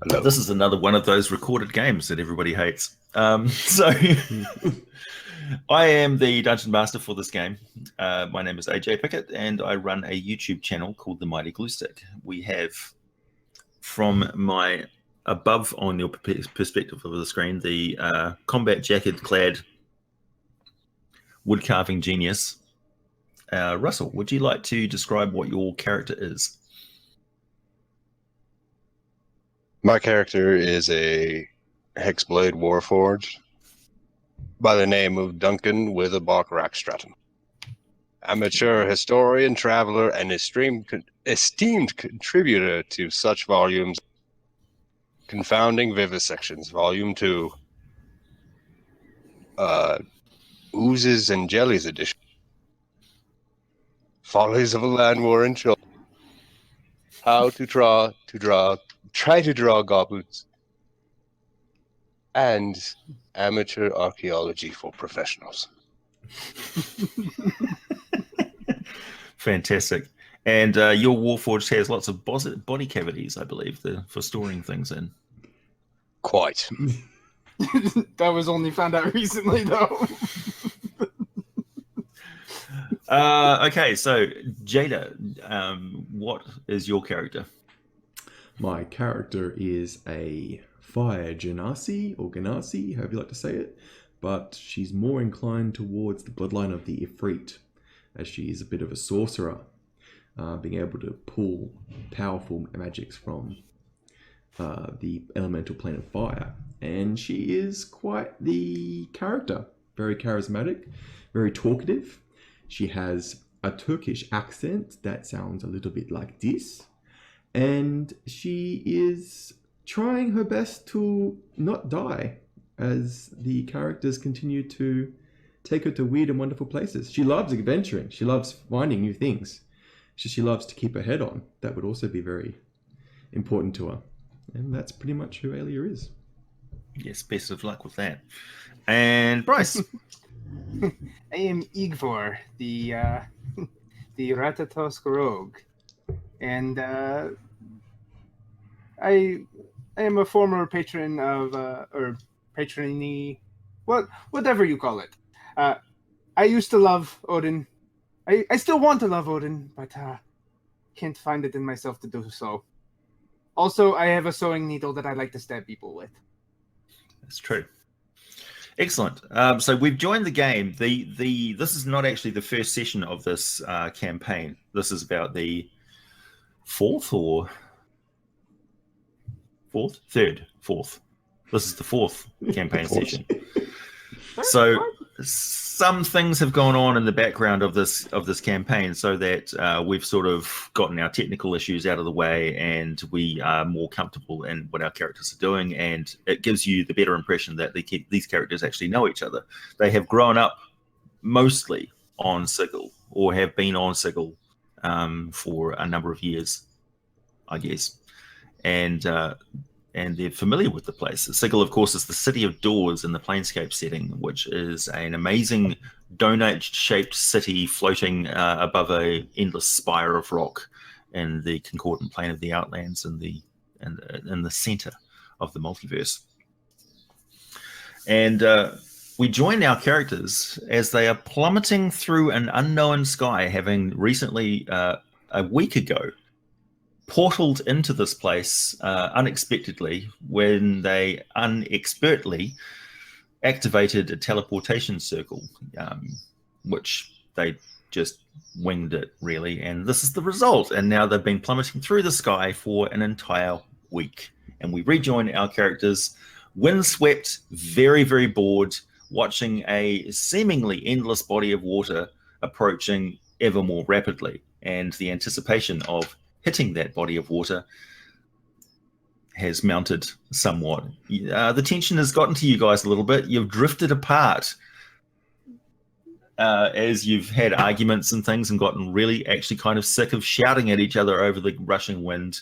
Hello. This is another one of those recorded games that everybody hates. So I am the Dungeon Master for this game. My name is AJ Pickett, and I run a YouTube channel called The Mighty Glue Stick. We have, from my above on your perspective of the screen, the combat jacket-clad woodcarving genius. Russell, would you like to describe what your character is? My character is a Hexblade Warforged by the name of Duncan Witherbach Rackstratton. Amateur historian, traveler, and esteemed contributor to such volumes: Confounding Vivisections, Volume 2, Oozes and Jellies Edition, Follies of a Land War in Children, How to Try to Draw Goblins, and Amateur Archaeology for Professionals. Fantastic. And your Warforged has lots of body cavities, I believe, for storing things in. Quite. That was only found out recently, though. Okay, so Jada, what is your character? My character is a fire genasi, or ganassi, however you like to say it, but she's more inclined towards the bloodline of the Ifrit, as she is a bit of a sorcerer, being able to pull powerful magics from the elemental plane of fire. And she is quite the character, very charismatic, very talkative. She has a Turkish accent that sounds a little bit like this. And she is trying her best to not die as the characters continue to take her to weird and wonderful places. She loves adventuring. She loves finding new things. She loves to keep her head on. That would also be very important to her. And that's pretty much who Alia is. Yes, best of luck with that. And Bryce. I am Igvor, the Ratatosk rogue. And I am a former patron of, or patronee, whatever you call it. I used to love Odin. I still want to love Odin, but can't find it in myself to do so. Also, I have a sewing needle that I like to stab people with. That's true. Excellent. So we've joined the game. This is not actually the first session of this campaign. This is about the fourth. This is the fourth campaign session. So some things have gone on in the background of this campaign, so that we've sort of gotten our technical issues out of the way, and we are more comfortable in what our characters are doing, and it gives you the better impression that these characters actually know each other. They have grown up mostly on Sigil, or have been on Sigil for a number of years, I guess, and they're familiar with the place. Sigil, of course, is the city of doors in the Planescape setting, which is an amazing donut-shaped city floating above an endless spire of rock in the concordant plane of the Outlands in the center of the multiverse. And we join our characters as they are plummeting through an unknown sky, having recently, a week ago, portaled into this place unexpectedly when they unexpertly activated a teleportation circle, which they just winged it, really. And this is the result. And now they've been plummeting through the sky for an entire week. And we rejoin our characters, windswept, very, very bored, watching a seemingly endless body of water approaching ever more rapidly. And the anticipation of hitting that body of water has mounted somewhat. The tension has gotten to you guys a little bit. You've drifted apart as you've had arguments and things, and gotten really actually kind of sick of shouting at each other over the rushing wind.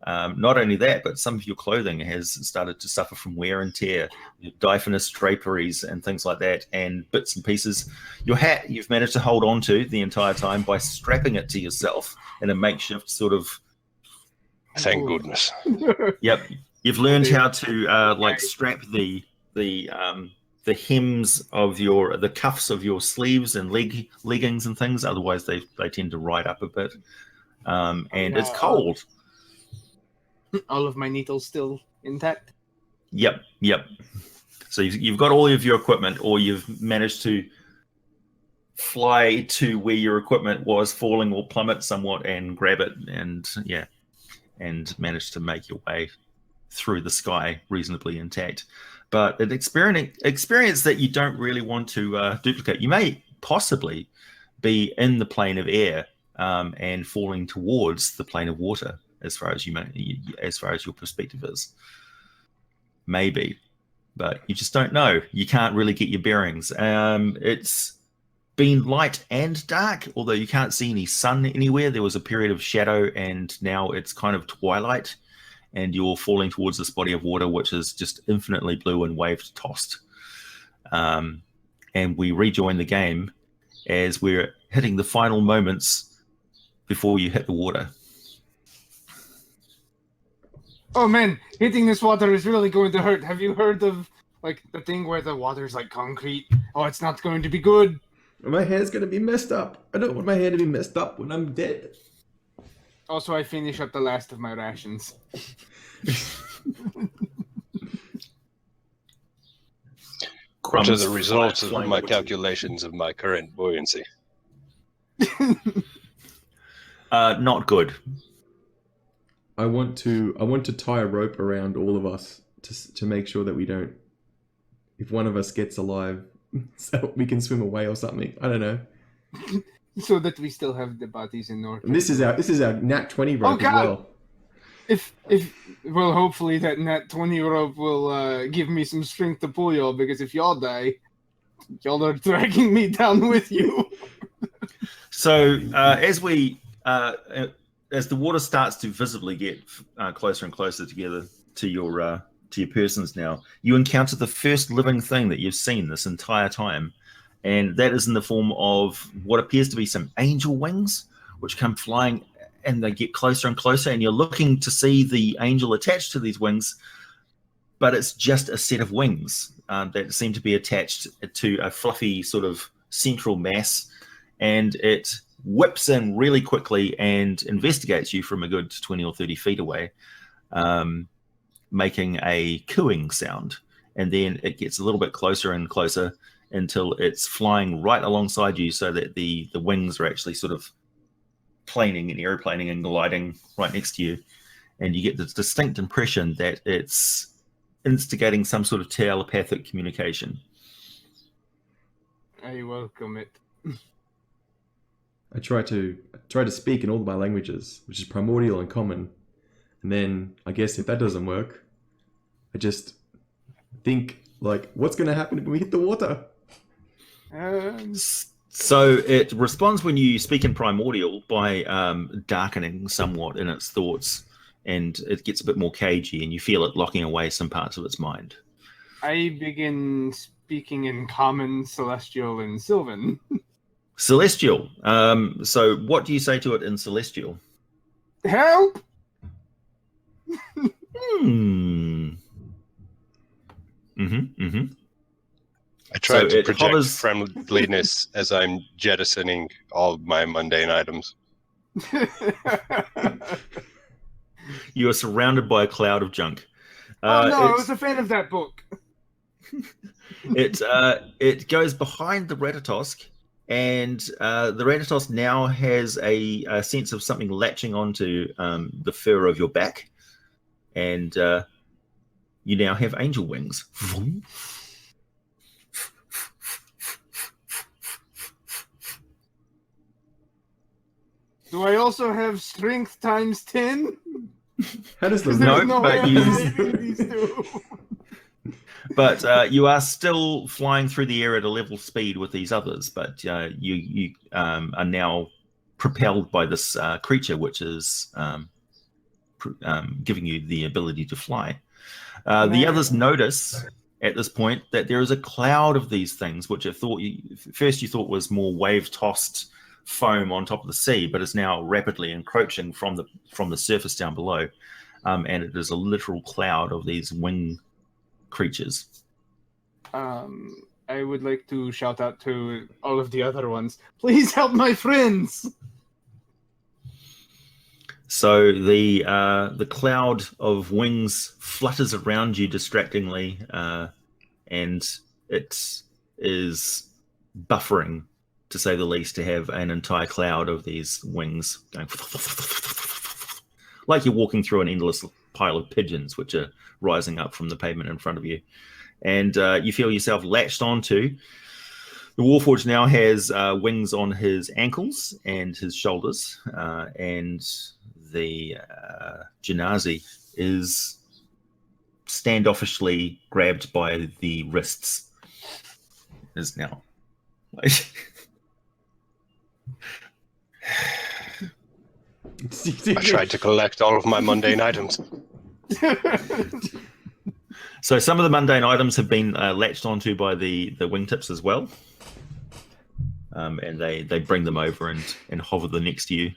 Not only that, but some of your clothing has started to suffer from wear and tear, diaphanous draperies and things like that, and bits and pieces. Your hat you've managed to hold on to the entire time by strapping it to yourself in a makeshift sort of... Thank goodness. Yep. You've learned how to like strap the hems of the cuffs of your sleeves and leggings and things. Otherwise, they tend to ride up a bit. And it's cold. All of my needles still intact. Yep. So you've got all of your equipment, or you've managed to fly to where your equipment was falling or plummet somewhat and grab it, and manage to make your way through the sky reasonably intact. But an experience that you don't really want to duplicate. You may possibly be in the plane of air and falling towards the plane of water, as far as your perspective is. Maybe, but you just don't know. You can't really get your bearings. It's been light and dark, although you can't see any sun anywhere. There was a period of shadow, and now it's kind of twilight, and you're falling towards this body of water, which is just infinitely blue and wave-tossed. And we rejoin the game as we're hitting the final moments before you hit the water. Oh man, hitting this water is really going to hurt. Have you heard of like the thing where the water's like concrete? Oh, it's not going to be good. My hair's going to be messed up. I don't want my hair to be messed up when I'm dead. Also, I finish up the last of my rations. What are the results of my calculations of my current buoyancy? Not good. I want to tie a rope around all of us to make sure that we don't, if one of us gets alive, so we can swim away or something. I don't know. So that we still have the bodies in order. And this is our nat 20 rope as well. If well, hopefully that nat 20 rope will give me some strength to pull y'all, because if y'all die, y'all are dragging me down with you. So as the water starts to visibly get closer and closer together to your persons now, you encounter the first living thing that you've seen this entire time, and that is in the form of what appears to be some angel wings, which come flying, and they get closer and closer, and you're looking to see the angel attached to these wings, but it's just a set of wings that seem to be attached to a fluffy sort of central mass, and it whips in really quickly and investigates you from a good 20 or 30 feet away, making a cooing sound. And then it gets a little bit closer and closer until it's flying right alongside you, so that the wings are actually sort of planing and aeroplaning and gliding right next to you. And you get this distinct impression that it's instigating some sort of telepathic communication. I welcome it. I try to speak in all of my languages, which is primordial and common. And then I guess if that doesn't work, I just think like, what's going to happen when we hit the water? So it responds when you speak in primordial by darkening somewhat in its thoughts, and it gets a bit more cagey, and you feel it locking away some parts of its mind. I begin speaking in common, celestial, and sylvan. Celestial. So what do you say to it in Celestial? Help! I try to project hovers... friendliness as I'm jettisoning all of my mundane items. You are surrounded by a cloud of junk. Oh no, I was a fan of that book. It goes behind the Ratatosk, and the Ratatosk now has a sense of something latching onto the fur of your back, and you now have angel wings. Do I also have strength times 10? How does the But you are still flying through the air at a level speed with these others, but you are now propelled by this creature, which is giving you the ability to fly. The others notice at this point that there is a cloud of these things, which you thought was more wave-tossed foam on top of the sea, but is now rapidly encroaching from the surface down below. and it is a literal cloud of these wing creatures. I would like to shout out to all of the other ones. Please help my friends. So the cloud of wings flutters around you distractingly, and it is buffering, to say the least, to have an entire cloud of these wings going like you're walking through an endless pile of pigeons, which are rising up from the pavement in front of you. And you feel yourself latched onto. The Warforged now has wings on his ankles and his shoulders, and the Genasi is standoffishly grabbed by the wrists. Is now. I tried to collect all of my mundane items. So some of the mundane items have been latched onto by the wingtips as well. And they bring them over and hover them next to you.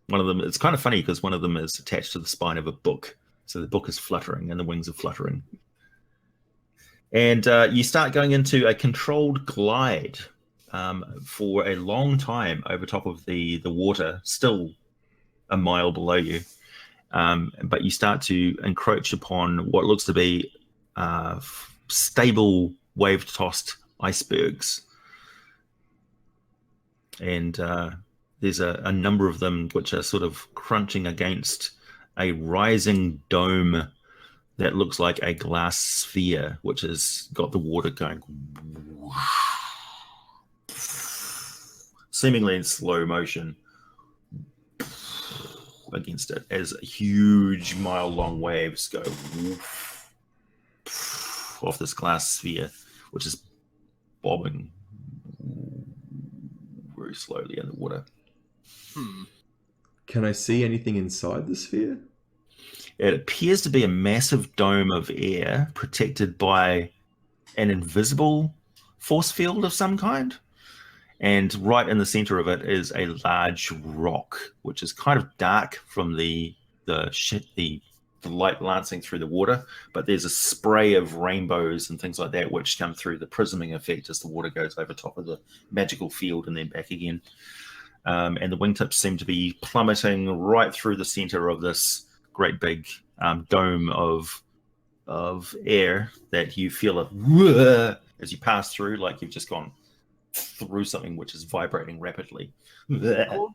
One of them, it's kind of funny because one of them is attached to the spine of a book. So the book is fluttering and the wings are fluttering. And you start going into a controlled glide for a long time over top of the water, still a mile below you. But you start to encroach upon what looks to be stable, wave-tossed icebergs. And there's a number of them which are sort of crunching against a rising dome that looks like a glass sphere, which has got the water going seemingly in slow motion against it as huge mile-long waves go off this glass sphere, which is bobbing very slowly in the water. Can I see anything inside the sphere? It appears to be a massive dome of air protected by an invisible force field of some kind. And right in the center of it is a large rock, which is kind of dark from the light lancing through the water. But there's a spray of rainbows and things like that which come through the prisming effect as the water goes over top of the magical field and then back again. And the wingtips seem to be plummeting right through the center of this great big dome of air that you feel as you pass through, like you've just gone through something which is vibrating rapidly. The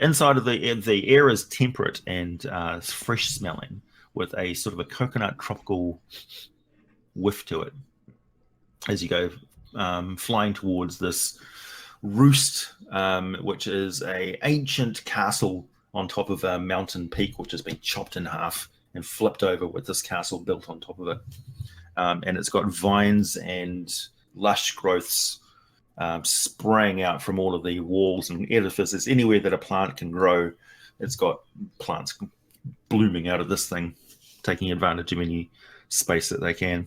inside of the air is temperate and fresh smelling, with a sort of a coconut tropical whiff to it as you go flying towards this roost, which is a ancient castle on top of a mountain peak which has been chopped in half and flipped over, with this castle built on top of it. And it's got vines and lush growths spraying out from all of the walls and edifices. Anywhere that a plant can grow, it's got plants blooming out of this thing, taking advantage of any space that they can.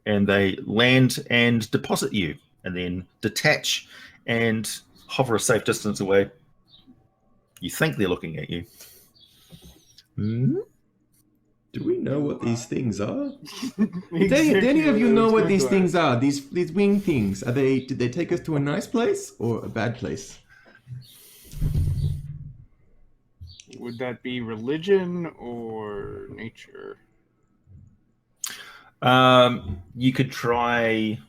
And they land and deposit you, and then detach and hover a safe distance away. You think they're looking at you. Do we know what these things are? Exactly Do any of you what I know was what going these to things ask. are? These wing things? Did they take us to a nice place or a bad place? Would that be religion or nature? You could try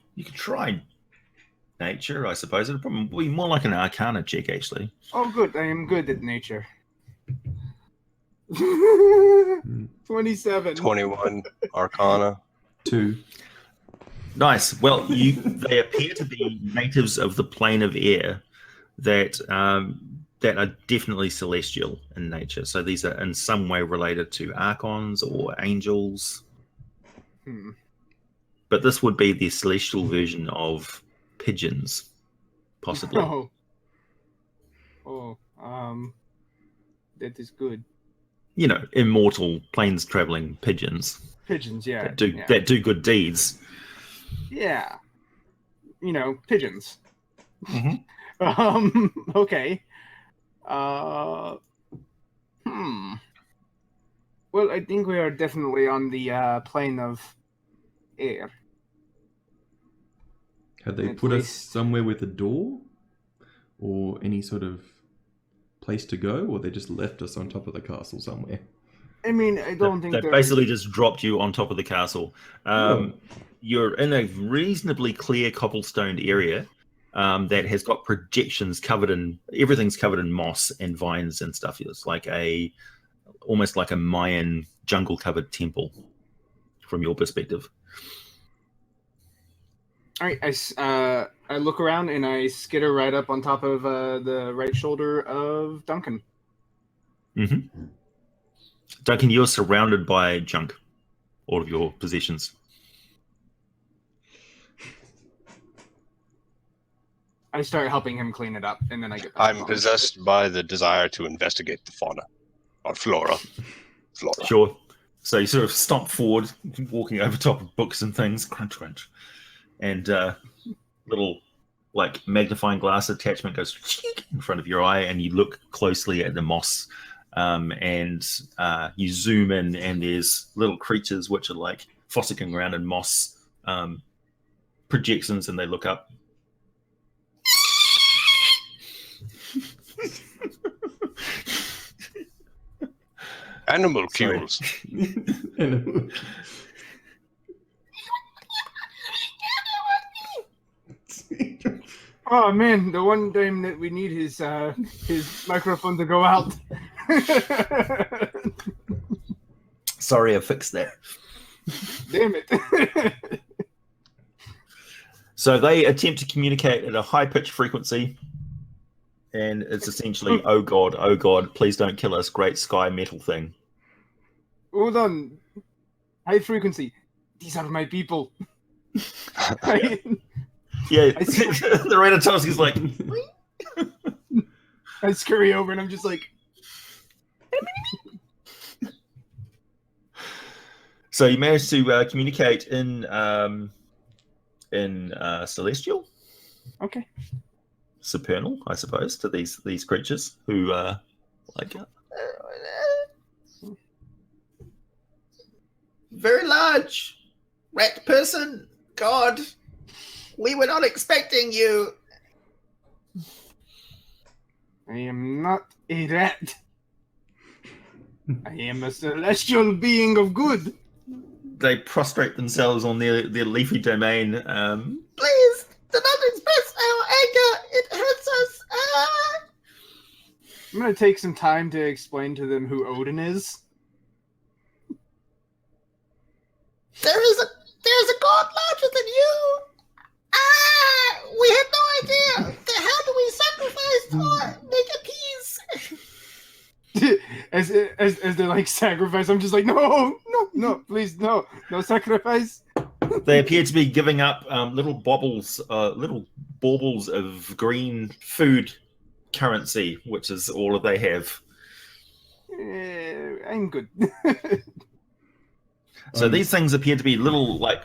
nature, I suppose. It'd probably be more like an arcana check, actually. Oh, good. I am good at nature. 27. 21 Arcana. 2. Nice. Well, they appear to be natives of the plane of air that are definitely celestial in nature. So these are in some way related to archons or angels. But this would be the celestial version of pigeons, possibly. That is good. You know, immortal planes traveling pigeons Pigeons, yeah. that do good deeds. Yeah. You know, pigeons. Mm-hmm. Okay. Well, I think we are definitely on the plane of air. Have they At put us least. somewhere with a door? Or any sort of place to go? Or they just left us on top of the castle somewhere? I mean, I don't think They there basically is... just dropped you on top of the castle. Oh. You're in a reasonably clear cobblestoned area that has got projections everything's covered in moss and vines and stuff. It's like almost like a Mayan jungle covered temple from your perspective. All right, I look around and I skitter right up on top of the right shoulder of Duncan. Mm-hmm. Duncan, you're surrounded by junk, all of your possessions. I start helping him clean it up, and then I get. I'm possessed by the desire to investigate the fauna or flora. Sure. So you sort of stomp forward, walking over top of books and things, crunch, crunch, and little like magnifying glass attachment goes in front of your eye, and you look closely at the moss, and you zoom in, and there's little creatures which are like fossicking around in moss projections, and they look up. Animal cues. Oh man, the one time that we need his microphone to go out. Sorry, I fixed that. Damn it. So they attempt to communicate at a high-pitched frequency, and it's essentially, oh God, please don't kill us, great sky metal thing. Hold on. High frequency. These are my people. Yeah, the Ratatouille's like... I scurry over and I'm just like... So you managed to communicate in Celestial? Okay. Supernal, I suppose, to these creatures who like... Very large. Rat person. God. We were not expecting you. I am not a rat. I am a celestial being of good. They prostrate themselves on their leafy domain. Please, do not express our anger. It hurts us. I'm going to take some time to explain to them who Odin is. There is a god larger than you. We had no idea. How do we sacrifice or make appease? as they're like sacrifice, I'm just like no, please no sacrifice. They appear to be giving up little baubles of green food currency, which is all that they have. I'm good. So these things appear to be little, like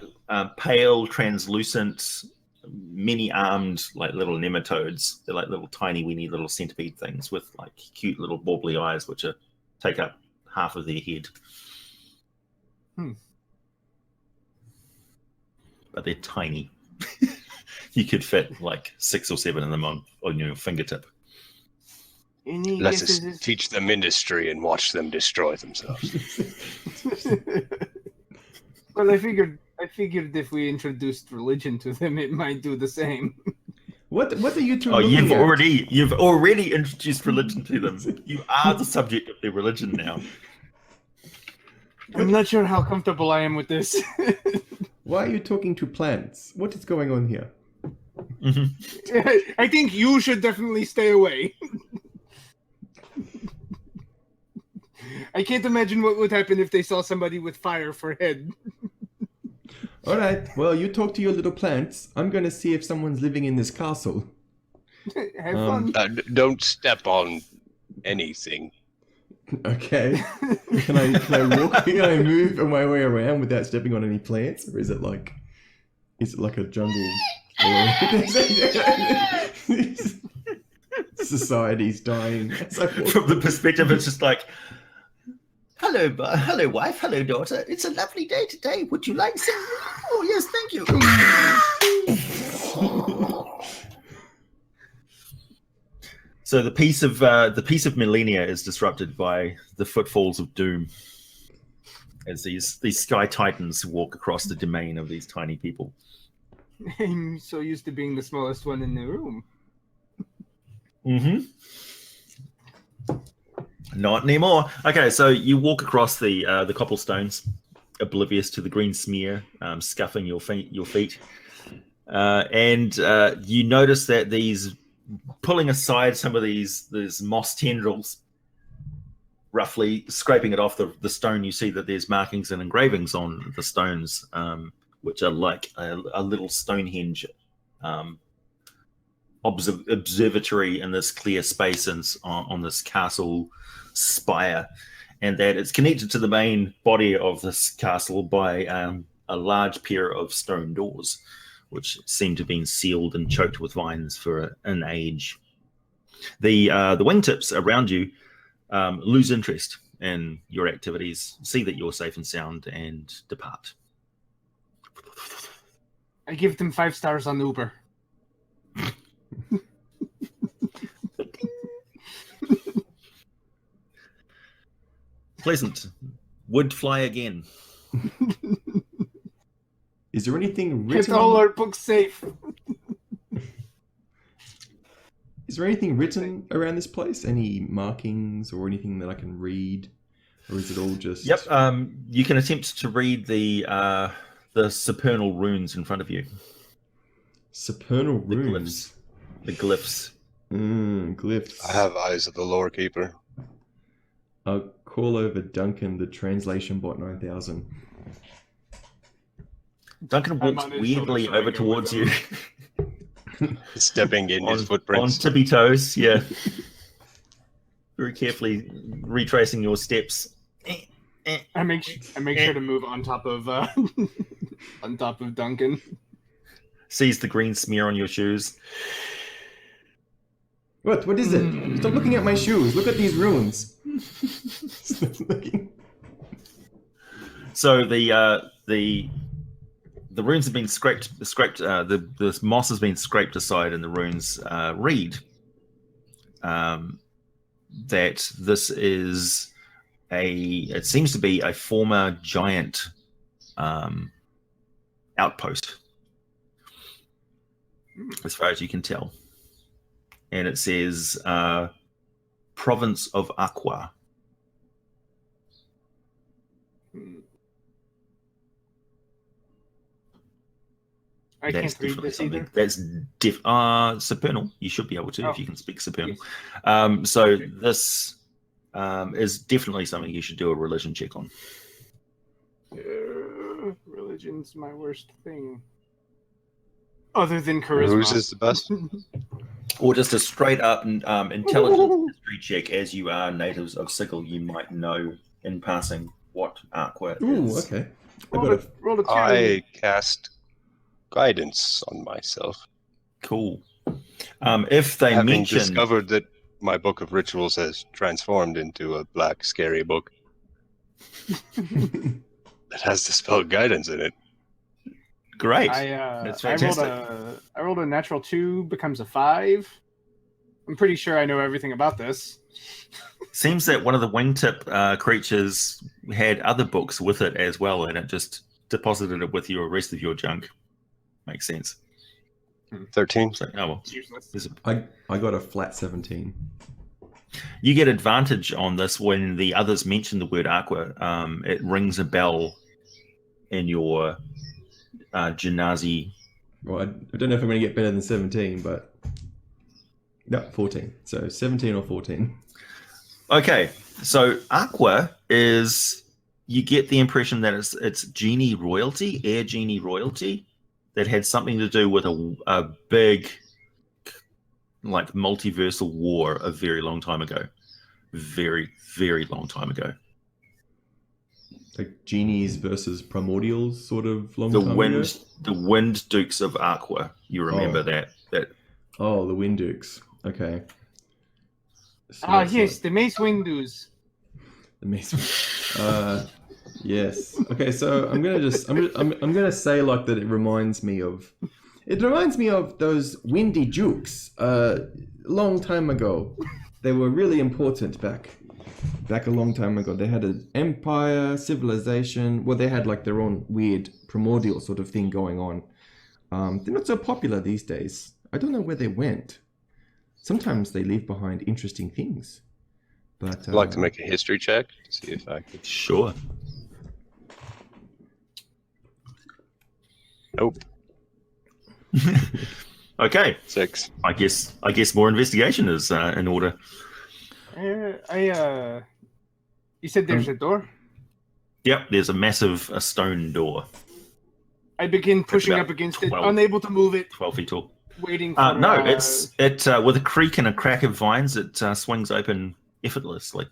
pale, translucent, many-armed, like little nematodes. They're like little tiny, weeny little centipede things with like cute little baubbly eyes, which take up half of their head. But they're tiny. You could fit like 6 or 7 of them on your fingertip. Let's just teach them industry and watch them destroy themselves. Well, I figured if we introduced religion to them, it might do the same. What are you two? Oh, looking at? you've already introduced religion to them. You are the subject of their religion now. I'm not sure how comfortable I am with this. Why are you talking to plants? What is going on here? Mm-hmm. I think you should definitely stay away. I can't imagine what would happen if they saw somebody with fire for head. All right. Well, you talk to your little plants. I'm gonna see if someone's living in this castle. Have fun. Don't step on anything. Okay. Can I walk? Can I move my way around without stepping on any plants, or is it like a jungle? Society's dying. From the perspective, it's just like, hello, wife. Hello, daughter. It's a lovely day today. Would you like some? Oh, yes, thank you. So the peace of Millennia is disrupted by the footfalls of doom, as these sky titans walk across the domain of these tiny people. I'm so used to being the smallest one in the room. Mm-hmm. Not anymore. Okay, so you walk across the cobblestones, oblivious to the green smear, scuffing your feet, and you notice that pulling aside some of these moss tendrils, roughly scraping it off the stone, you see that there's markings and engravings on the stones, which are like a little Stonehenge observatory in this clear space and on this castle spire, and that it's connected to the main body of this castle by a large pair of stone doors, which seem to have been sealed and choked with vines for an age. The wingtips around you lose interest in your activities, see that you're safe and sound, and depart. I give them 5 stars on Uber. Pleasant. Would fly again. Is there anything Kept written? all our books safe. Is there anything written around this place? Any markings or anything that I can read, or is it all just? Yep. You can attempt to read the Supernal Runes in front of you. Supernal Runes. The glyphs. Glyphs. I have eyes of the lore keeper. I'll call over Duncan, the translation bot 9000. Duncan walks weirdly over towards you. Stepping in his On footprints. tippy toes, yeah. Very carefully retracing your steps. I make sure to move on top of Duncan. Sees the green smear on your shoes. What is it? Stop looking at my shoes. Look at these runes. Stop looking. So the runes have been scraped. The moss has been scraped aside, and the runes read that this is it seems to be a former giant outpost, as far as you can tell. And it says Province of Aqua. I can't read this either. That's Supernal. You should be able to if you can speak Supernal. Yes. So this is definitely something you should do a religion check on. Religion's my worst thing. Other than charisma. Whose is the best? Or just a straight up intelligence history check. As you are natives of Sigil, you might know in passing what Aqua Ooh, is. okay. Roll a 2. I cast guidance on myself. Cool. If they Having mention discovered that my book of rituals has transformed into a black, scary book that has the spell guidance in it. great, I that's fantastic. rolled a natural 2, becomes a 5. I'm pretty sure I know everything about this. Seems that one of the wingtip creatures had other books with it as well, and it just deposited it with your rest of your junk. Makes sense. 13. So, oh well. It's useless. There's I got a flat 17. You get advantage on this when the others mention the word Aqua. It rings a bell in your Genasi. Well, I don't know if I'm going to get better than 17, but no, 14. So 17 or 14. Okay, so Aqua is, you get the impression that it's genie royalty, air genie royalty, that had something to do with a big, like, multiversal war a very long time ago. Very, very long time ago. Like genies versus primordials, sort of long The time wind, ago? the Wind Dukes of Aqua. You remember that? Oh, the Wind Dukes. Okay. So Ah, that's yes, like the Mace Windows. the mace. Yes. Okay, so I'm gonna say like that. It reminds me of those windy jukes. A long time ago, they were really important back a long time ago. They had an empire, civilization. Well, they had like their own weird primordial sort of thing going on. They're not so popular these days. I don't know where they went. Sometimes they leave behind interesting things. But I'd like to make a history check to see if I could. Sure. Nope. Okay. 6. I guess more investigation is in order. You said there's a door? Yep, there's a stone door, I begin pushing about up against it, 12. unable to move it, 12 feet tall. waiting for... No, it's with a creak and a crack of vines, it swings open effortlessly.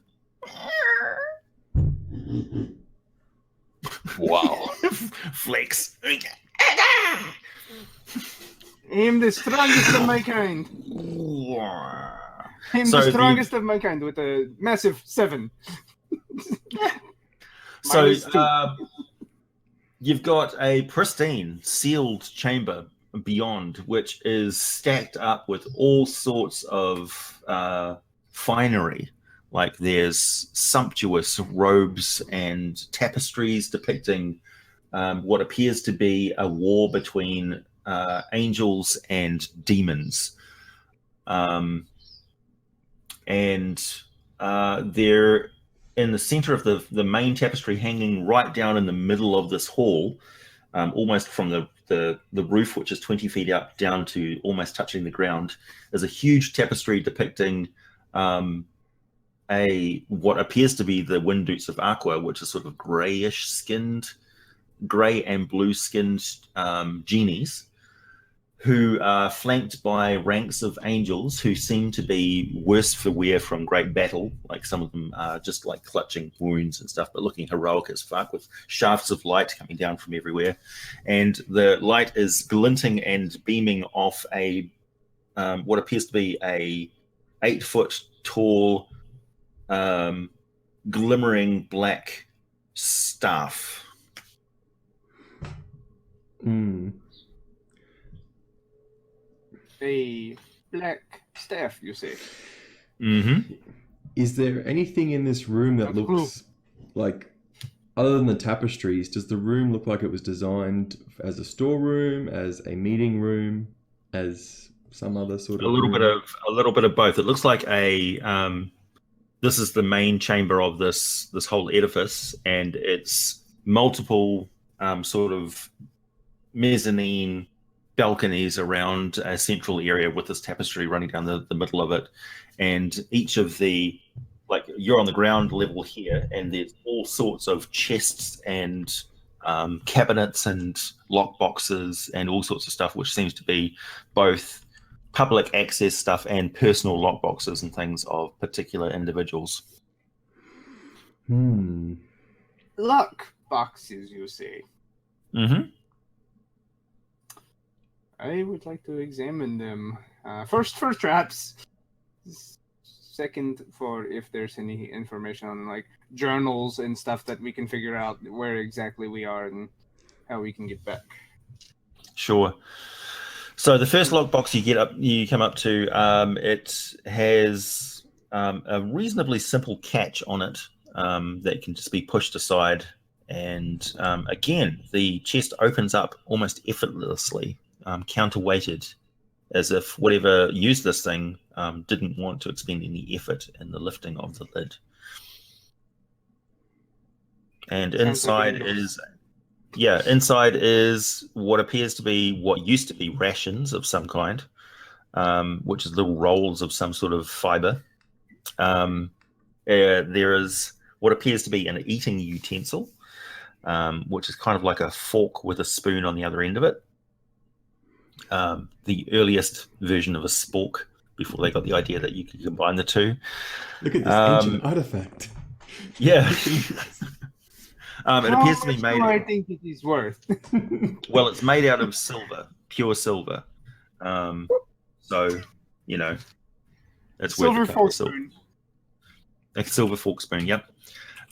Wow. Flex. I am the strongest of my kind. I am So the strongest of my kind with a massive 7. So Minus 2. you've got a pristine sealed chamber beyond, which is stacked up with all sorts of finery. Like there's sumptuous robes and tapestries depicting what appears to be a war between angels and demons. And they're in the center of the main tapestry, hanging right down in the middle of this hall, almost from the roof, which is 20 feet up, down to almost touching the ground. There's a huge tapestry depicting what appears to be the Windoots of Aqua, which is sort of grey and blue skinned genies, who are flanked by ranks of angels who seem to be worse for wear from great battle. Like some of them are just like clutching wounds and stuff, but looking heroic as fuck, with shafts of light coming down from everywhere. And the light is glinting and beaming off what appears to be a 8-foot tall, glimmering black staff. A black staff, you say? Mm-hmm. Is there anything in this room that looks like, other than the tapestries, does the room look like it was designed as a storeroom, as a meeting room, as some other sort of a little bit of both? It looks like this is the main chamber of this whole edifice, and it's multiple sort of mezzanine balconies around a central area with this tapestry running down the middle of it. And each of you're on the ground level here, and there's all sorts of chests and cabinets and lock boxes and all sorts of stuff, which seems to be both public access stuff and personal lock boxes and things of particular individuals. Lock boxes, you say? Mm-hmm. I would like to examine them. First for traps. Second for if there's any information on like journals and stuff that we can figure out where exactly we are and how we can get back. Sure. So the first lockbox you come up to, it has a reasonably simple catch on it that can just be pushed aside, and again the chest opens up almost effortlessly, counterweighted, as if whatever used this thing didn't want to expend any effort in the lifting of the lid. And inside is what appears to be what used to be rations of some kind, which is little rolls of some sort of fiber. There is what appears to be an eating utensil, which is kind of like a fork with a spoon on the other end of it. The earliest version of a spork before they got the idea that you could combine the two. Look at this ancient artifact. Yeah. It appears to be made. I think it is worth. Well, it's made out of silver, pure silver. So it's Silver worth a fork silver. spoon. A silver fork spoon. Yep.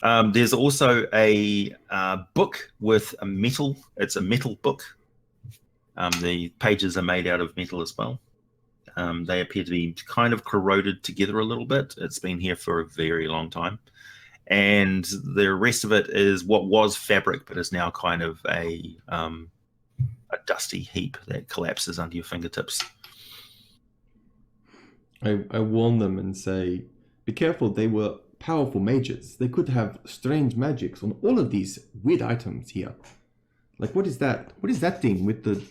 There's also a book with a metal. It's a metal book. The pages are made out of metal as well. They appear to be kind of corroded together a little bit. It's been here for a very long time. And the rest of it is what was fabric, but is now kind of a dusty heap that collapses under your fingertips. I warn them and say, be careful, they were powerful mages. They could have strange magics on all of these weird items here. Like, what is that? What is that thing with the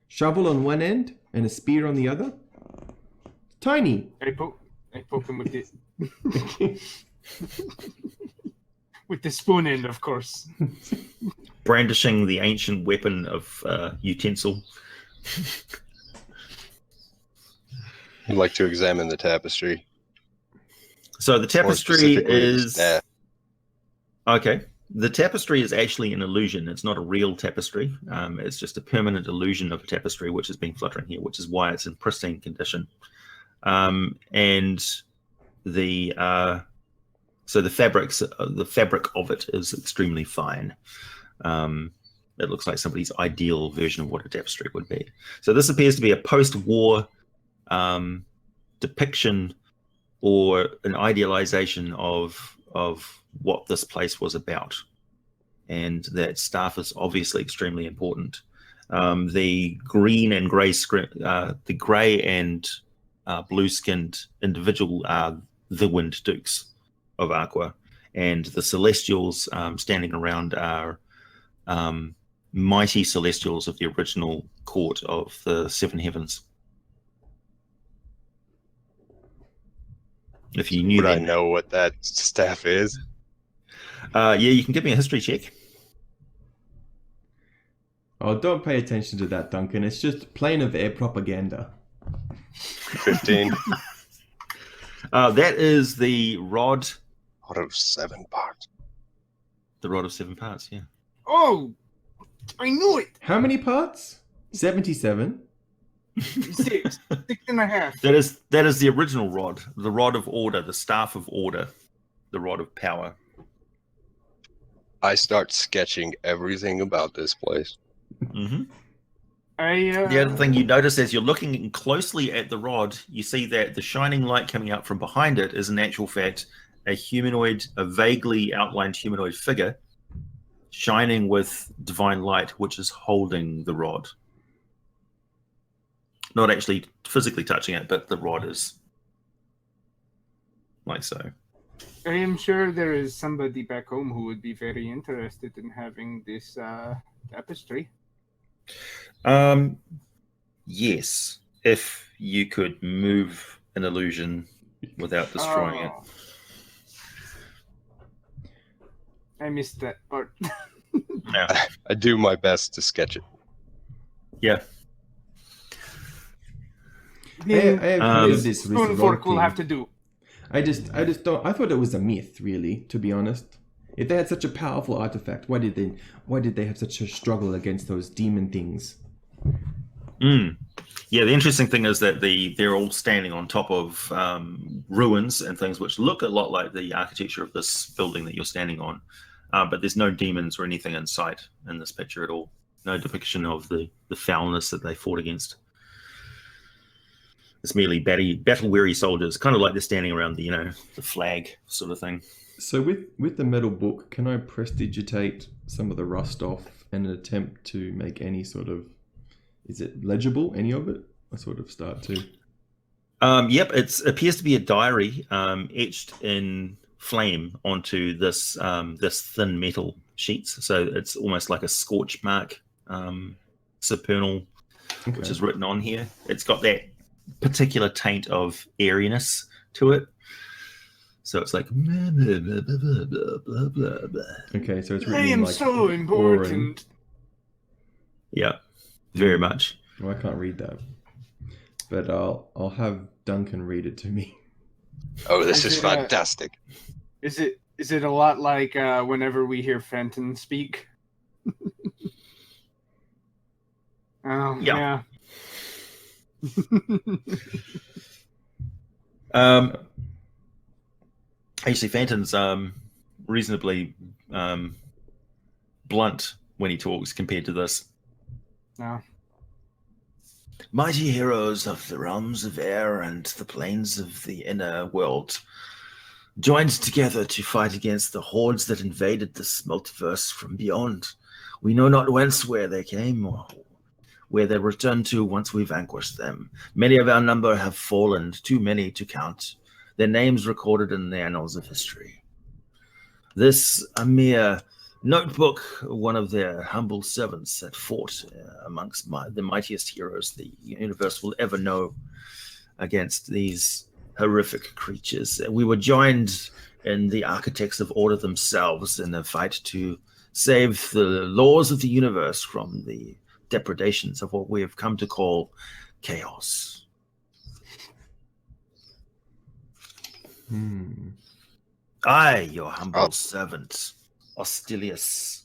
shovel on one end and a spear on the other? Tiny. I poke him with it. With the spoon end, of course. Brandishing the ancient weapon of utensil. I'd like to examine the tapestry. So the tapestry is... staff. Okay. The tapestry is actually an illusion. It's not a real tapestry. It's just a permanent illusion of a tapestry, which has been fluttering here, which is why it's in pristine condition. And the so the fabric of it is extremely fine. It looks like somebody's ideal version of what a tapestry would be. So this appears to be a post-war depiction or an idealization of what this place was about, and that staff is obviously extremely important. The green and grey, the grey and blue-skinned individual are the Wind Dukes of Aqua, and the Celestials standing around are mighty Celestials of the original court of the Seven Heavens. If you knew Would I that, know what that staff is? yeah, you can give me a history check. Oh, don't pay attention to that, Duncan. It's just plane of air propaganda. 15 That is the rod. out of 7 parts. The rod of 7 parts, yeah. Oh, I knew it. How many parts? 77. 6.5. That is the original rod, the rod of order, the staff of order, the rod of power. I start sketching everything about this place. Mm-hmm. The The other thing you notice as you're looking closely at the rod, you see that the shining light coming out from behind it is in actual fact a vaguely outlined humanoid figure shining with divine light, which is holding the rod. Not actually physically touching it, but the rod is like so. I am sure there is somebody back home who would be very interested in having this tapestry. Yes, if you could move an illusion without destroying it. I missed that part. Yeah. I do my best to sketch it. Yeah. I have heard of this Spoon fork will have to do. I just don't. I thought it was a myth, really, to be honest. If they had such a powerful artifact, why did they have such a struggle against those demon things? Yeah, the interesting thing is that they're all standing on top of ruins and things which look a lot like the architecture of this building that you're standing on, but there's no demons or anything in sight in this picture at all. No depiction of the foulness that they fought against. It's merely battle-weary soldiers, kind of like they're standing around the flag sort of thing. So with the metal book, can I prestidigitate some of the rust off in an attempt to make any sort of... Is it legible, any of it? I sort of start to... Yep, it appears to be a diary etched in flame onto this thin metal sheets. So it's almost like a scorch mark, supernal, Okay. which is written on here. It's got that particular taint of airiness to it. So it's like... blah, blah, blah, blah, blah, blah, blah, blah. Okay, so it's I written in am like so boring. important. Yeah, very much. Well, I can't read that, but I'll have Duncan read it to me. Oh, this is Is it, fantastic. Is it a lot like whenever we hear Fenton speak? Oh, Yeah. Actually, Fenton's reasonably blunt when he talks compared to this. No. Mighty heroes of the realms of air and the planes of the inner world joined together to fight against the hordes that invaded this multiverse from beyond. We know not whence where they came or where they returned to once we vanquished them. Many of our number have fallen, too many to count, their names recorded in the annals of history. This a mere notebook, one of their humble servants that fought amongst the mightiest heroes the universe will ever know against these horrific creatures. We were joined in the architects of order themselves in a fight to save the laws of the universe from the depredations of what we have come to call chaos. I, your humble servant, Ostilius,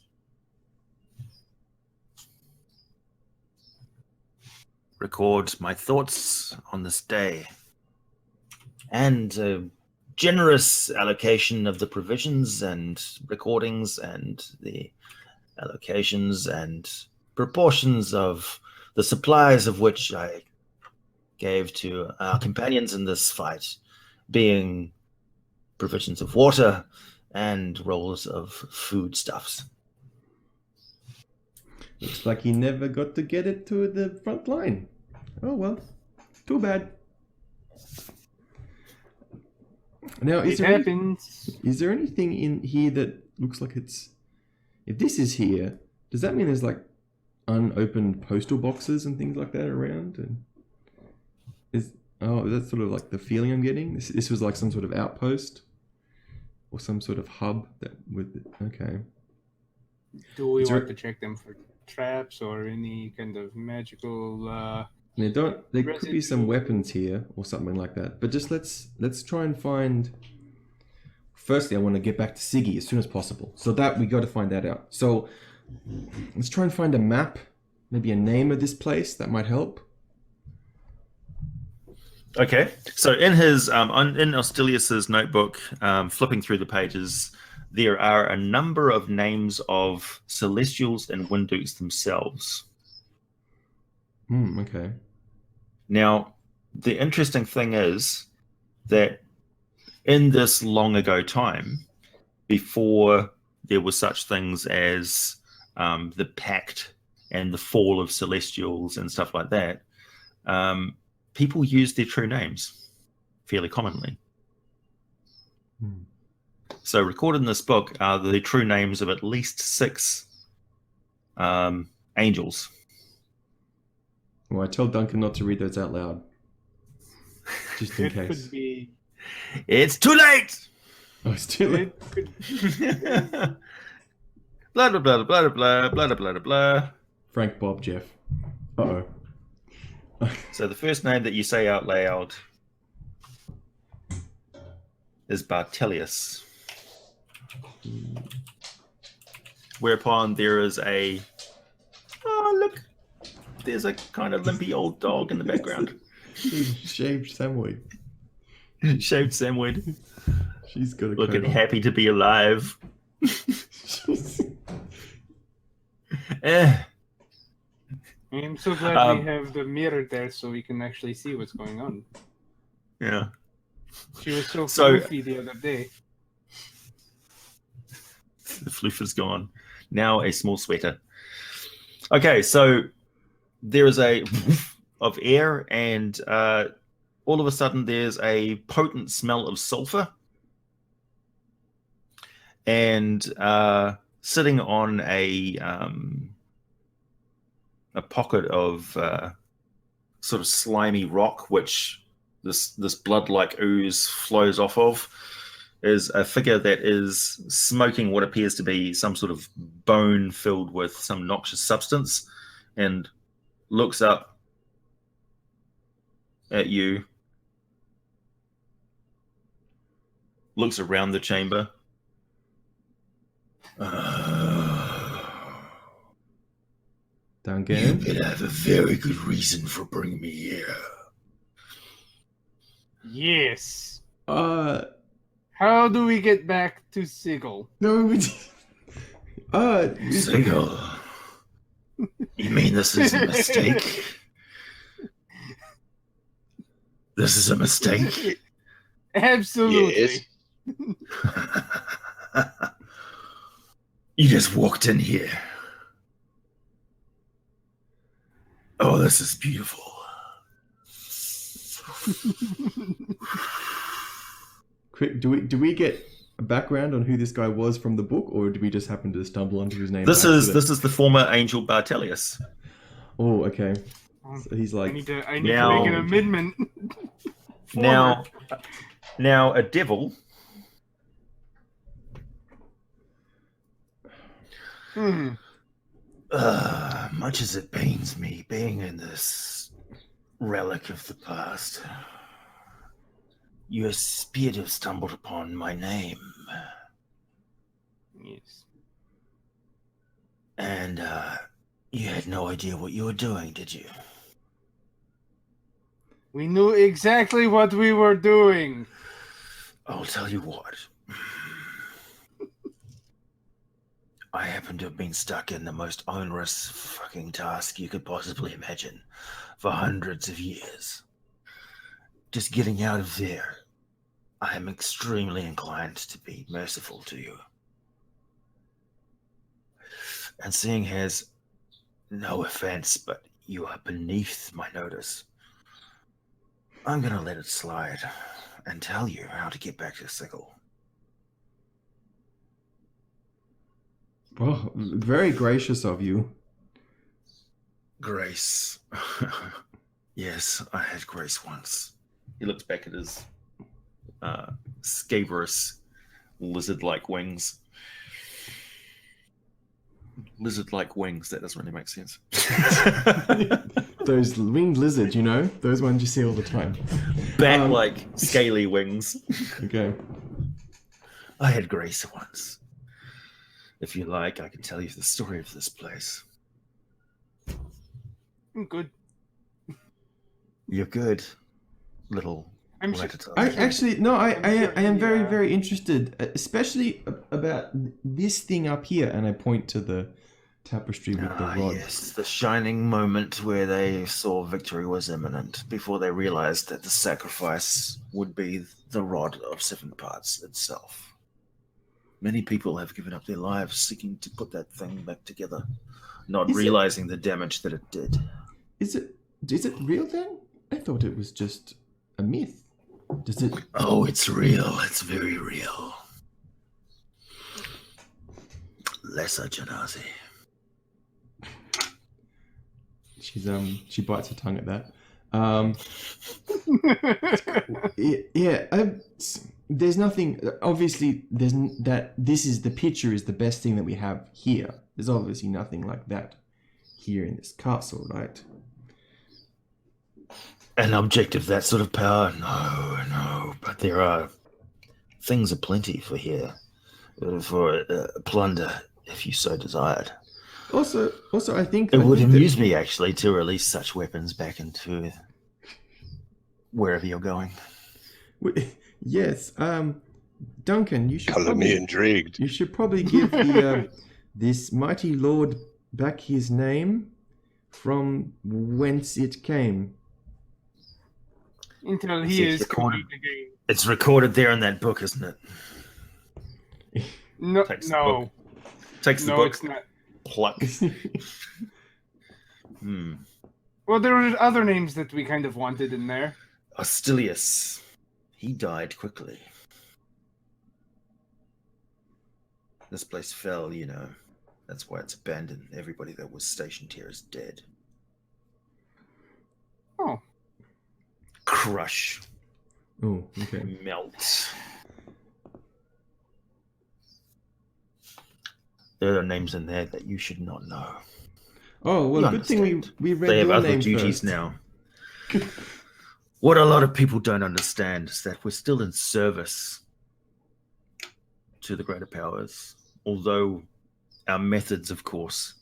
record my thoughts on this day and a generous allocation of the provisions and recordings and the allocations and proportions of the supplies of which I gave to our companions in this fight, being provisions of water and rolls of foodstuffs. Looks like he never got to get it to the front line. Oh well, too bad. Now, is there anything in here that looks like it's... If this is here, does that mean there's like unopened postal boxes and things like that around? And that's sort of like the feeling I'm getting. This was like some sort of outpost or some sort of hub that with... Okay. Do we want to check them for traps or any kind of magical... There could be some weapons here or something like that. But just let's try and find... Firstly, I want to get back to Siggy as soon as possible. So that we got to find that out. So let's try and find a map, maybe a name of this place that might help. Okay, so in his in Ostilius's notebook, flipping through the pages, there are a number of names of Celestials and Windukes themselves. Okay. Now, the interesting thing is that in this long ago time, before there were such things as the Pact and the fall of Celestials and stuff like that, people used their true names fairly commonly. So recorded in this book are the true names of at least 6 angels. Well, I tell Duncan not to read those out loud. Just in case. Could be... It's too late! Oh, it's too late. Blah, blah, blah, blah, blah, blah, blah, blah, blah. Frank, Bob, Jeff. Uh-oh. So the first name that you say out loud is Bartelius. Whereupon there is a... Oh, look! There's a kind of limpy old dog in the background. Shaved Samoyed. Shaved Samoyed. She's got a looking happy to be alive. I'm so glad we have the mirror there so we can actually see what's going on. Yeah. She was so floofy the other day. The floof is gone. Now a small sweater. Okay, so there is a of air, and all of a sudden there's a potent smell of sulfur. And sitting on a pocket of sort of slimy rock, which this blood-like ooze flows off of, is a figure that is smoking what appears to be some sort of bone filled with some noxious substance, and looks up at you, looks around the chamber. Duncan? You could have a very good reason for bringing me here. Yes. How do we get back to Sigil? No, we. Sigil. You mean this is a mistake? This is a mistake? Absolutely. Yes. You just walked in here. Oh, this is beautiful. Quick, do we get a background on who this guy was from the book, or do we just happen to stumble onto his name? This by is accident? the former Angel Bartelius. Oh, okay. So he's I like, need to Now- make an amendment. Now a devil. Hmm. Much as it pains me being in this relic of the past, you appear to have stumbled upon my name, Yes. and you had no idea what you were doing, did you? We knew exactly what we were doing. I'll tell you what. I happen to have been stuck in the most onerous fucking task you could possibly imagine for hundreds of years. Just getting out of there, I am extremely inclined to be merciful to you. And seeing as, no offense, but you are beneath my notice, I'm gonna let it slide and tell you how to get back to Sigil. oh, very gracious of you. Grace. Yes, I had grace once. He looks back at his scabrous lizard-like wings. Lizard-like wings, that doesn't really make sense. Those winged lizards, you know, those ones you see all the time. Bat-like scaly wings. Okay. I had grace once. If you like, I can tell you the story of this place. Good. You're good, little I'm sure. Rattata. I actually no, I am very Yeah. very interested, especially about this thing up here, and I point to the tapestry with the rod. Yes, the shining moment where they saw victory was imminent before they realized that the sacrifice would be the rod of 7 parts itself. Many people have given up their lives seeking to put that thing back together, not Is it- realizing the damage that it did. Is it real then? I thought it was just a myth. Does it? Oh, it's real. It's very real. Lesser Genasi. She bites her tongue at that. There's nothing. Obviously, the picture is the best thing that we have here. There's obviously nothing like that here in this castle, right? An object of that sort of power? No. But there are things aplenty for here, for plunder, if you so desired. Also, I think It would think that- amuse me, actually, to release such weapons back into wherever you're going. Yes, Duncan, you should Color me intrigued. You should probably give the this mighty lord back his name from whence it came. Until See, he it's is recorded. complete again. It's recorded there in that book, isn't it? No, Takes the no, book. Takes the no, book, it's not. pluck. Well, there were other names that we kind of wanted in there. Ostilius. He died quickly. This place fell, you know. That's why it's abandoned. Everybody that was stationed here is dead. Oh, Crush. Oh, okay. Melt. There are names in there that you should not know. Oh well, You good thing understand. we read They have your other name duties first. now. What a lot of people don't understand is that we're still in service to the greater powers, although our methods, of course,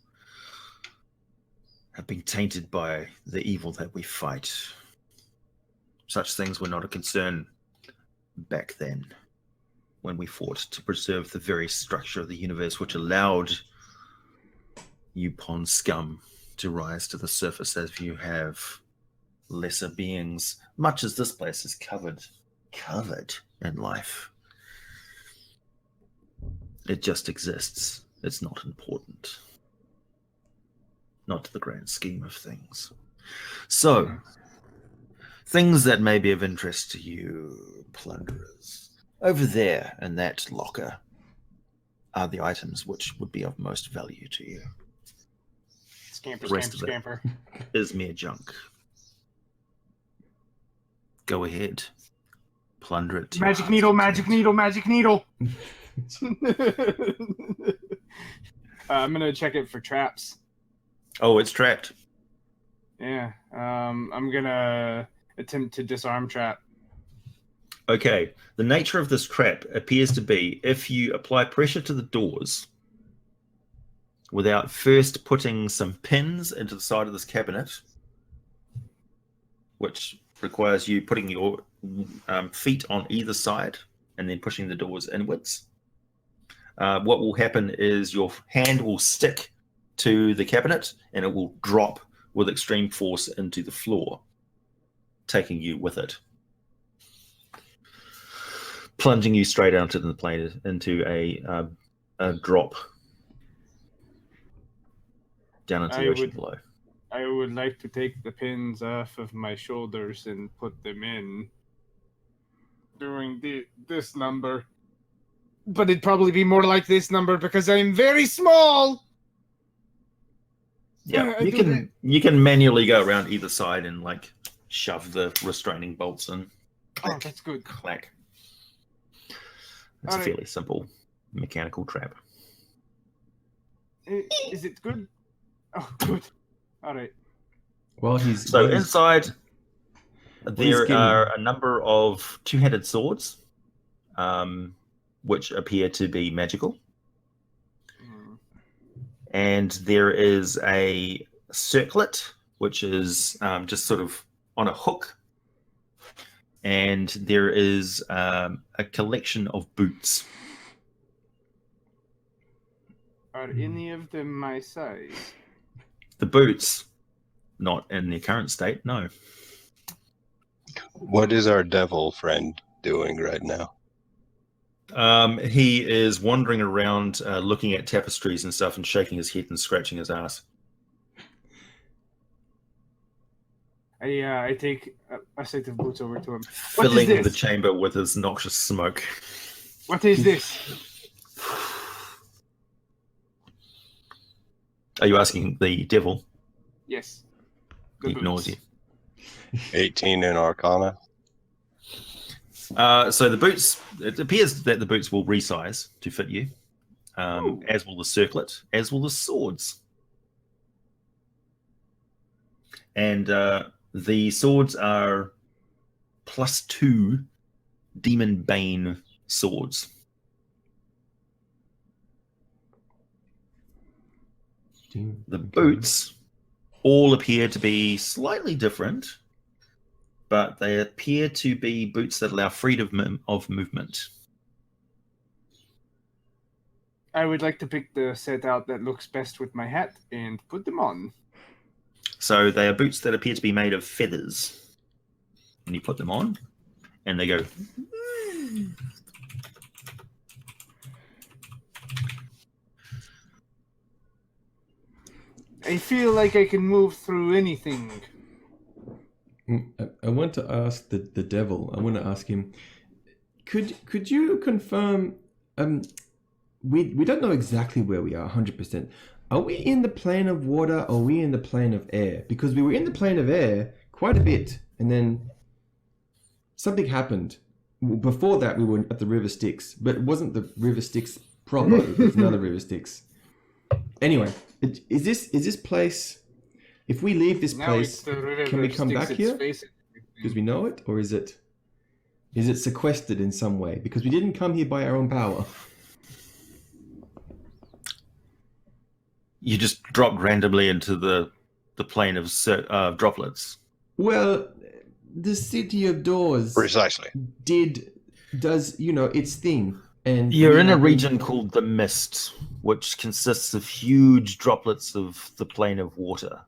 have been tainted by the evil that we fight. Such things were not a concern back then. when we fought to preserve the very structure of the universe which allowed you pond scum to rise to the surface as you have lesser beings, much as this place is covered in life. It just exists. It's not important. Not to the grand scheme of things. So, things that may be of interest to you, plunderers. Over there in that locker are the items which would be of most value to you. Scamper, The rest scamper, of it scamper. is mere junk. Go ahead. Plunder it. to your Magic heart's needle, content. magic needle, magic needle. I'm gonna check it for traps. Oh, it's trapped. Yeah. I'm gonna attempt to disarm trap. Okay. The nature of this trap appears to be if you apply pressure to the doors without first putting some pins into the side of this cabinet, which requires you putting your feet on either side and then pushing the doors inwards. What will happen is your hand will stick to the cabinet and it will drop with extreme force into the floor, taking you with it, plunging you straight out into the plane into a drop down into the ocean below. I would like to take the pins off of my shoulders and put them in during this number. But it'd probably be more like this number because I'm very small. Yeah, I you do can manually go around either side and like shove the restraining bolts in. Oh, that's good. Clack. It's a Alright. fairly simple mechanical trap. Is it good? Oh, good. All right. While he's So while he's- inside, there getting- are a number of two-handed swords, which appear to be magical. And there is a circlet, which is just sort of on a hook. And there is a collection of boots. Are any of them my size? The boots, not in their current state, no. What is our devil friend doing right now? He is wandering around looking at tapestries and stuff and shaking his head and scratching his ass. I take a set of boots over to him. What is Filling the this? chamber with his noxious smoke. What is this? Are you asking the devil? Yes. He ignores you. 18 in Arcana. So the boots, it appears that the boots will resize to fit you, Ooh. as will the circlet, as will the swords. And the swords are +2 Demon Bane swords. The boots all appear to be slightly different, but they appear to be boots that allow freedom of movement. I would like to pick the set out that looks best with my hat and put them on. So they are boots that appear to be made of feathers. And you put them on, and they go. I feel like I can move through anything. I want to ask the devil. I want to ask him. Could you confirm? We don't know exactly where we are 100%. Are we in the plane of water or are we in the plane of air? Because we were in the plane of air quite a bit, and then something happened. Before that, we were at the River Styx, but it wasn't the River Styx proper. It was another River Styx. Anyway, is this place? If we leave this Now place, it's the river can we come sticks back its here? face in Because we know it, or is it sequestered in some way? Because we didn't come here by our own power. You just dropped randomly into the plane of droplets. Well, the City of Doors Precisely. does its thing. And You're we in a have been- region called the Mist, which consists of huge droplets of the plane of water.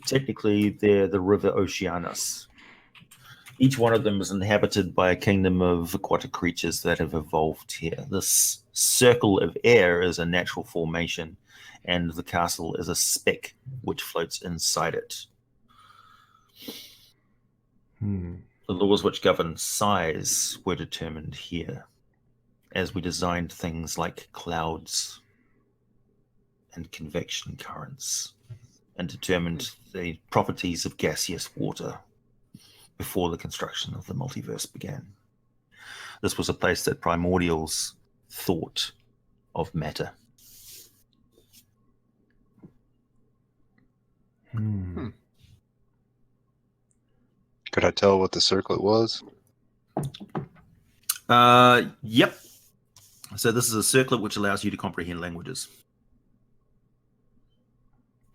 Technically, they're the river Oceanus. Each one of them is inhabited by a kingdom of aquatic creatures that have evolved here. This circle of air is a natural formation, and the castle is a speck which floats inside it. The laws which govern size were determined here, as we designed things like clouds and convection currents, and determined the properties of gaseous water before the construction of the multiverse began. This was a place that primordials thought of matter. Could I tell what the circlet was? Yep. So this is a circlet which allows you to comprehend languages.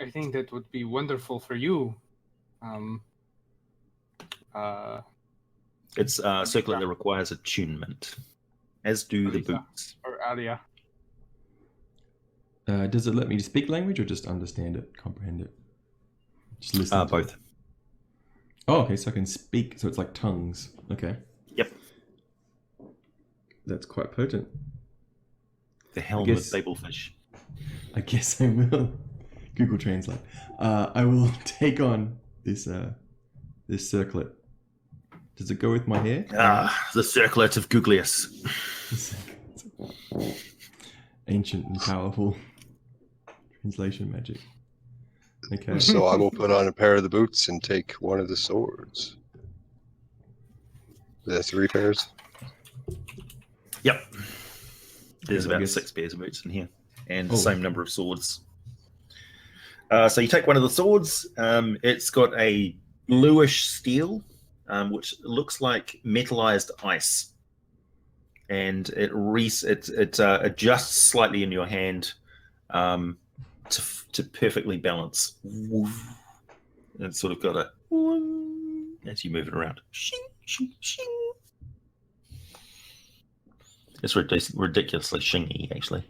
I think that would be wonderful for you. It's a circlet that requires attunement, as do the Lisa. boots. Or Alia. Does it let me speak language or just understand it, comprehend it? Just listen. to Both. it? Oh, okay. So I can speak. So it's like tongues. Okay. Yep. That's quite potent. The helm guess- of Babelfish. I guess I will. Google Translate. I will take on this this circlet. Does it go with my hair? The circlet of Googlius. Ancient and powerful translation magic. Okay. So I will put on a pair of the boots and take one of the swords. There 3 pairs. Yep. There's Yeah, I about guess- 6 pairs of boots in here, and the Oh. same number of swords. So you take one of the swords. It's got a bluish steel, which looks like metallized ice, and it adjusts slightly in your hand to perfectly balance. And it's sort of got a as you move it around. Shing, shing, shing. It's ridiculously shingy, actually.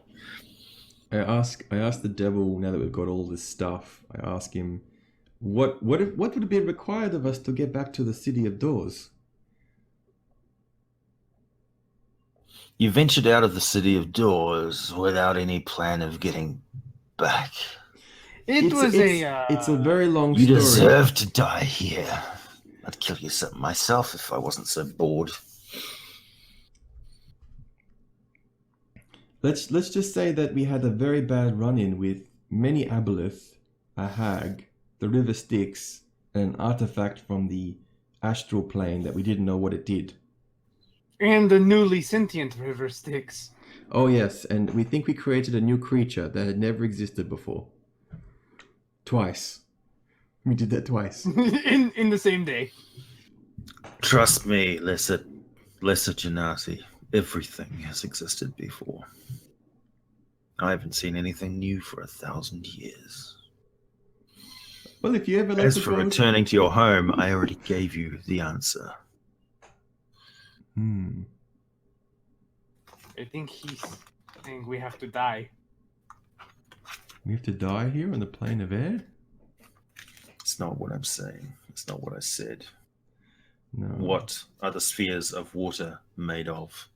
I ask the devil, now that we've got all this stuff, I ask him, what would be required of us to get back to the City of Doors? You ventured out of the City of Doors without any plan of getting back. It's a very long You story. deserve to die here. I'd kill you myself if I wasn't so bored. Let's just say that we had a very bad run-in with many aboleth, a hag, the river Styx, and an artifact from the astral plane that we didn't know what it did. And the newly sentient river Styx. Oh yes, and we think we created a new creature that had never existed before. Twice. We did that twice. in the same day. Trust me, Lesser Genasi. Everything has existed before. I haven't seen anything new for 1,000 years. Well, if you ever like As to for go... returning to your home, I already gave you the answer. I think he's saying we have to die. We have to die here on the plane of air? It's not what I'm saying. It's not what I said. No. What are the spheres of water made of?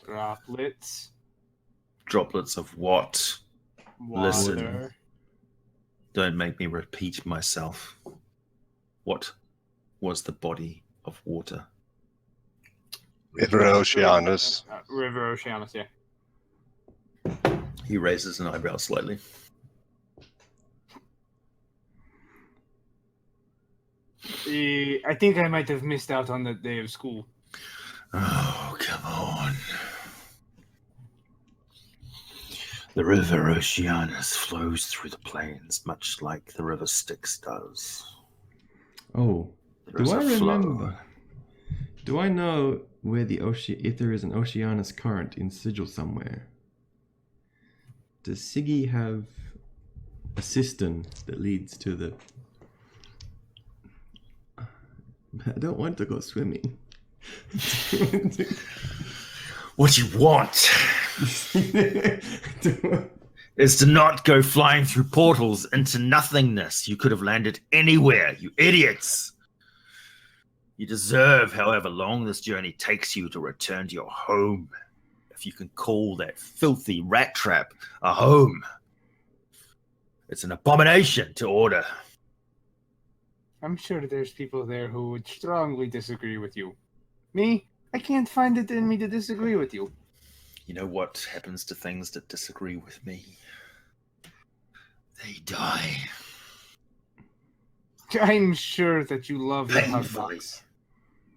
Droplets. Droplets of what? Water. Listen. Don't make me repeat myself. What was the body of water? River Oceanus. River Oceanus, yeah. He raises an eyebrow slightly. I think I might have missed out on the day of school. Oh, come on. The river Oceanus flows through the plains, much like the river Styx does. Oh, There is do I a flow. remember? Do I know where the if there is an Oceanus current in Sigil somewhere? Does Siggy have a cistern that leads to the... I don't want to go swimming. What you want is to not go flying through portals into nothingness. You could have landed anywhere, you idiots. You deserve however long this journey takes you to return to your home. If you can call that filthy rat trap a home. It's an abomination to order. I'm sure there's people there who would strongly disagree with you. Me, I can't find it in me to disagree with you. You know what happens to things that disagree with me? They die. I'm sure that you love the hot Painfully. dogs.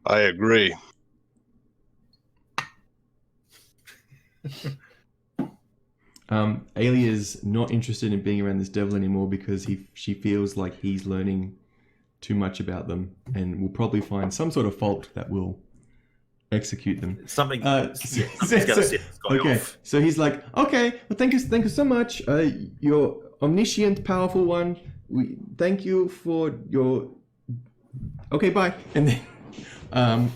I agree. Alia's not interested in being around this devil anymore because she feels like he's learning too much about them and will probably find some sort of fault that will execute them. Something. Okay, so he's like, okay, well, thank you so much. You're omniscient, powerful one. We thank you for your. Okay, bye. And then,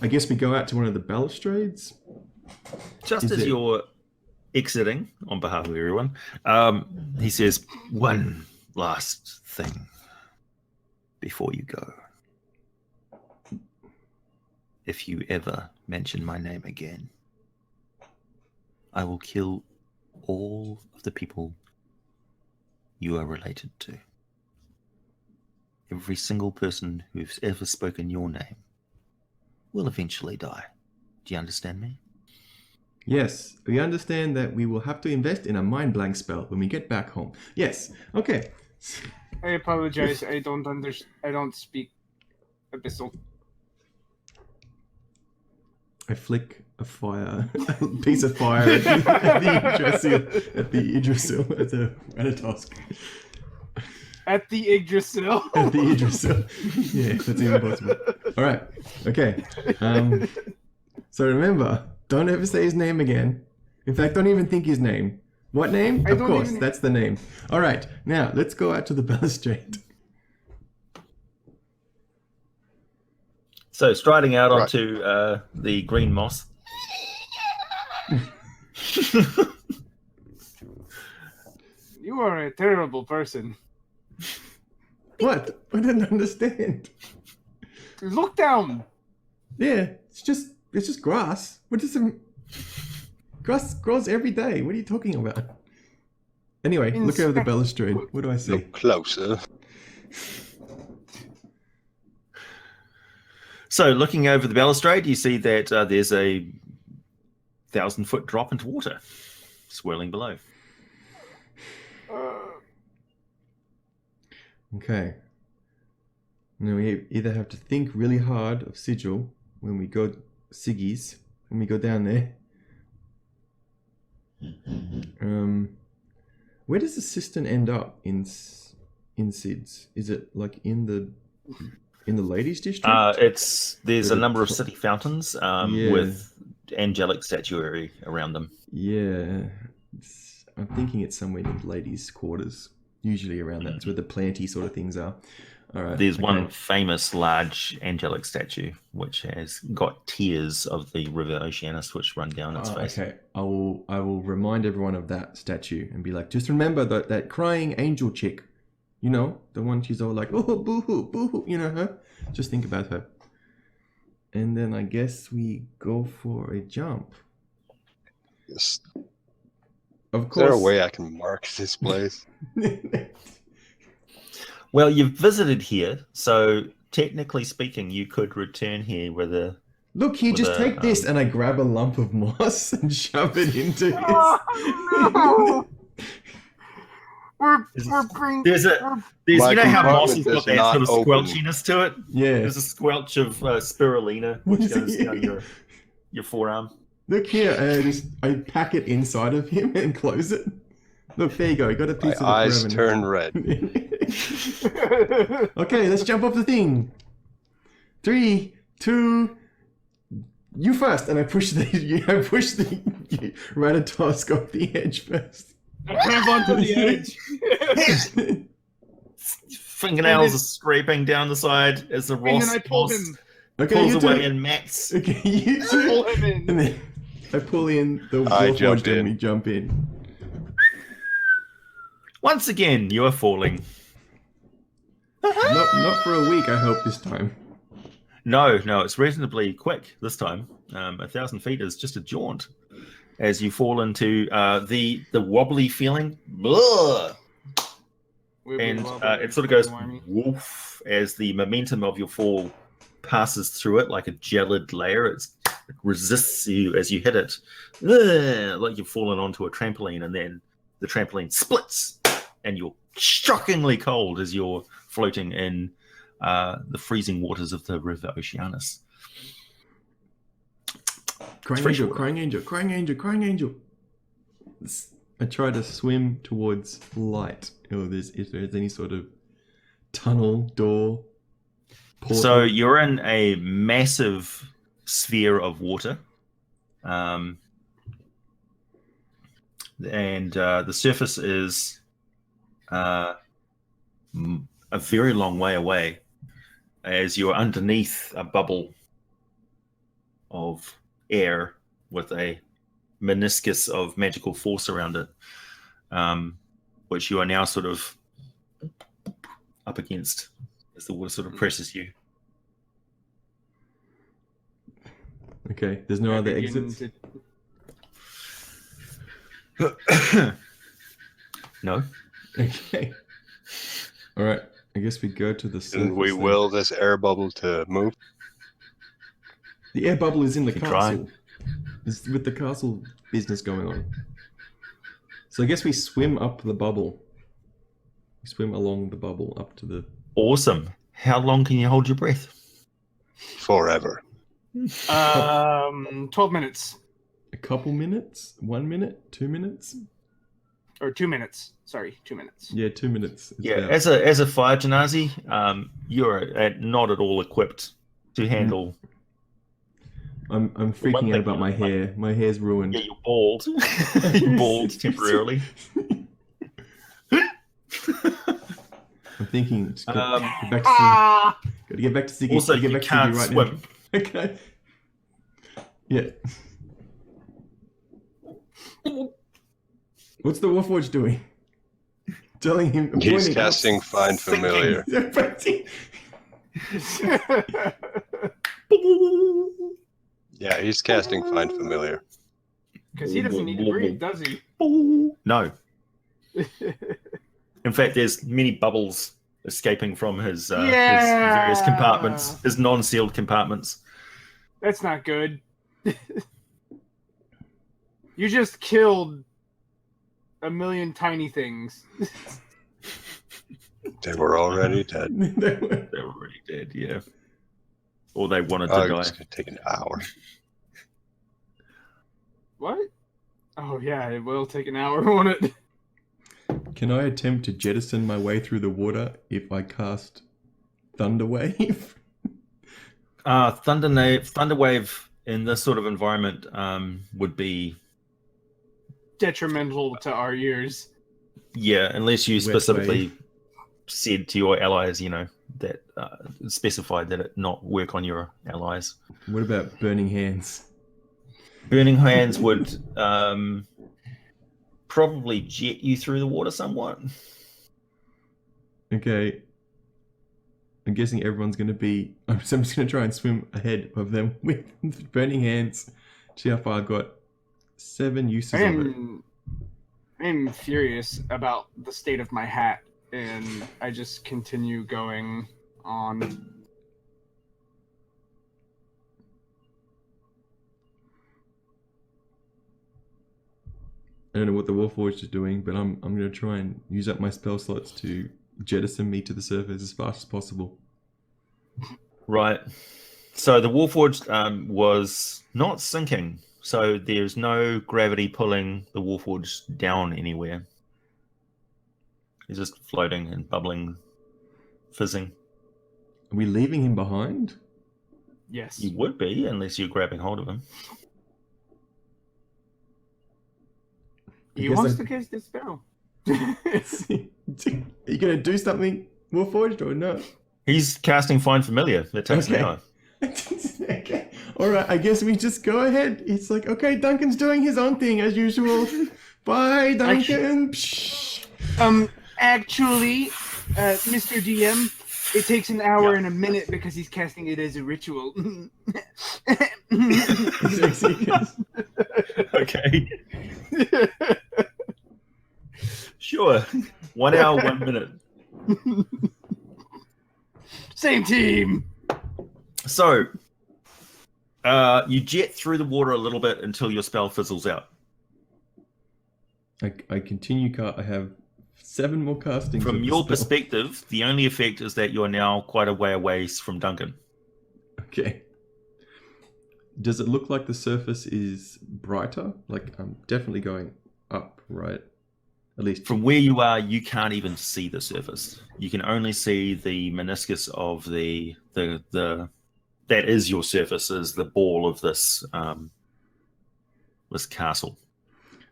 I guess we go out to one of the balustrades. Just as you're exiting, on behalf of everyone, he says, one last thing before you go. If you ever mention my name again, I will kill all of the people you are related to. Every single person who's ever spoken your name will eventually die. Do you understand me? Yes, we understand that we will have to invest in a mind blank spell when we get back home. Yes, okay. I apologize. I don't speak Abyssal. I flick a piece of fire at the Yggdrasil, at the Ratatosk. At the Yggdrasil. At the Yggdrasil. Yeah, that's even possible. All right, okay. So remember, don't ever say his name again. In fact, don't even think his name. What name? Of course, that's the name. All right, now let's go out to the balustrade. So, striding out onto the green moss. You are a terrible person. What? I didn't understand. Look down. Yeah, it's just grass. What is some grass grows every day? What are you talking about? Anyway, look over the balustrade. What do I see? Look closer. So, looking over the balustrade, you see that there's a 1,000-foot drop into water, swirling below. Okay. Now we either have to think really hard of Sigil when we go Siggy's when we go down there. Where does the cistern end up in Sid's? Is it like in the ladies' district? There's a number of city fountains with angelic statuary around them. Yeah, I'm thinking it's somewhere in the ladies' quarters. Usually around that. It's where the planty sort of things are. All right. There's one famous large angelic statue which has got tears of the river Oceanus which run down its face. Okay, I will remind everyone of that statue and be like, just remember that crying angel chick. You know, the one she's all like, oh, boo-hoo, boo-hoo. You know her? Just think about her. And then I guess we go for a jump. Yes. Of course. Is there a way I can mark this place? Well, you've visited here, so technically speaking, you could return here with a... Look here, just take this, and I grab a lump of moss and shove it into his... Oh, no! There's you know how moss has got that sort of open. squelchiness to it? Yeah. There's a squelch of spirulina which goes down your forearm. Look here, I pack it inside of him and close it. Look, there you go. You got a piece of the eyes forever turn red. Okay, let's jump off the thing. 3, 2, you first, and I push the Ratatosk off the edge first. Grab onto the edge. Fingernails are scraping down the side as the And then I pull moss him. Okay, pulls you away two. in mats. Okay, you two. Pull him in. And then I pull in the I Warforged jump and in. we jump in. Once again, you are falling. Not for a week, I hope, this time. No, it's reasonably quick this time. 1,000 feet is just a jaunt as you fall into the wobbly feeling. Blah! And it sort of goes woof as the momentum of your fall passes through it like a gelid layer. It resists you as you hit it, like you've fallen onto a trampoline, and then the trampoline splits, and you're shockingly cold as you're floating in the freezing waters of the River Oceanus. Crying angel, crying angel, crying angel, crying angel. I try to swim towards light. If there's any sort of tunnel, door, portal. So you're in a massive sphere of water. And the surface is a very long way away as you're underneath a bubble of air with a meniscus of magical force around it, which you are now sort of up against as the water sort of presses you. Okay, there's no other exits? No. Okay. All right. I guess we go to the surface. And we then. will this air bubble to move. The air bubble is in the Keep castle. trying. It's with the castle business going on. So I guess we swim up the bubble. We swim along the bubble up to the... Awesome. How long can you hold your breath? Forever. 12 minutes. A couple minutes? 1 minute? 2 minutes? Or 2 minutes. Sorry, 2 minutes. Yeah, 2 minutes. It's Yeah, about- as a fire genasi, you're not at all equipped to handle. I'm freaking out about my hair. My hair's ruined. Yeah, you're bald. You're bald temporarily. I'm thinking, just get back to Ah! gotta get back to Siggy. Also, Gotta get you back to can't Siggy right swim. now. Okay. Yeah. What's the Warforged doing? Telling him. He's pointing up. casting Find Familiar. Yeah, he's casting Find Familiar. Because he doesn't need to breathe, does he? No. In fact, there's many bubbles escaping from his various compartments, his non-sealed compartments. That's not good. You just killed a million tiny things. They were already dead. They were already dead, yeah. Or they wanted to Oh, die. it's going to take an hour. What? Oh, yeah, it will take an hour, won't it? Can I attempt to jettison my way through the water if I cast Thunderwave? Thunderwave in this sort of environment would be... Detrimental to our ears. Yeah, unless you Wet specifically wave. said to your allies, that specified that it not work on your allies. What about Burning Hands? Burning Hands would probably jet you through the water somewhat. Okay. I'm guessing everyone's going to be... So I'm just going to try and swim ahead of them with Burning Hands. See how far I've got. 7 uses of it. I am furious about the state of my hat, and I just continue going on. I don't know what the Warforged is doing, but I'm going to try and use up my spell slots to jettison me to the surface as fast as possible. Right. So the Warforged was not sinking. So there's no gravity pulling the Warforged down anywhere. He's just floating and bubbling, fizzing. Are we leaving him behind? Yes. You would be, unless you're grabbing hold of him. He guess wants I- to cast his spell. Are you going to do something, Warforged, or not? He's casting Find Familiar. That takes an Okay. hour. Okay. All right, I guess we just go ahead. It's like, okay, Duncan's doing his own thing as usual. Bye, Duncan. Actually, Mr. DM, it takes an hour and a minute because he's casting it as a ritual. Okay. Sure. 1 hour, 1 minute. Same team. So, you jet through the water a little bit until your spell fizzles out. I continue. I have 7 more castings. From of the your spell. perspective, the only effect is that you're now quite a way away from Duncan. Okay. Does it look like the surface is brighter? Like I'm definitely going up, right? At least From where you are, you can't even see the surface. You can only see the meniscus of the that is your surface, is the ball of this this castle.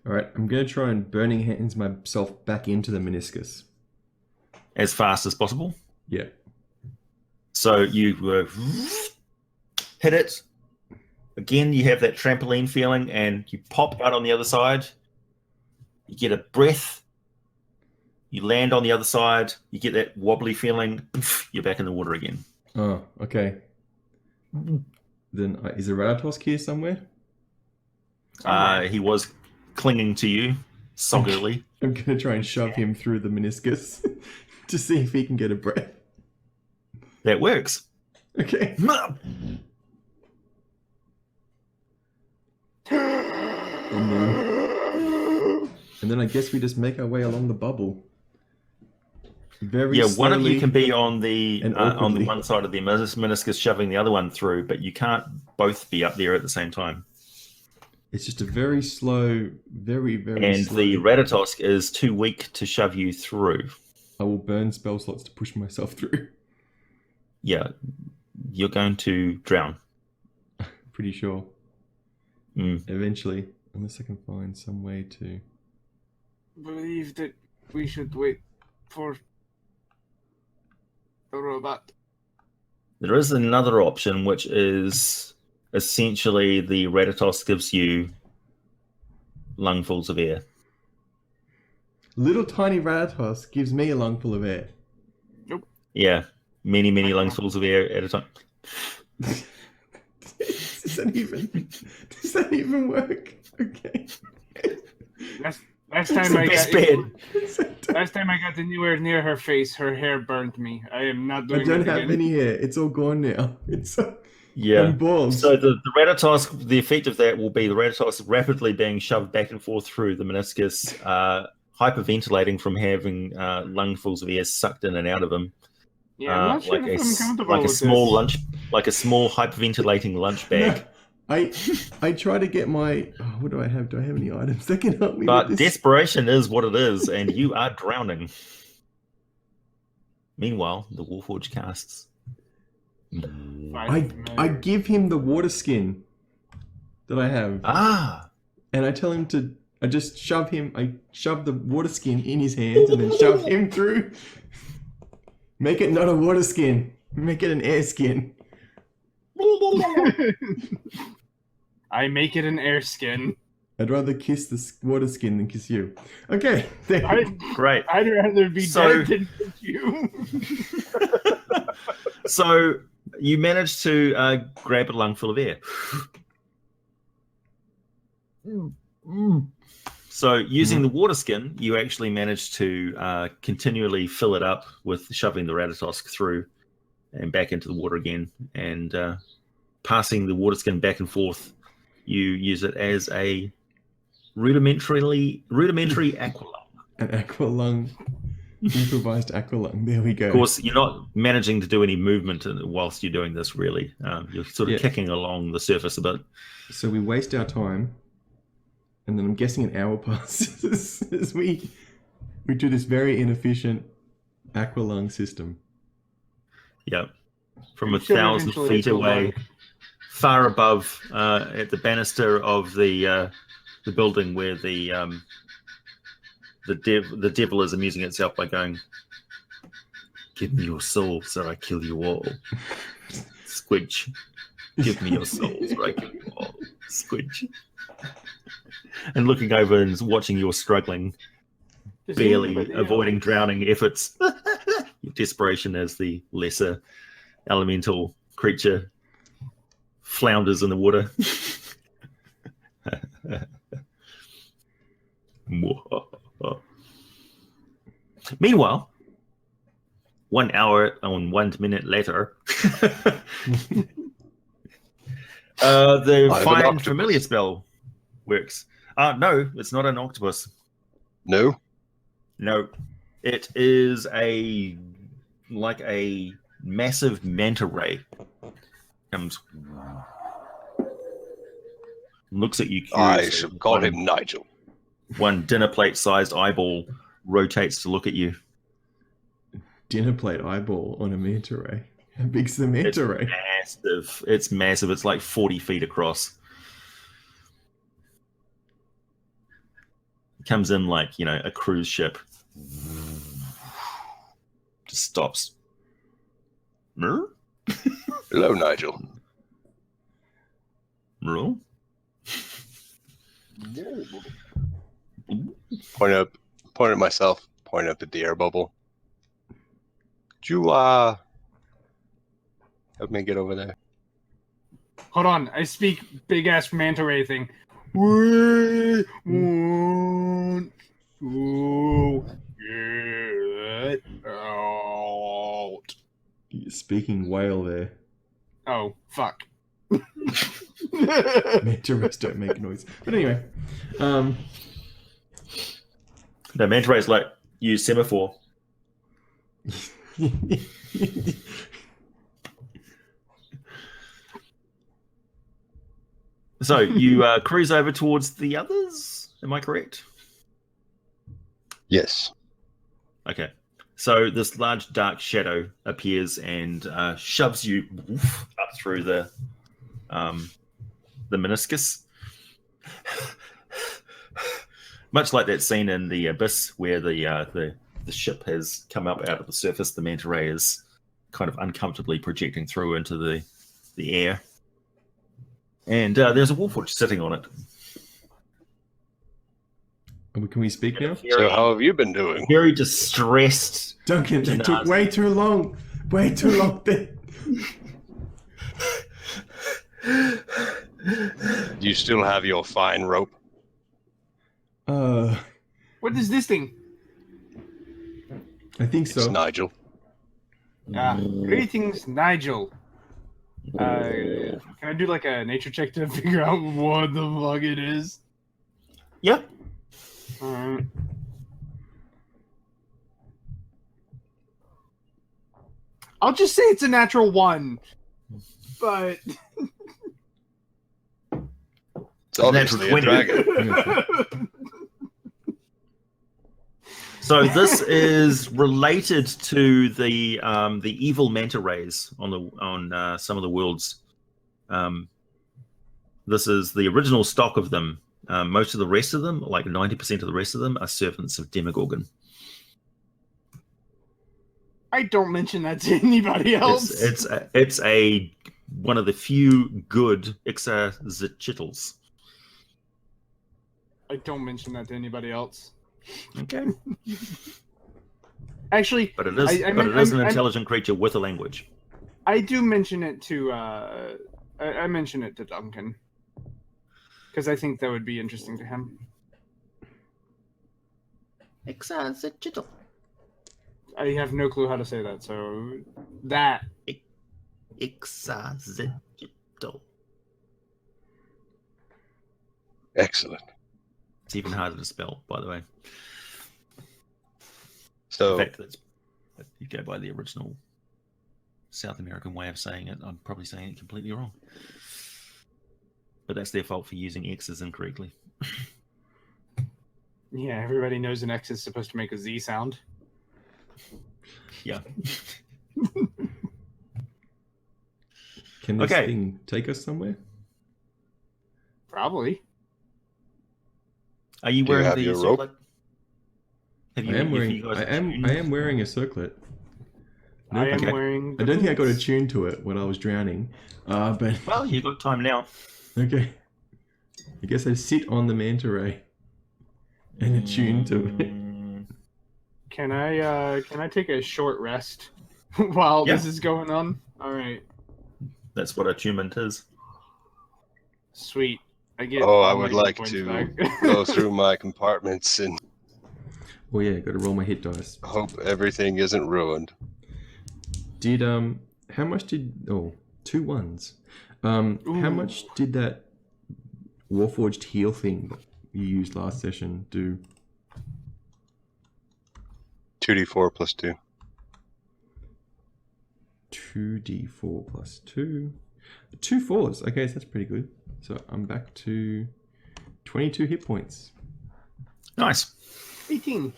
All right, I'm going to try and burning hands myself back into the meniscus. As fast as possible. Yeah. So you hit it. Again, you have that trampoline feeling, and you pop out on the other side. You get a breath. You land on the other side. You get that wobbly feeling. You're back in the water again. Oh, okay. Then is a Ratatosk here somewhere? He was clinging to you, soggily. I'm going to try and shove him through the meniscus to see if he can get a breath. That works. Okay. And then I guess we just make our way along the bubble. Very Yeah, slowly one of you can be on the and on the awkwardly. one side of the meniscus, shoving the other one through, but you can't both be up there at the same time. It's just a very slow, very And slow. the Ratatosk is too weak to shove you through. I will burn spell slots to push myself through. Yeah, you're going to drown. Pretty sure. Mm. Eventually. Unless I can find some way to... Believe that we should wait for the robot. There is another option, which is essentially the Ratatosk gives you lungfuls of air. Little tiny Ratatosk gives me a lungful of air. Yeah, many lungfuls of air at a time. Does that even work? Okay. Last It's time the I best got bed. last time I got anywhere near her face, her hair burnt me. I am not I doing don't it have again. any hair. It's all gone now. It's Yeah. and balls. So the Ratatosk, the effect of that will be the Ratatosk rapidly being shoved back and forth through the meniscus, hyperventilating from having lungfuls of air sucked in and out of him. Yeah, I'm not sure if I'm comfortable like a with small this. lunch, like a small hyperventilating lunch bag. I try to get my... Oh, what do I have? Do I have any items that can help me But with this? desperation is what it is, and you are drowning. Meanwhile, the Warforged casts. I give him the water skin that I have. And I tell him to... I just shove him... I shove the water skin in his hands and then shove him through. Make it not a water skin. Make it an air skin. I make it an air skin. I'd rather kiss the water skin than kiss you. Okay. Great. I'd rather be So- dead than you. So you managed to grab a lungful of air. So using the water skin, you actually managed to continually fill it up with shoving the Ratatosk through and back into the water again, and passing the water skin back and forth. You use it as a rudimentary aqualung. An aqualung. Improvised aqualung. There we go. Of course, you're not managing to do any movement whilst you're doing this, really. You're sort of kicking along the surface a bit. So we waste our time, and then I'm guessing an hour passes as we do this very inefficient aqualung system. Yep. From I'm sure 1,000 eventually feet it'll away, work. far above at the banister of the building where the devil is amusing itself by going, "Give me your soul, so I kill you all." Squidge. Give me your souls, right? Give me your all. Squidge. And looking over and watching your struggling, Does barely anybody avoiding else- drowning efforts. Your desperation as the lesser elemental creature flounders in the water. Meanwhile, 1 hour and 1 minute later, the I have an Find octopus. Familiar spell works. No, it's not an octopus. No? No, it is like a massive manta ray. Comes, looks at you I curiously. shall call him Nigel. One dinner plate sized eyeball rotates to look at you. Dinner plate eyeball on a manta ray. How big's the It's manta ray? massive. It's massive. It's like 40 feet across. It comes in like, a cruise ship. Just stops. Mer? Hello, Nigel. Mer? Point at myself, point up at the air bubble. Could you, help me get over there? Hold on, I speak big ass manta ray thing. We want to get out. You're speaking whale there. Oh, fuck. Manta rays don't make noise. But anyway, No, manta ray's like, use semaphore. So you cruise over towards the others? Am I correct? Yes. Okay. So this large dark shadow appears and shoves you up through the meniscus. Much like that scene in the Abyss where the ship has come up out of the surface, the manta ray is kind of uncomfortably projecting through into the air. And there's a warforged sitting on it. can we speak now? So how have you been doing? Very distressed. Duncan, that took Janaz. way too long. Way too long there. Do you still have your fine rope? What is this thing? I think It's so. Nigel. Greetings, Nigel. Can I do like a nature check to figure out what the fuck it is? Yep. I'll just say it's a natural 1. But It's obviously a 20. dragon. So this is related to the evil manta rays on some of the worlds. This is the original stock of them. Most of the rest of them, like 90% of the rest of them, are servants of Demogorgon. I don't mention that to anybody else. It's one of the few good Ixazichitls. I don't mention that to anybody else. Okay, Actually, but it is an intelligent creature with a language. I do mention it to I mention it to Duncan because I think that would be interesting to him. Ixazichitl. I have no clue how to say that, so that Ixazichitl. Excellent. It's even harder to spell, by the way. So, In fact, if you go by the original South American way of saying it, I'm probably saying it completely wrong. But that's their fault for using X's incorrectly. yeah, everybody knows an X is supposed to make a Z sound. Yeah. Can this Okay. thing take us somewhere? Probably. Are you Do you wearing have the your rope? circlet? Have I am have wearing. you guys I am tuned? wearing a circlet. I am Okay. wearing. I don't think I got attuned to it when I was drowning. But Well, you got time now. okay. I guess I sit on the manta ray and attune to it. Can I take a short rest while Yeah. this is going on? All right, That's what attunement is. sweet. I get. Oh, I all would my hit like points to back. go through my compartments and Oh yeah, got to roll my hit dice. hope everything isn't ruined. Did how much did 2 1s? How Ooh. much did that Warforged heal thing that you used last session do? 2d4 plus 2. 2d4 plus 2. 2 4s. Okay, so that's pretty good. So I'm back to 22 hit points. Nice. 18.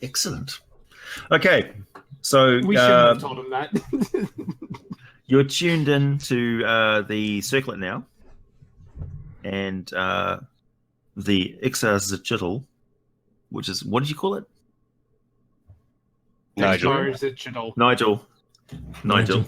Excellent. Okay, so We shouldn't have told him that. you're tuned in to the circlet now, and the Ixazitl, which is, what did you call it? Nigel. Nigel.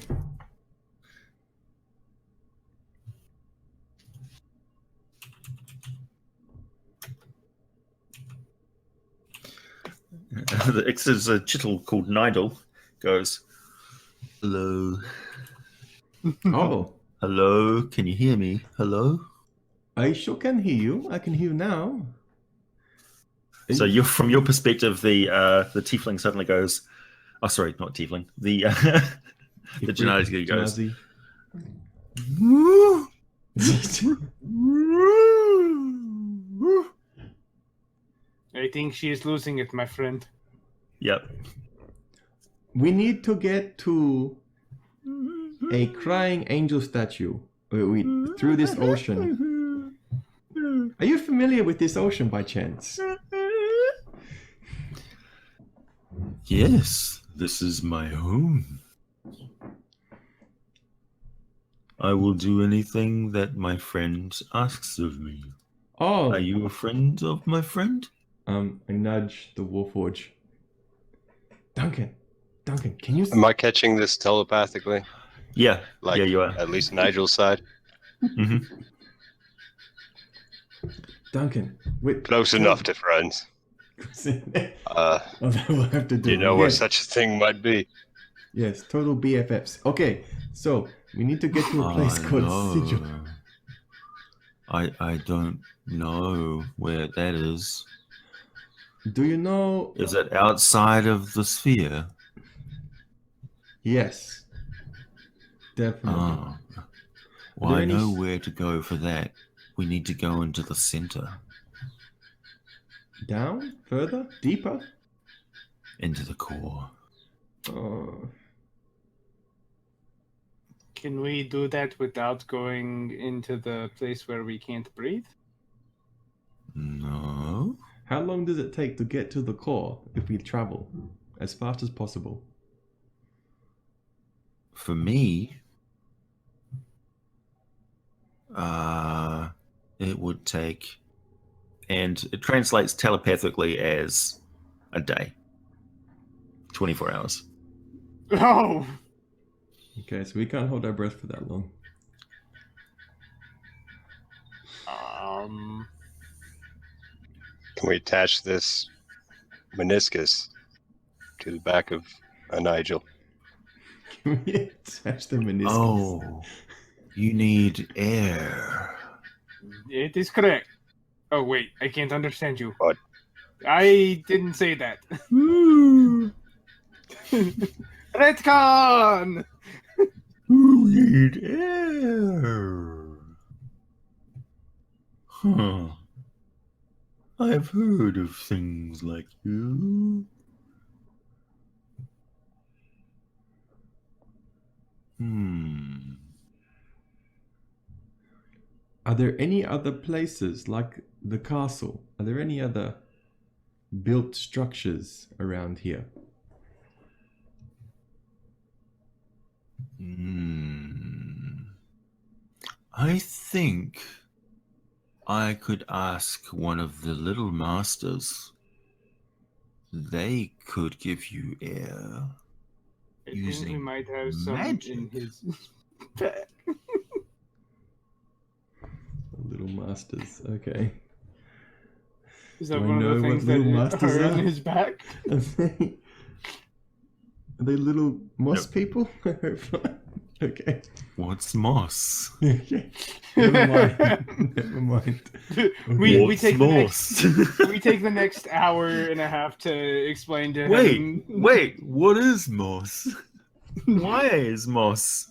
The Ixazitl called Nigel goes, hello. Oh, Hello, can you hear me? Hello? I sure can hear you. I can hear you now. So you're, from your perspective, the tiefling suddenly goes, oh, sorry, not tiefling. The Genasi goes, I think she is losing it, my friend. yep. We need to get to a crying angel statue through this ocean. Are you familiar with this ocean by chance? Yes, this is my home. I will do anything that my friend asks of me. Oh, Are you a friend of my friend? I nudge the Warforge. Duncan, can you? Am I catching this telepathically? Yeah, Like, yeah, you are. at least Nigel's side? Hmm. Duncan, wait. Close enough to friends. We'll have to do. You know where Yes. such a thing might be. Yes, total BFFs. Okay, so we need to get to a place called Sigil. I don't know where that is. Do you know? Is it outside of the sphere? Yes, definitely. Oh. Well, there I any know where to go for that. We need to go into the center. Down, further, deeper. Into the core. Oh, Can we do that without going into the place where we can't breathe? No. how long does it take to get to the core if we travel as fast as possible? For me, it would take, and it translates telepathically as a day. 24 hours. Oh! Okay, so we can't hold our breath for that long. Can we attach this meniscus to the back of a Nigel? Can we attach the meniscus? Oh, you need air. It is correct. Oh, wait, I can't understand you. What? I didn't say that. Retcon! You need air. Huh. I've heard of things like you. Are there any other places like the castle? Are there any other built structures around here? I think I could ask one of the little masters they could give you air. I think we Using might have some magic. in his bag. Little masters. Okay. Is that Do I one of know the what things little that masters are in are? his back? Are they little moss Nope. people? Okay. What's moss? Okay. Never mind. Never mind. we What's take the moss? we take the next hour and a half to explain to Wait, him. wait, what is moss? Why is moss?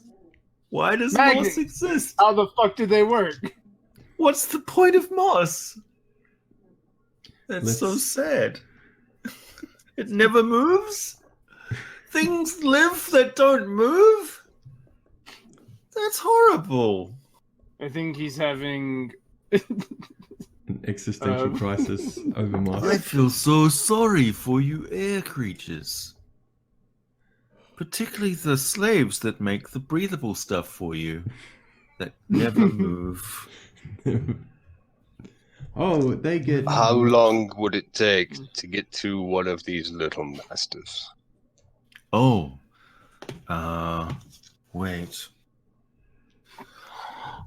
Why does moss Magnets. exist? How the fuck do they work? What's the point of moss? That's so Let's- sad. It never moves? Things live that don't move? That's horrible. I think he's having. An existential crisis over I moss. feel so sorry for you air creatures. Particularly the slaves that make the breathable stuff for you. That never move. Oh, they get. How long would it take to get to one of these little masters? Oh. Wait.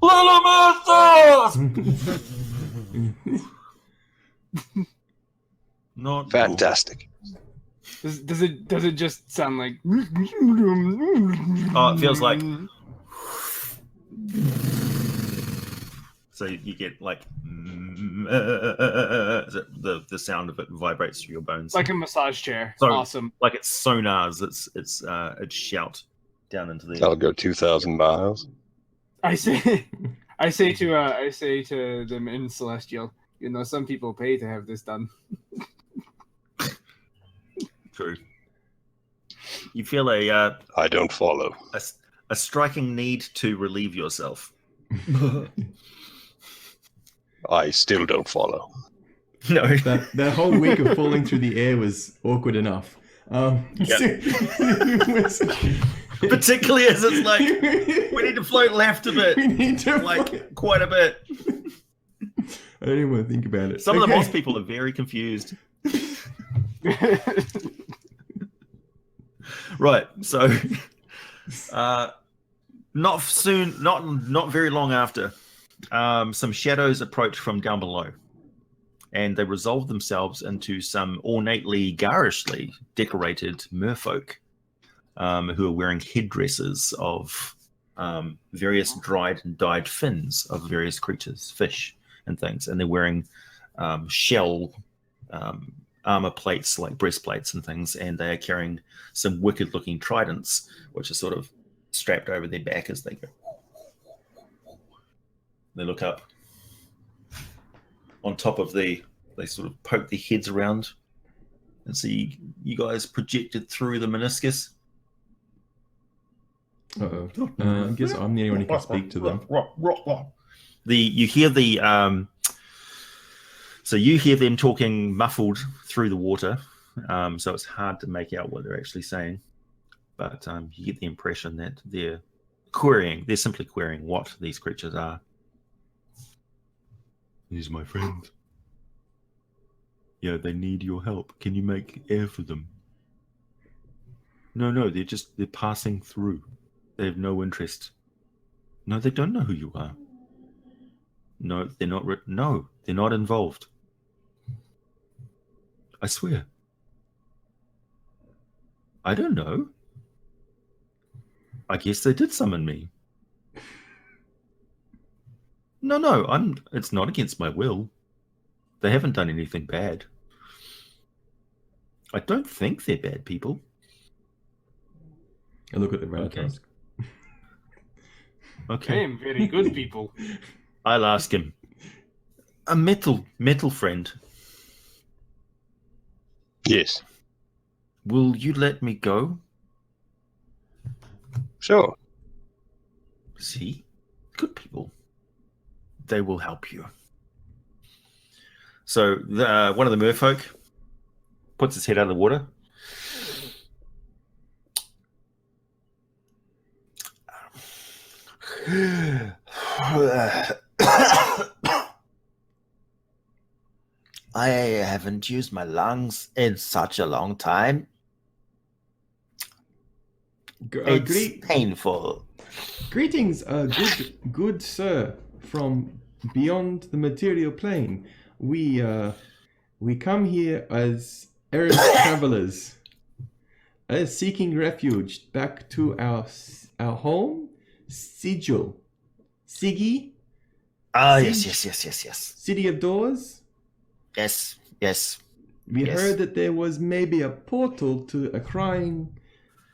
Little masters! Not Fantastic. Does it just sound like? Oh, it feels like- So you get like the sound of it vibrates through your bones, like a massage chair. So- Awesome. like it's sonars. It's shout down into the. I'll go 2,000 miles. I say to them in Celestial. You know, some people pay to have this done. True. You feel a I don't follow. a striking need to relieve yourself. I still don't follow. No. That whole week of falling through the air was awkward enough. It was- Particularly as it's like we need to float left a bit, We need to like quite a bit. I don't even want to think about it. Some of the Okay. moss people are very confused. Right, so not soon, not very long after, some shadows approach from down below, and they resolve themselves into some ornately, garishly decorated merfolk, who are wearing headdresses of various dried and dyed fins of various creatures, fish and things, and they're wearing shell armor plates like breastplates and things, and they are carrying some wicked-looking tridents, which are sort of strapped over their back as they go. They look up. On top of they sort of poke their heads around and see you guys projected through the meniscus. Uh-oh. I guess I'm the only one who can speak to them. You hear the so you hear them talking muffled through the water, so it's hard to make out what they're actually saying, but you get the impression that they're simply querying what these creatures are. He's my friend. Yeah, they need your help. Can you make air for them? No, they're passing through. They have no interest. No, they don't know who you are. No, they're not. No, they're not involved. I swear. I don't know. I guess they did summon me. No, it's not against my will. They haven't done anything bad. I don't think they're bad people. I look at the red Okay. tusk. Okay. Damn, very good people. I'll ask him. A metal friend. Yes. Will you let me go? Sure. See? Good people. They will help you. So one of the merfolk puts his head out of the water. I haven't used my lungs in such a long time. It's painful. Greetings, good sir, from beyond the material plane. We come here as errant travelers, as seeking refuge back to our home, Sigil, Siggy. Ah, Siege? yes. City of Doors. Yes. We heard that there was maybe a portal to a crying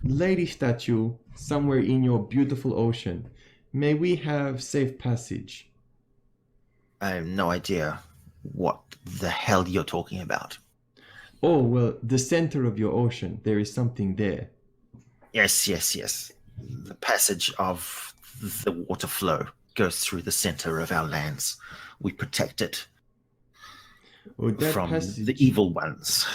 lady statue somewhere in your beautiful ocean. May we have safe passage? I have no idea what the hell you're talking about. Oh, well, the center of your ocean. There is something there. Yes. The passage of the water flow goes through the center of our lands. We protect it from the evil ones.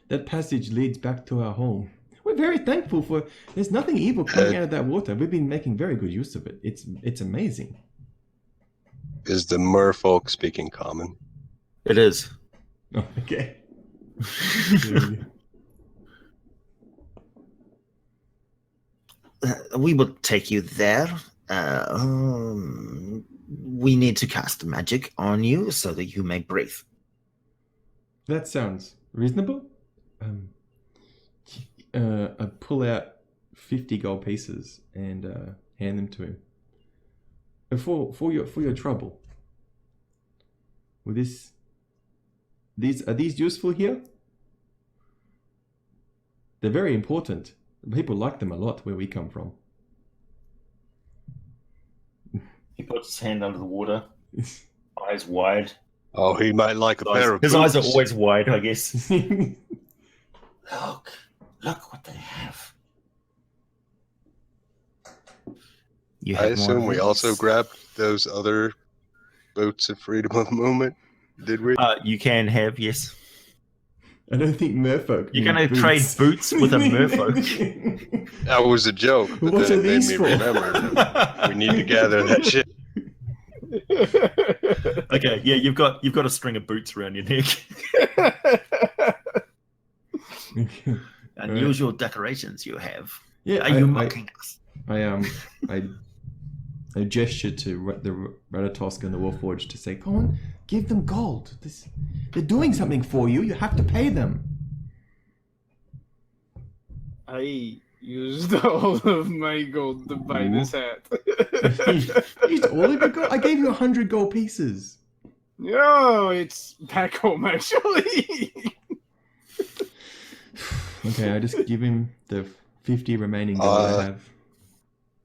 That passage leads back to our home. We're very thankful for. There's nothing evil coming out of that water. We've been making very good use of it. It's amazing. Is the merfolk speaking common? It is. Oh, okay. We will take you there. We need to cast magic on you so that you may breathe. That sounds reasonable. I pull out 50 gold pieces and hand them to him. For your trouble. Will are these useful here? They're very important. People like them a lot where we come from. He puts his hand under the water, eyes wide. Oh, he might like a pair of His boots. eyes are always wide, I guess. Look what they have. I assume we also grabbed those other boats of freedom of movement, did we? You can have, yes. I don't think merfolk. You're going to trade boots with a merfolk. That was a joke, but What then are it made these me for? remember. We need to gather that shit. Okay, yeah, you've got a string of boots around your neck. Unusual decorations you have. Yeah, Are you mocking us? I gesture to the Ratatosk and the Warforged to say, "Come on, give them gold. They're doing something for you. You have to pay them." I used all of my gold to buy this hat. Used all of your gold? I gave you 100 gold pieces. No, it's back home actually. Okay, I just give him the 50 remaining gold I have.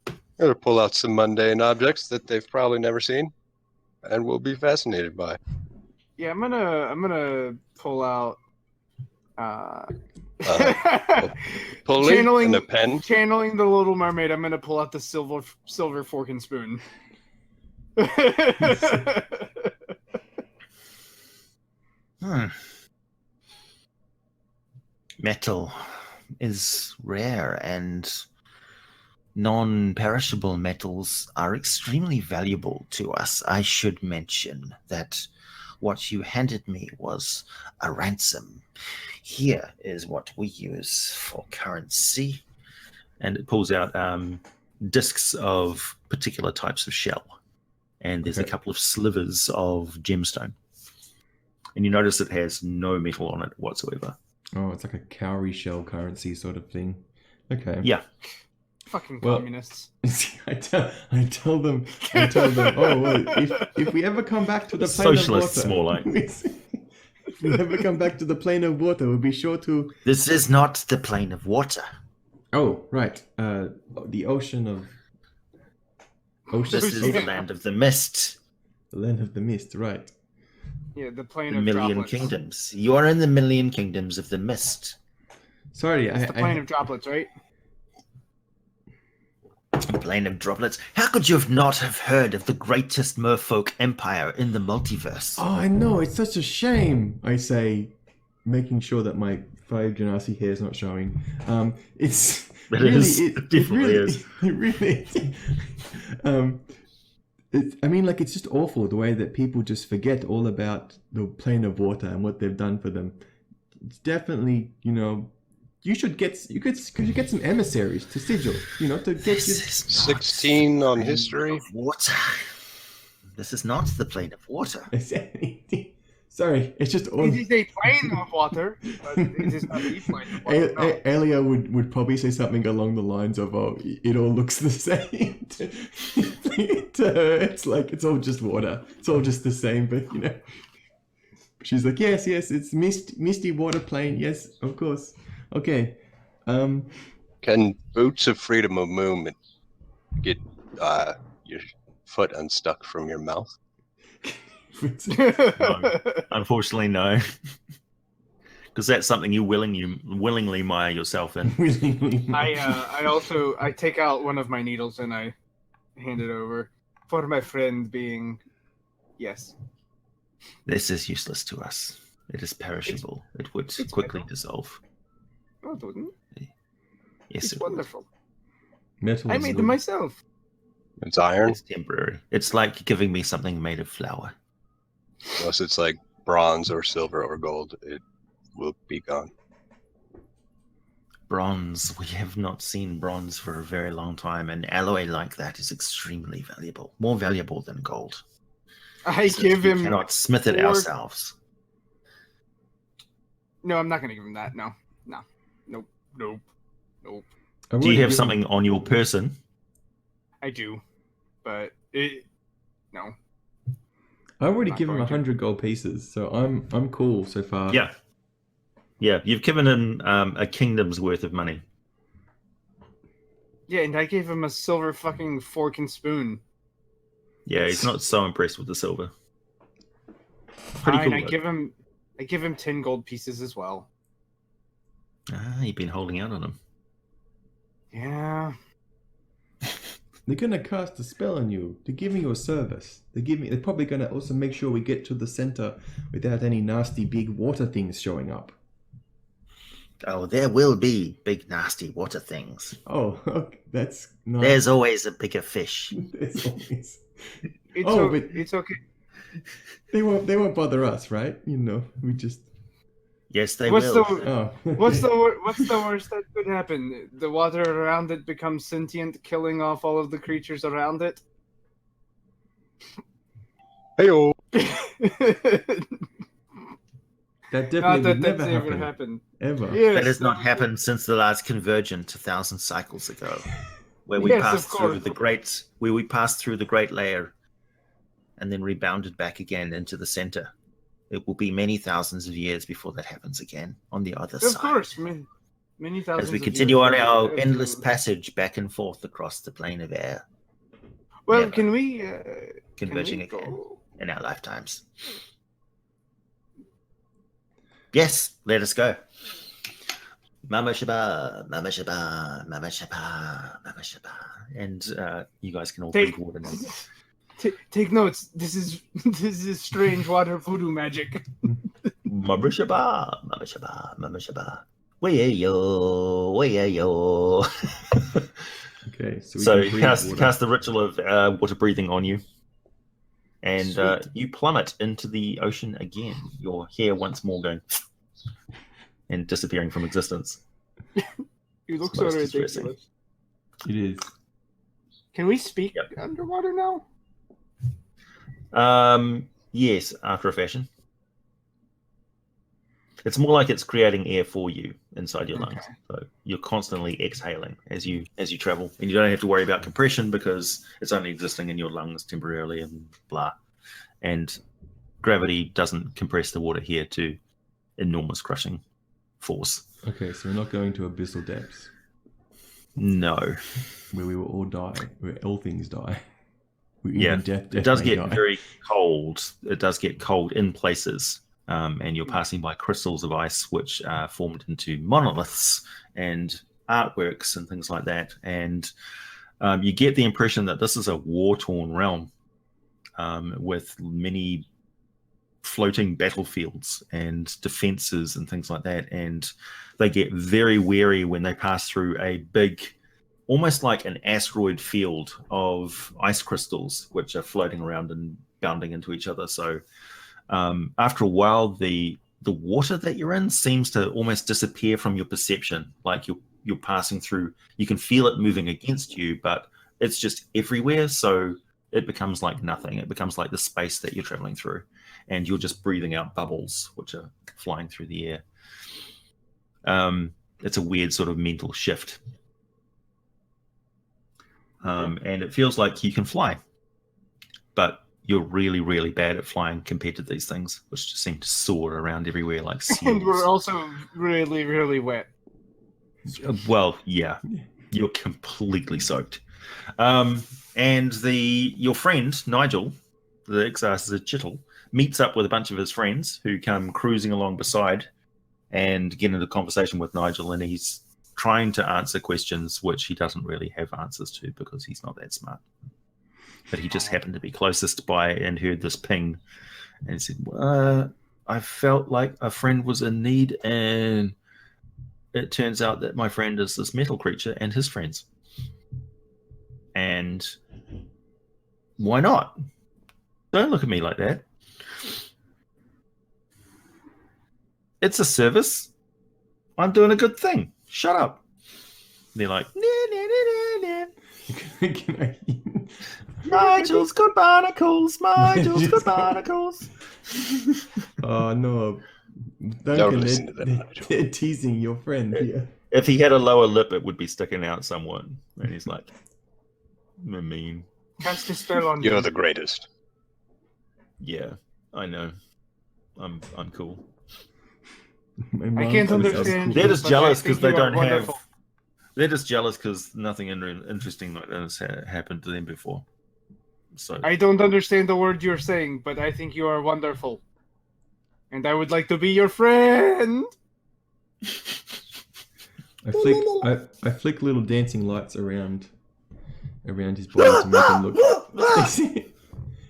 I'm going to pull out some mundane objects that they've probably never seen and will be fascinated by. Yeah, I'm gonna pull out Pulley and a pen. channeling the Little Mermaid. I'm gonna pull out the silver fork and spoon. Metal is rare, and non-perishable metals are extremely valuable to us. I should mention that what you handed me was a ransom. Here is what we use for currency. And it pulls out discs of particular types of shell. And there's a couple of slivers of gemstone. And you notice it has no metal on it whatsoever. Oh, it's like a cowrie shell currency sort of thing. Okay. Yeah. Fucking Well, communists. I tell them, oh, well, if we ever come back to the plane Socialists, of water, more like. if we ever come back to the plane of water, we'll be sure to. This is not the plane of water. Oh, right. The ocean of. This is the land of the mist. The land of the mist, right? Yeah, the plane The of Million droplets. Kingdoms. You are in the Million Kingdoms of the mist. Sorry, It's the plane of droplets, right? The plane of droplets. How could you not have heard of the greatest merfolk empire in the multiverse? Oh, I know. It's such a shame. I say, making sure that my 5 Genasi hair is not showing. It's It really, is. It definitely is. It really is. it's just awful the way that people just forget all about the plane of water and what they've done for them. It's definitely, you could get some emissaries to sigil, to get This your... is not 16 on the plane history. of water. This is not the plane of water. Sorry, it's just all... It is a plane of water, but it is not the plane of water. No. Elia would probably say something along the lines of, "Oh, it all looks the same." to her, it's all just water. It's all just the same, but she's like, "Yes, it's misty water plane. Yes, of course. Okay." Can boots of freedom of movement get your foot unstuck from your mouth? No. Unfortunately, no. Because that's something you willingly mire yourself in. I take out one of my needles and I hand it over for my friend, being yes. This is useless to us. It is perishable. It would quickly dissolve. No, it wouldn't. Yes, It's it would. wonderful. Metal. I made them myself. It's iron, It's temporary. It's like giving me something made of flour. unless it's like bronze or silver or gold. It will be gone. Bronze. We have not seen bronze for a very long time. An alloy like that is extremely valuable. More valuable than gold. I Since give we him. cannot smith it 4 ourselves. No, I'm not going to give him that. No. Nope. Do you have something on your person? I do, but no. I already Not given him going to. 100 gold pieces, so I'm cool so far. Yeah. You've given him a kingdom's worth of money. Yeah, and I gave him a silver fucking fork and spoon. Yeah, he's not so impressed with the silver. Pretty Fine, cool. I give him 10 gold pieces as well. You've been holding out on him. Yeah. They're gonna cast a spell on you. They're giving you a service. They're probably gonna also make sure we get to the center without any nasty big water things showing up. Oh, there will be big nasty water things. Oh, okay, that's nice. There's always a bigger fish. There's always... But but it's okay. they won't bother us, right? We just... Yes, they What's will. Oh, What's the worst that could happen? The water around it becomes sentient, killing off all of the creatures around it. Heyo. That Not definitely that would that's never ever happen. happened. Ever. Yes, That has not happened since the last convergence 1,000 cycles ago, where we Yes, passed of through course. the great layer, and then rebounded back again into the center. It will be many thousands of years before that happens again on the other side. Of course, many thousands. As we of continue years on our later, endless passage back and forth across the plane of air, Well, never can we converging can we again go? in our lifetimes. Yes, let us go. Mama Shaba, Mama Shaba, Mama Shaba, Mama Shaba. And you guys can all Take- breathe water now. Take notes. This is strange water voodoo magic. Mama Shaba, Mama Shaba, Mama Shaba. Way-yo. Okay, so we So can breathe cast water. the ritual of water breathing on you. And Sweet. you plummet into the ocean again. Your hair once more going and disappearing from existence. You look It's so most distressing. ridiculous. It is. Can we speak Yep. underwater now? Yes, after a fashion. It's more like it's creating air for you inside your lungs. Okay. So you're constantly exhaling as you travel, and you don't have to worry about compression because it's only existing in your lungs temporarily and blah. And gravity doesn't compress the water here to enormous crushing force. Okay, so we're not going to abyssal depths No. where we will all die, where all things die. Yeah, Even death It does may get die. very cold. It does get cold in places. And you're passing by crystals of ice, which are formed into monoliths and artworks and things like that. And you get the impression that this is a war-torn realm with many floating battlefields and defenses and things like that. And they get very wary when they pass through a big almost like an asteroid field of ice crystals, which are floating around and bounding into each other. So after a while, the water that you're in seems to almost disappear from your perception. Like you're passing through, you can feel it moving against you, but it's just everywhere. So it becomes like nothing. It becomes like the space that you're traveling through, and you're just breathing out bubbles which are flying through the air. It's a weird sort of mental shift. And it feels like you can fly, but you're really, really bad at flying compared to these things, which just seem to soar around everywhere like seals. And we're also really, really wet. Well, yeah, you're completely soaked. And your friend, Nigel, the Exarchittle, meets up with a bunch of his friends who come cruising along beside and get into a conversation with Nigel, and he's trying to answer questions which he doesn't really have answers to because he's not that smart. But he just happened to be closest by and heard this ping, and he said, I felt like a friend was in need, and it turns out that my friend is this metal creature and his friends. And why not? Don't look at me like that. It's a service. I'm doing a good thing. Shut up. And they're like, Nigel's good barnacles. Nigel's good barnacles. Oh no. Don't listen to them, Nigel. They're teasing your friend here. If he had a lower lip, it would be sticking out somewhat. And he's like, mean. Cast a spell on You're you. the greatest. Yeah, I know. I'm cool. My I mom can't thought it was understand. They're just but jealous I think because they you are don't have. wonderful. They're just jealous because nothing interesting like that has happened to them before. So I don't understand the word you're saying, but I think you are wonderful. And I would like to be your friend. I flick little dancing lights around his body to make him look.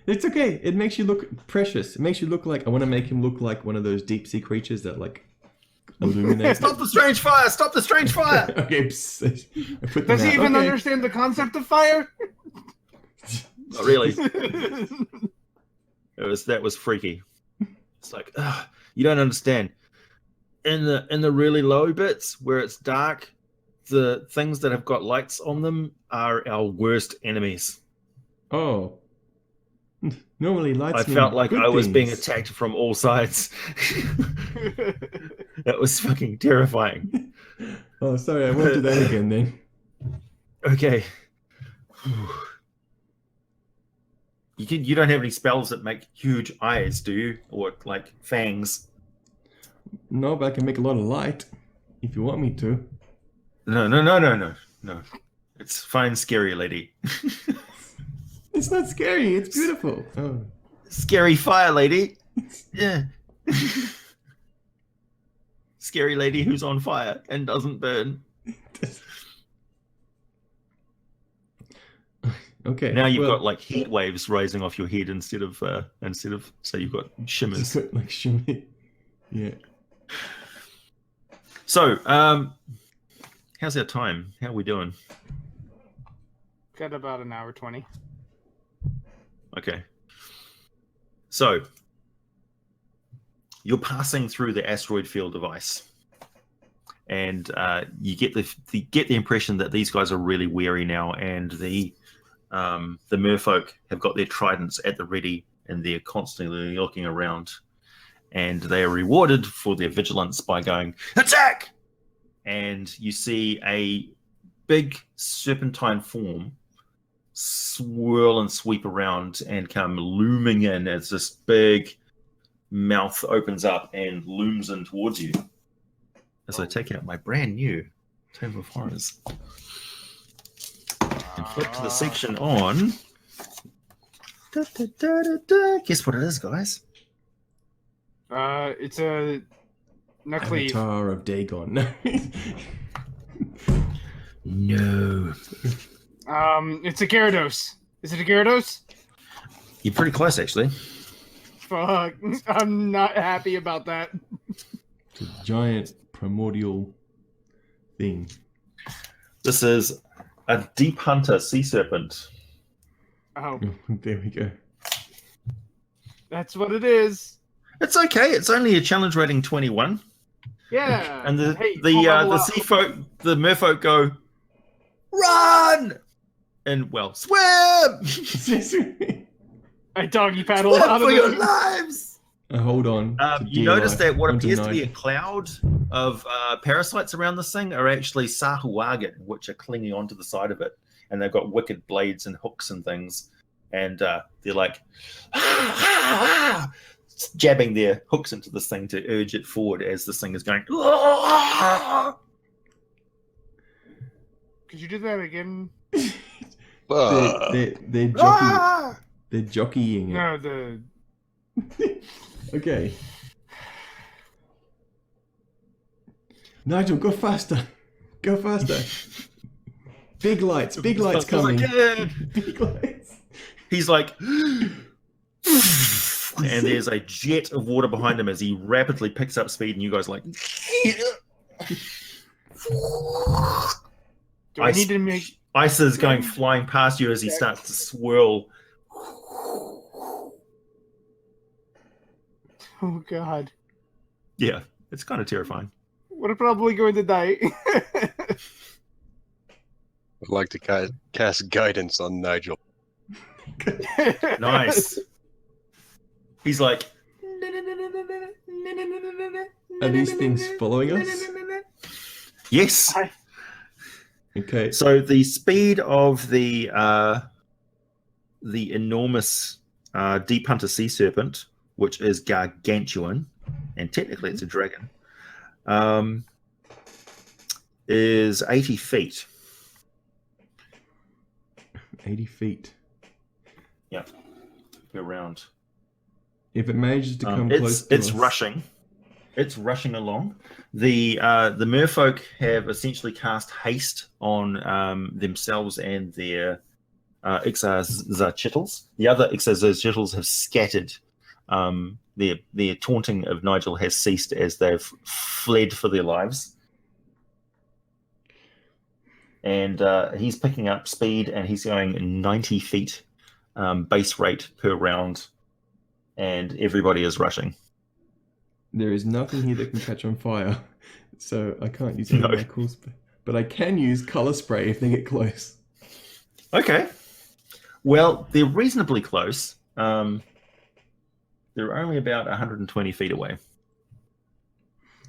It's okay. It makes you look precious. It makes you look like I want to make him look like one of those deep sea creatures that like illuminate. Stop the strange fire! Stop the strange fire! Okay. I put them Does he out. even Okay. understand the concept of fire? Not really. That was freaky. It's like, you don't understand. In the really low bits where it's dark, the things that have got lights on them are our worst enemies. Oh. Normally lights. I felt like good I was being things. attacked from all sides. That was fucking terrifying. Oh, sorry. I won't do that again then. Okay. You don't have any spells that make huge eyes, do you? Or like fangs? No, but I can make a lot of light if you want me to. No. It's fine, scary lady. It's not scary. It's beautiful. Oh. Scary fire lady. Yeah. Scary lady who's on fire and doesn't burn. Okay. Now you've well, got like heat waves rising off your head instead of so you've got shimmers. got, like shimmy. Yeah. So, how's our time? How are we doing? Got about an hour 20. Okay. So, you're passing through the asteroid field of ice, and you get the impression that these guys are really wary now, and the merfolk have got their tridents at the ready, and they're constantly looking around, and they are rewarded for their vigilance by going attack. And you see a big serpentine form swirl and sweep around and come looming in as this big mouth opens up and looms in towards you. As I take out my brand new Tome of Horrors and flip to the section on. Guess what it is, guys? It's a Nucleave. Avatar of Dagon. No. It's a Gyarados. Is it a Gyarados? You're pretty close, actually. Fuck. I'm not happy about that. It's a giant primordial thing. This is A Deep Hunter Sea Serpent. Oh, There we go. that's what it is. It's okay. It's only a challenge rating 21. Yeah. And the Hey, we'll level up. sea folk, the merfolk go, run! And, well, swim! I doggy paddle Swim out of for your it. lives! Hold on. You notice that what appears to be a cloud of parasites around this thing are actually sahuagin, which are clinging onto the side of it. And they've got wicked blades and hooks and things. And they're like, jabbing their hooks into this thing to urge it forward as this thing is going. Could you do that again? They're jockeying it. No, the Okay. Nigel, go faster. Go faster. Big lights coming. Big lights. He's like, and there's a jet of water behind him as he rapidly picks up speed, and you guys are like, do I need to make ice is going flying past you as he starts to swirl. Oh god. Yeah, it's kind of terrifying. We're probably going to die. I'd like to cast guidance on Nigel. Nice. He's like, Are these things following us? yes. Okay. So the speed of the enormous Deep Hunter Sea Serpent, which is gargantuan, and technically it's a dragon, is 80 feet. 80 feet. Yeah, per round. If it manages to come close to it's us. rushing. It's rushing along. The merfolk have essentially cast haste on themselves and their Ixazachittles. The other Ixazachittles have scattered. Their taunting of Nigel has ceased as they've fled for their lives. And he's picking up speed, and he's going 90 feet base rate per round, and everybody is rushing. There is nothing here that can catch on fire, so I can't use any of my cool spray. But I can use color spray if they get close. Okay. Well, they're reasonably close. They're only about 120 feet away.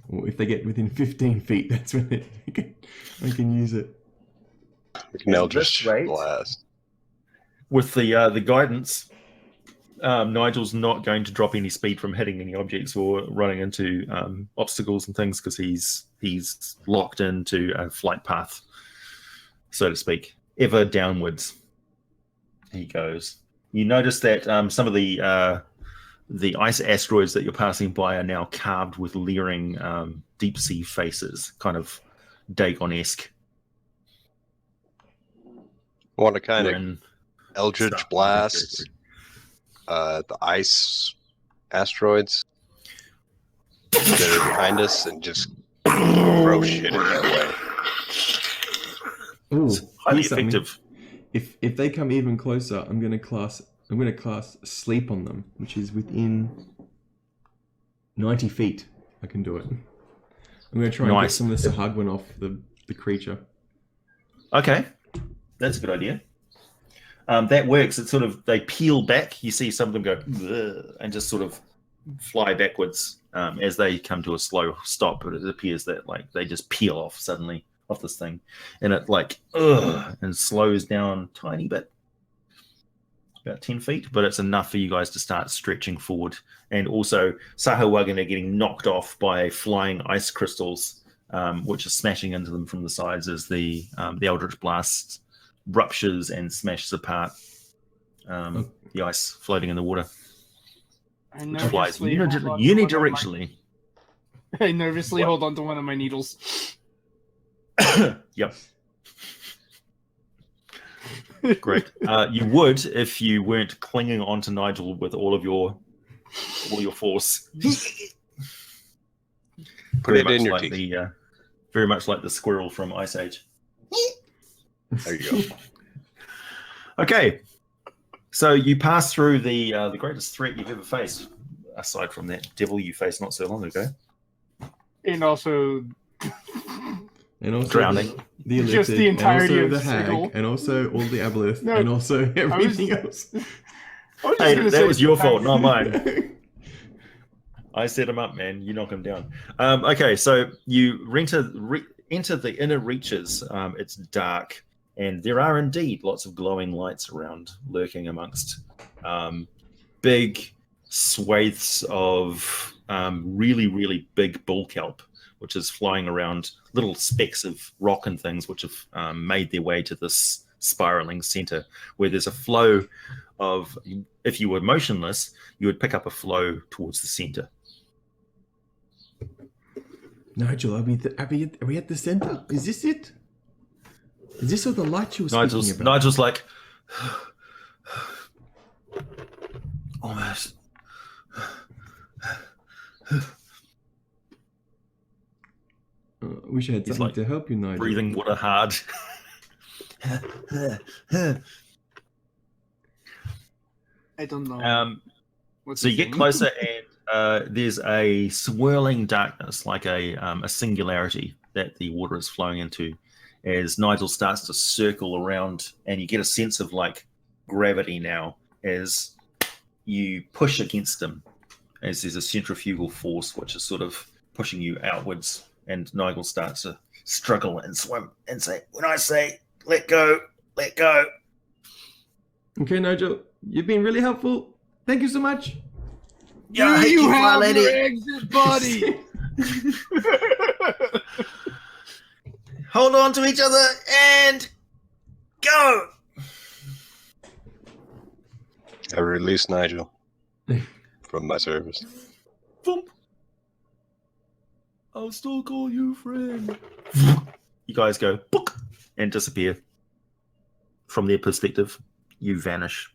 Or if they get within 15 feet, that's when I can use it. We can now just blast. With the guidance, Nigel's not going to drop any speed from hitting any objects or running into obstacles and things because he's locked into a flight path, so to speak, ever downwards. He goes. You notice that some of the ice asteroids that you're passing by are now carved with leering deep sea faces, kind of Dagon-esque. I want to kind of Eldritch Blast the ice asteroids that are behind us and just throw shit in their way. Ooh, highly effective. If they come even closer, I'm gonna class sleep on them, which is within 90 feet. I can do it. I'm gonna try and get some of the Sahagwin off the creature. Okay, that's a good idea. That works. It's sort of, they peel back. You see some of them go and just sort of fly backwards as they come to a slow stop. But it appears that like they just peel off suddenly off this thing, and it like and slows down a tiny bit, about 10 feet. But it's enough for you guys to start stretching forward. And also, Sahuagin are getting knocked off by flying ice crystals, which are smashing into them from the sides as the Eldritch Blast ruptures and smashes apart the ice floating in the water, which flies unidirectionally. I nervously hold on to one of my needles. Yep. Great. You would if you weren't clinging onto Nigel with all your force. Put it in your teeth. Very much like the squirrel from Ice Age. There you go. Okay, so you pass through the greatest threat you've ever faced, aside from that devil you faced not so long ago. And also Drowning. The elected, just the entirety and also of the hag, Sigil. and also all the aboleth, No, and also everything else. I was just Hey, gonna that say was your the fault, not entirety- mine. I set him up, man. You knock him down. Okay, so you enter the inner reaches. It's dark, and there are indeed lots of glowing lights around, lurking amongst big swathes of really, really big bull kelp, which is flying around, little specks of rock and things which have made their way to this spiraling center, where there's a flow of, if you were motionless, you would pick up a flow towards the center. Nigel, are we at the center? Is this it? Is this all the light you were speaking about? Nigel's like, almost. Wish I had He's something like to help you, Nigel. Breathing water hard. I don't know. What's So he you get saying? closer, and there's a swirling darkness, like a singularity that the water is flowing into, as Nigel starts to circle around, and you get a sense of like gravity now as you push against him, as there's a centrifugal force which is sort of pushing you outwards, and Nigel starts to struggle and swim and say, "When I say let go, let go." Okay, Nigel, you've been really helpful. Thank you so much. Yeah, I hate you you, have lady. your exit, buddy. Hold on to each other and go. I released Nigel from my service. Thump. I'll still call you friend. You guys go book and disappear. From their perspective, you vanish.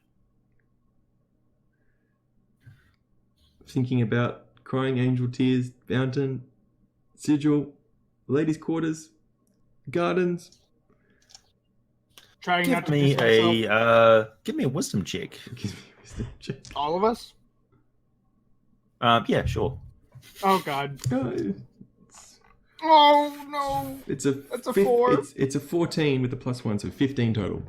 Thinking about crying angel tears, fountain, sigil, ladies' quarters, gardens. Trying not Give to me piss myself. give me a wisdom check. Gives me wisdom check. All of us? Yeah, sure. Oh god. No, Oh no. it's a That's a 4. It's a 14 with the +1, so 15 total.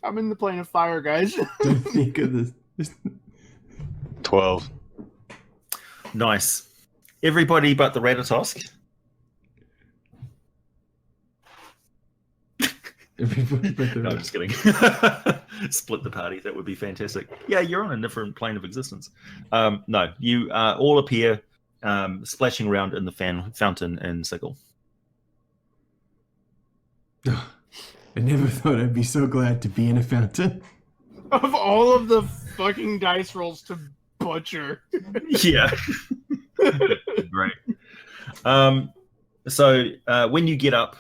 I'm in the plane of fire, guys. Don't think of this. 12. Nice. Everybody but the Ratatosk. Everybody but the No, I'm just kidding. Split the party. That would be fantastic. Yeah, you're on a different plane of existence. No, you all appear splashing around in the fountain in Sigil. I never thought I'd be so glad to be in a fountain. Of all of the fucking dice rolls to butcher. Yeah. Great. So when you get up,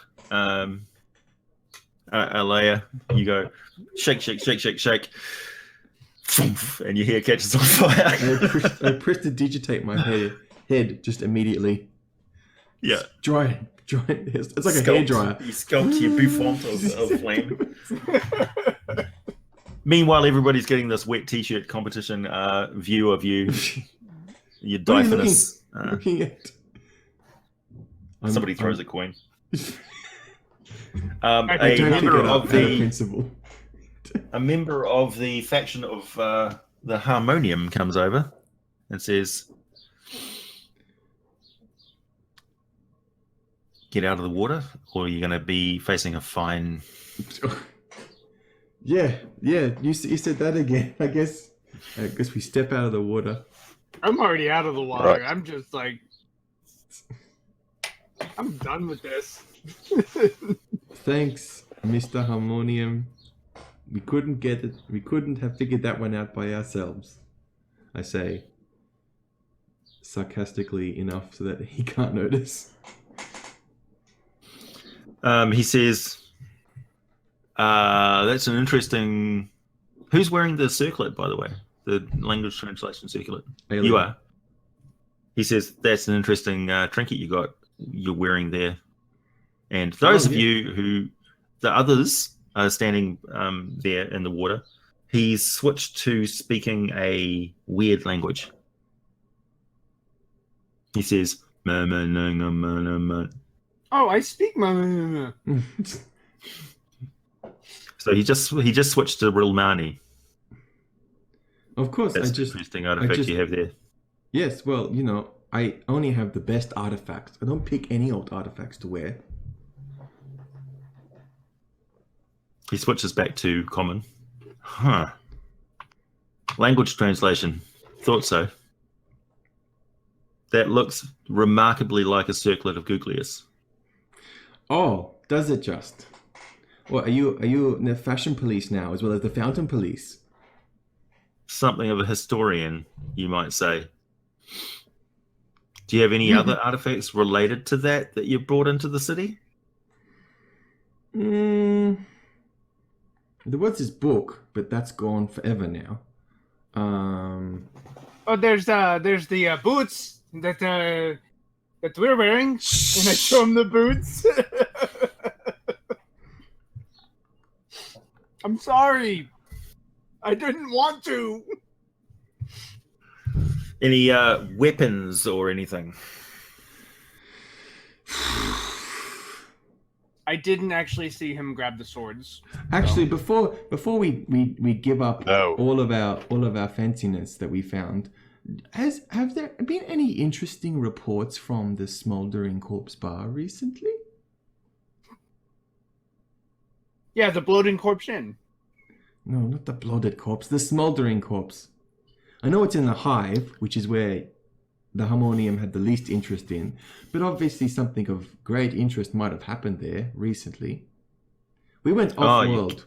Alea, you go shake, shake, shake, shake, shake, and your hair catches on fire. I prestidigitate my head just immediately. Yeah. Dry. It's like a hairdryer. You sculpt your bouffant of flame. Meanwhile, everybody's getting this wet t-shirt competition view of you. Your What are you diaphanous. looking at? Somebody throws a coin. I A don't member pick it up of out of the principle. a member of the faction of the Harmonium comes over and says, "Get out of the water, or you're going to be facing a fine." Yeah. You said that again. I guess we step out of the water. I'm already out of the water. Right. I'm just like, I'm done with this. Thanks, Mr. Harmonium. We couldn't get it. We couldn't have figured that one out by ourselves. I say, sarcastically enough so that he can't notice. He says, "That's an interesting." Who's wearing the circlet, by the way? The language translation circlet. Alien. You are. He says, "That's an interesting trinket you got. you're wearing there. And those of you the others are standing there in the water, he's switched to speaking a weird language. He says, Oh, I speak. So he just switched to Rilmani. Of course, That's an interesting artifact you have there. Yes, well, I only have the best artifacts. I don't pick any old artifacts to wear. He switches back to common. Huh. Language translation. Thought so. That looks remarkably like a circlet of Googlius. Oh, does it just? What are you in the fashion police now, as well as the fountain police? Something of a historian, you might say. Do you have any other artifacts related to that you brought into the city? There was this book, but that's gone forever now. Oh, there's the boots that we're wearing, and I show him the boots. I'm sorry. I didn't want to. Any weapons or anything? I didn't actually see him grab the swords. Actually, before we give up No. all of our fanciness that we found, have there been any interesting reports from the Smoldering Corpse Bar recently? Yeah, the Bloating Corpse Inn. No, not the Bloated Corpse, the Smoldering Corpse. I know it's in the Hive, which is where the Harmonium had the least interest in, but obviously something of great interest might have happened there recently. We went off-world.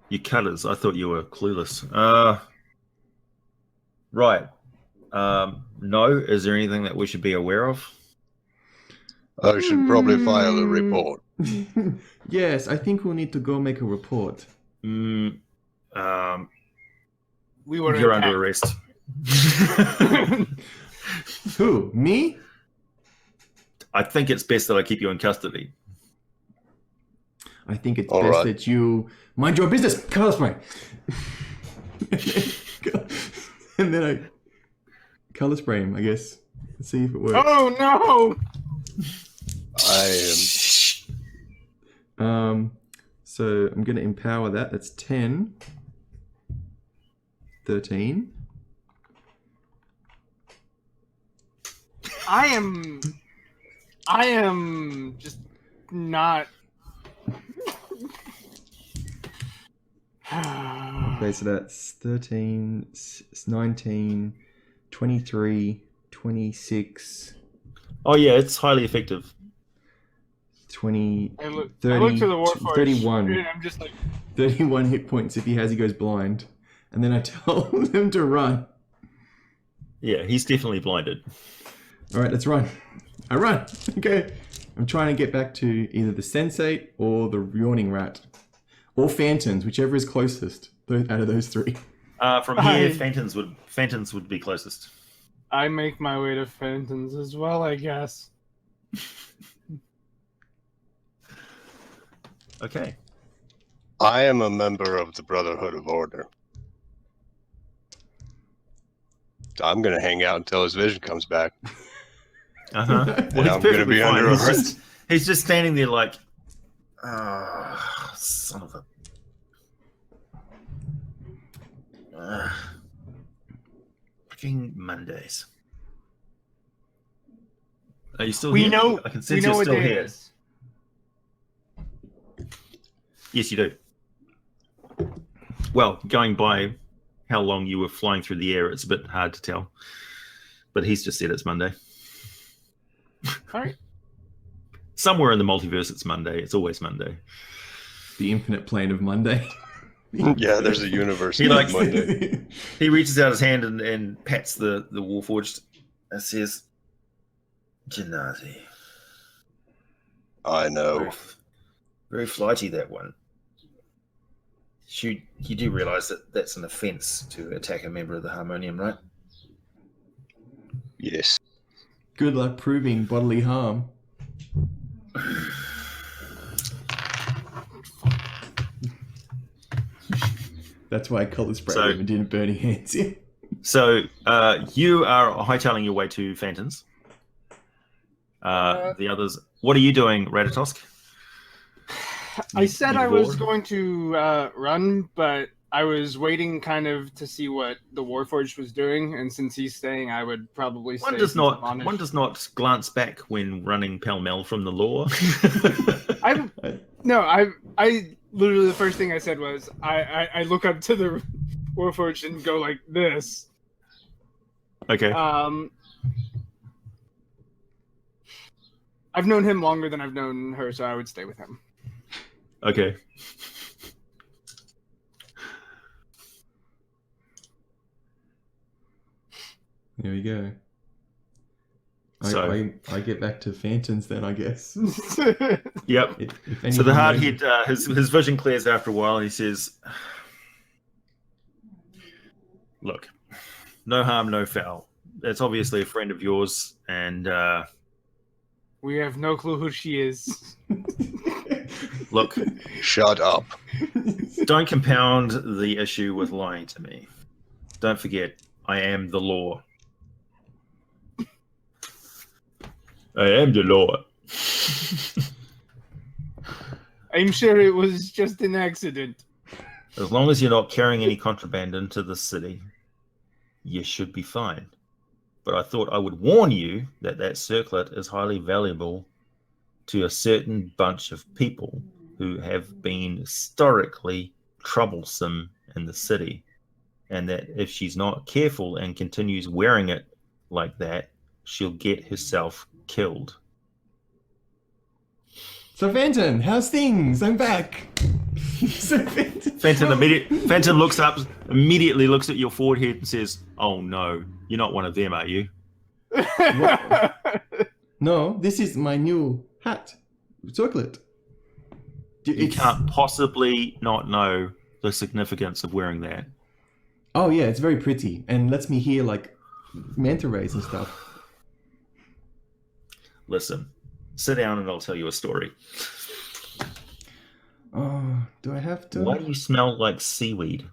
You cutters. I thought you were clueless. Right. No. Is there anything that we should be aware of? I should probably file a report. Yes, I think we'll need to go make a report. We were You're attacked. under arrest. Who? Me? I think it's best that I keep you in custody. I think it's All best right. that you mind your business, color spray. And then I color spray him, I guess. Let's see if it works. Oh no! So I'm going to empower that. That's 10. 13. I am just not. Okay, so that's 13, 19, 23, 26, Oh yeah, it's highly effective. 20, I look 30, to the Warforged, 31. and I'm just like, 31 hit points if he has, he goes blind. And then I tell him to run. Yeah, he's definitely blinded. All right, let's run. I run. Okay. I'm trying to get back to either the Sensate or the Yawning Rat. Or Phantoms, whichever is closest out of those three. From here, Phantoms would be closest. I make my way to Phantoms as well, I guess. Okay. I am a member of the Brotherhood of Order. I'm going to hang out until his vision comes back. Uh-huh. And I'm going to be under arrest. He's just standing there like, son of a... Freaking Mondays. Are you still We here? know. I can We sense know you're what still day it here. is. Yes, you do. Well, going by how long you were flying through the air, it's a bit hard to tell. But he's just said it's Monday. All right. Somewhere in the multiverse, it's Monday. It's always Monday. The infinite plane of Monday. Yeah, there's a universe He named likes- Monday. He reaches out his hand and pats the Warforged and says, Genasi. I know. Very, very flighty, that one. You do realise that that's an offence to attack a member of the Harmonium, right? Yes. Good luck proving bodily harm. That's why I color sprayed him and didn't burn his hands in. So you are hightailing your way to Phantom's. The others. What are you doing, Ratatosk? I said I was going to run, but I was waiting kind of to see what the Warforged was doing, and since he's staying, I would probably stay. One does not glance back when running pell-mell from the lore. I literally the first thing I said was I look up to the Warforged and go like this. Okay. I've known him longer than I've known her, so I would stay with him. Okay. There we go. So I get back to Phantoms then, I guess. Yep. So the hardhead, his vision clears after a while. And he says, "Look, no harm, no foul. That's obviously a friend of yours, and we have no clue who she is." Look, shut up. Don't compound the issue with lying to me. Don't forget, I am the law. I am the law. I'm sure it was just an accident. As long as you're not carrying any contraband into the city, you should be fine. But I thought I would warn you that that circlet is highly valuable to a certain bunch of people who have been historically troublesome in the city. And that if she's not careful and continues wearing it like that, she'll get herself killed. So Phantom, how's things? I'm back. Phantom looks up, immediately looks at your forehead and says, "Oh no, you're not one of them, are you?" No, this is my new hat. Circlet. You can't possibly not know the significance of wearing that. Oh yeah, it's very pretty and lets me hear like manta rays and stuff. Listen, sit down and I'll tell you a story. Oh, do I have to? Why do you smell like seaweed?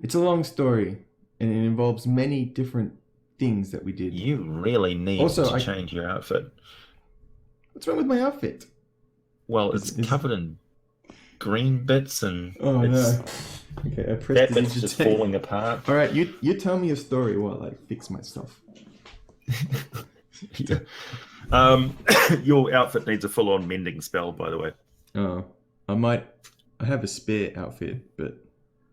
It's a long story, and it involves many different things that we did. You really need to change your outfit. What's wrong with my outfit? Well, it's covered in green bits and... Oh, no. Okay, I pressed that bit's just falling apart. All right, you tell me a story while I fix my stuff. Yeah. Your outfit needs a full-on mending spell, by the way. Oh, I have a spare outfit, but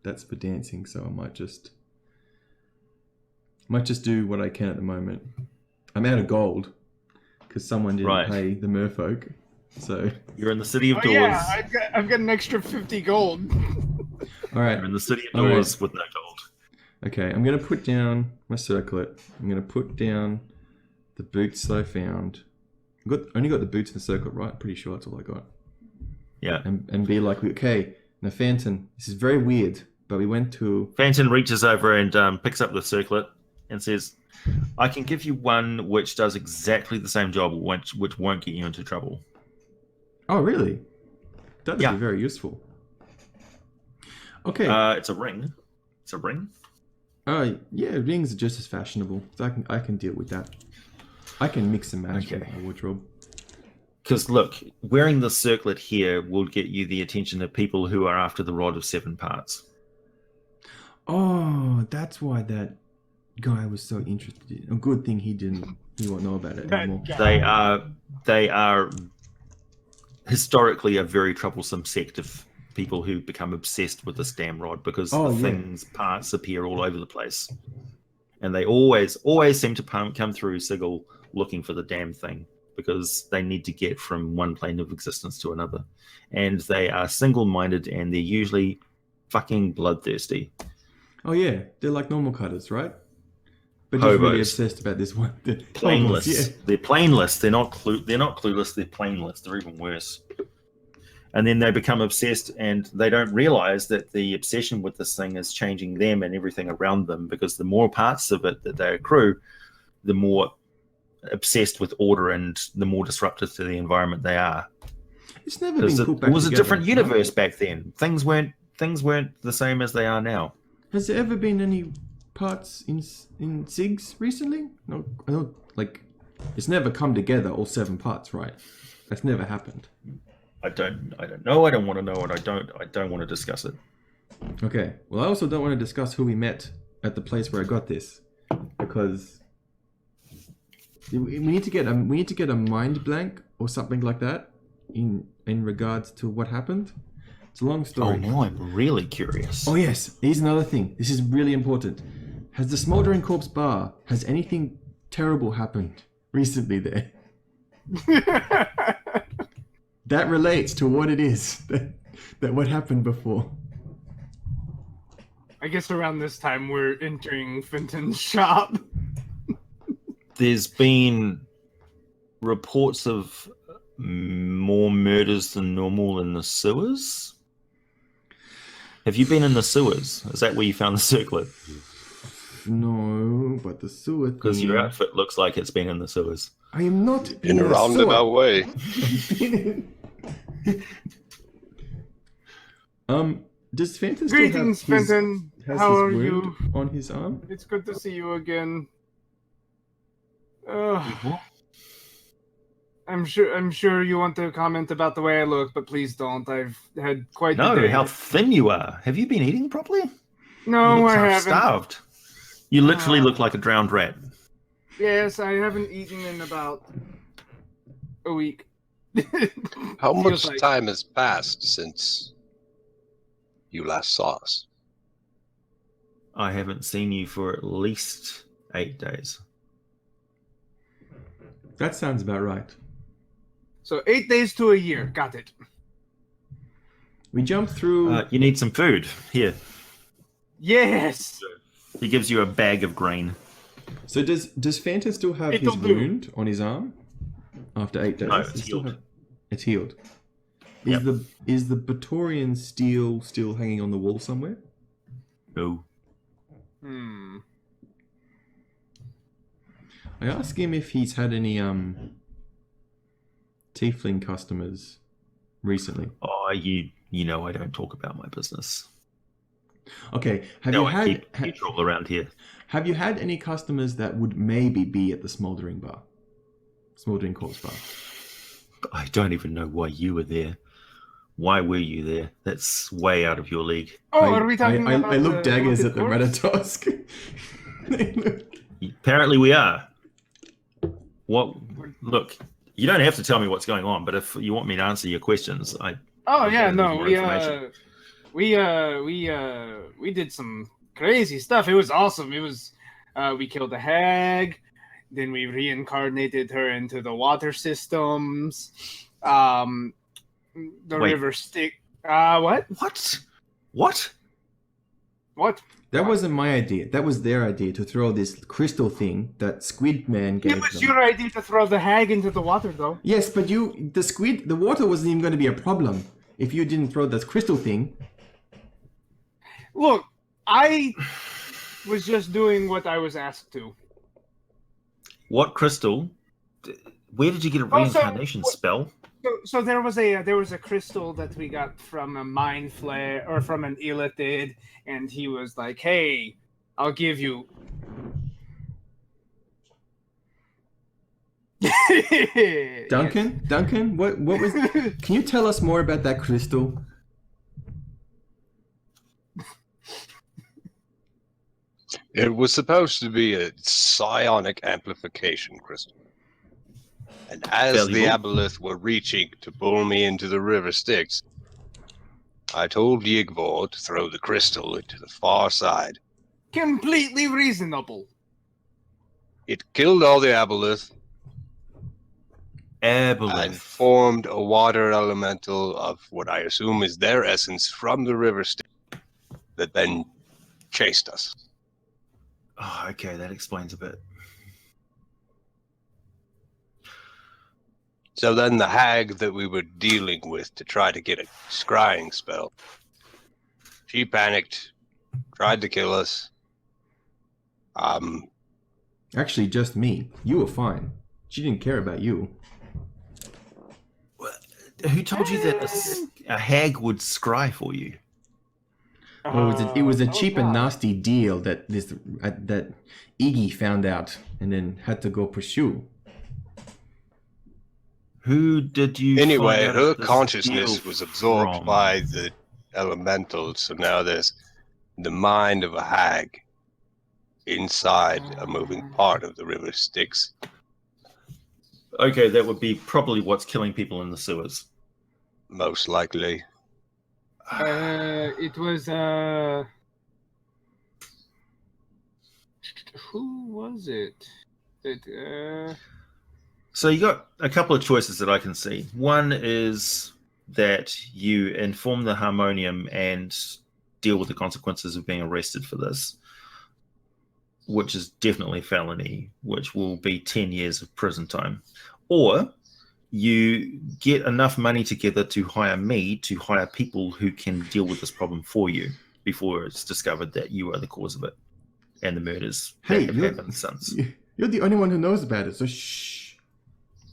that's for dancing, so I might just do what I can at the moment. I'm out of gold because someone didn't pay the merfolk. So you're in the city of doors. Yeah, I've got an extra 50 gold. All right, you're in the city of doors with no gold. Okay, I'm gonna put down my circlet. I'm gonna put down the boots I found. Only got the boots and the circlet, right? Pretty sure that's all I got. Yeah. And be like, okay, now Phantom, this is very weird, but we went to... Phantom reaches over and picks up the circlet and says, I can give you one which does exactly the same job, which won't get you into trouble. Oh, really? That'd be very useful. Okay. It's a ring. It's a ring? Yeah, rings are just as fashionable. So I can deal with that. I can mix and match with my wardrobe. Because look, wearing the circlet here will get you the attention of people who are after the Rod of Seven Parts. Oh, that's why that guy was so interested. A good thing he won't know about it anymore. They are historically a very troublesome sect of people who become obsessed with this damn rod because parts appear all over the place. And they always seem to come through Sigil looking for the damn thing because they need to get from one plane of existence to another. And they are single-minded and they're usually fucking bloodthirsty. Oh yeah, they're like normal cutters, right? But just really obsessed about this one. Planeless. Yeah. They're planeless. They're not clueless. They're planeless. They're even worse. And then they become obsessed and they don't realize that the obsession with this thing is changing them and everything around them because the more parts of it that they accrue, the more obsessed with order and the more disruptive to the environment they are. It's never been put back It was a together, different right? universe back then. Things weren't the same as they are now. Has there ever been any parts in SIGs recently? No, I don't, like, it's never come together, all 7 parts, right? That's never happened. I don't know. I don't want to know, and I don't want to discuss it. Okay. Well, I also don't want to discuss who we met at the place where I got this, because we need to get a mind blank or something like that in regards to what happened. It's a long story. Oh, now I'm really curious. Oh yes, here's another thing. This is really important. Has the Smoldering Corpse bar, has anything terrible happened recently there? That relates to what it is that what happened before. I guess around this time we're entering Fenton's shop. There's been reports of more murders than normal in the sewers. Have you been in the sewers? Is that where you found the circlet? No, but the sewer thing... Because your outfit looks like it's been in the sewers. I am not In a the roundabout way. Does Fenton still Greetings, have his, Fenton. has How his are wound you? on his arm? It's good to see you again. I'm sure you want to comment about the way I look, but please don't. I've had quite the No, day. how thin you are. Have you been eating properly? No, You look I haven't. starved. You literally look like a drowned rat. Yes, I haven't eaten in about a week. How much Feels like- time has passed since you last saw us? I haven't seen you for at least 8 days. That sounds about right. So 8 days to a year. Got it. We jumped through... You need some food. Here. Yes. He gives you a bag of grain. So does Fenton still have It'll his do. wound on his arm after 8 days? No, it's He still healed. It's healed. Yep. Is the Praetorian steel still hanging on the wall somewhere? No. I asked him if he's had any tiefling customers recently. Oh, you know I don't talk about my business. Okay, have No, you I had keep neutral around here. have you had any customers that would maybe be at the Smoldering Corpse bar? I don't even know why you were there. Why were you there? That's way out of your league. Oh, are we talking about I look daggers Haunted at the Corpse? Ratatosk. Apparently we are. What? Look, you don't have to tell me what's going on, but if you want me to answer your questions, Oh I'll yeah, give no, you more information. we did some crazy stuff. It was awesome. It was we killed a hag, then we reincarnated her into the water systems. The Wait. river stick. What? What? What? That wasn't my idea. That was their idea to throw this crystal thing that Squid Man gave It was them. your idea to throw the hag into the water, though. Yes, but the water wasn't even going to be a problem if you didn't throw that crystal thing. Look, I was just doing what I was asked to. What crystal? Where did you get a Oh, so- reincarnation spell? So there was a crystal that we got from a mind flare or from an illithid, and he was like, "Hey, I'll give you." Duncan, what was? Can you tell us more about that crystal? It was supposed to be a psionic amplification crystal. And as the Aboleth were reaching to pull me into the river Styx, I told Yigvor to throw the crystal into the far side. Completely reasonable. It killed all the Aboleth and Aboleth. formed a water elemental of what I assume is their essence from the river Styx that then chased us. Oh, okay, that explains a bit. So then the hag that we were dealing with to try to get a scrying spell, she panicked, tried to kill us. Actually, just me. You were fine. She didn't care about you. Who told you that a hag would scry for you? Well, it was a Oh, cheap and God. nasty deal that that Iggy found out and then had to go pursue. Who did you Anyway, find out her this consciousness deal was absorbed from? by the elementals, so now there's the mind of a hag inside a moving part of the river Styx. Okay, that would be probably what's killing people in the sewers. Most likely. It was who was it? So you got a couple of choices that I can see. One is that you inform the Harmonium and deal with the consequences of being arrested for this, which is definitely felony, which will be 10 years of prison time. Or you get enough money together to hire me to hire people who can deal with this problem for you before it's discovered that you are the cause of it and the murders that have happened since. You're the only one who knows about it, so shh.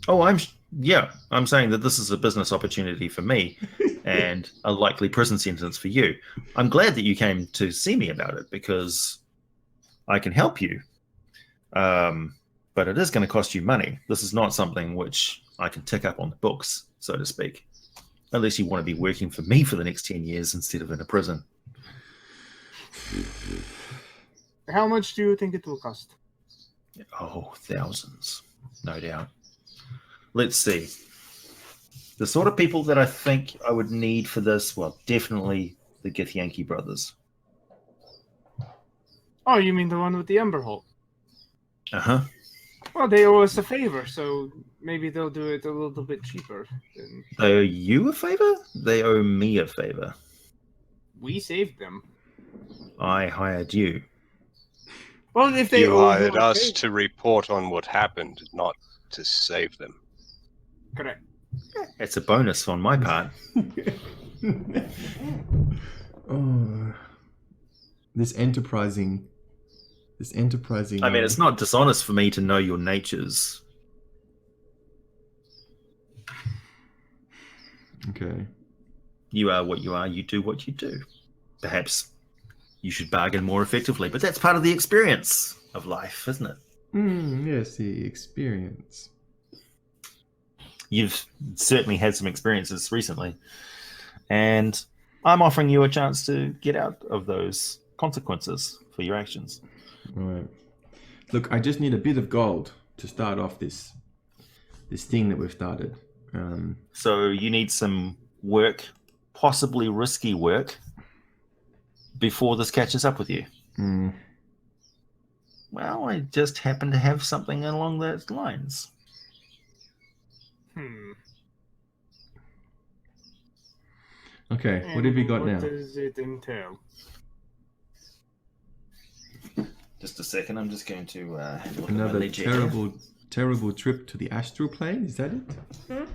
Oh, I'm saying that this is a business opportunity for me and a likely prison sentence for you. I'm glad that you came to see me about it because I can help you. But it is going to cost you money. This is not something which I can tick up on the books, so to speak. Unless you want to be working for me for the next 10 years instead of in a prison. How much do you think it will cost? Oh, thousands, no doubt. Let's see. The sort of people that I think I would need for this, well, definitely the Githyanki brothers. Oh, you mean the one with the Ember Hole? Uh-huh. Well, they owe us a favor, so maybe they'll do it a little bit cheaper. They owe you a favor? They owe me a favor. We saved them. I hired you. Well, if they You owe hired you a us favor. to report on what happened, not to save them. Correct. It's a bonus on my part. Oh, this enterprising. I mean, it's not dishonest for me to know your natures. Okay. You are what you are. You do what you do. Perhaps you should bargain more effectively, but that's part of the experience of life, isn't it? Yes, the experience. You've certainly had some experiences recently, and I'm offering you a chance to get out of those consequences for your actions. Right. Look, I just need a bit of gold to start off this thing that we've started. So you need some work, possibly risky work, before this catches up with you. Well, I just happen to have something along those lines. Okay, what have you got now? What does it entail? Just a second, I'm just going to have a look at Another my ledger. terrible trip to the astral plane? Is that it?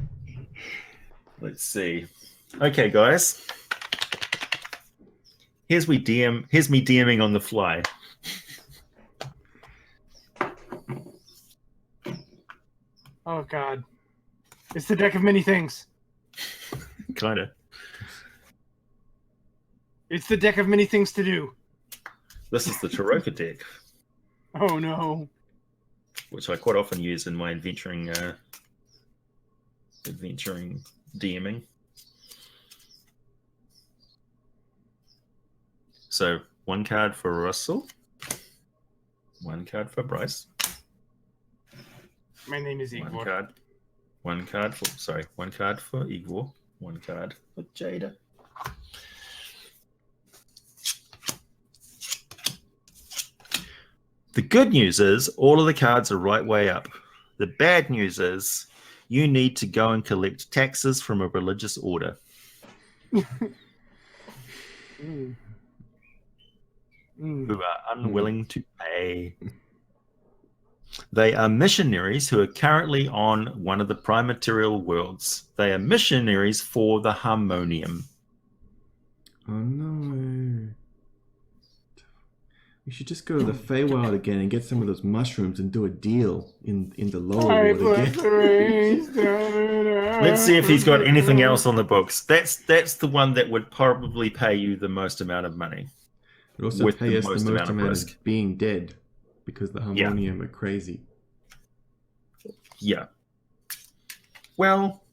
Let's see. Okay, guys. Here's me DMing on the fly. Oh God, it's the deck of many things. Kind of. It's the deck of many things to do. This is the Taroka deck, Oh no. which I quite often use in my adventuring DMing. So 1 card for Russell, 1 card for Bryce, My name is Igor. 1 card for Igor, 1 card for Jada. The good news is all of the cards are right way up. The bad news is you need to go and collect taxes from a religious order. Who are unwilling to pay. They are missionaries who are currently on one of the prime material worlds. They are missionaries for the Harmonium. Oh no. We should just go to the Feywild again and get some of those mushrooms and do a deal in the lower world again. Let's see if he's got anything else on the books. That's the one that would probably pay you the most amount of money. It also with pay the us the most most amount of risk. of being dead because the Harmonium are crazy. Yeah. Well,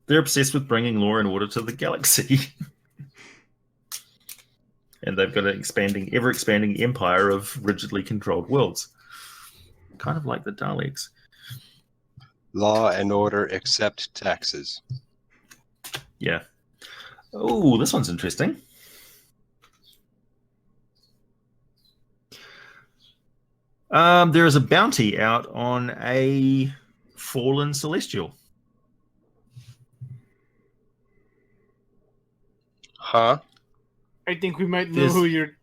they're obsessed with bringing law and order to the galaxy. And they've got an ever expanding empire of rigidly controlled worlds. Kind of like the Daleks. Law and order except taxes. Yeah. Oh, this one's interesting. There is a bounty out on a fallen celestial. Huh? I think we might know who you're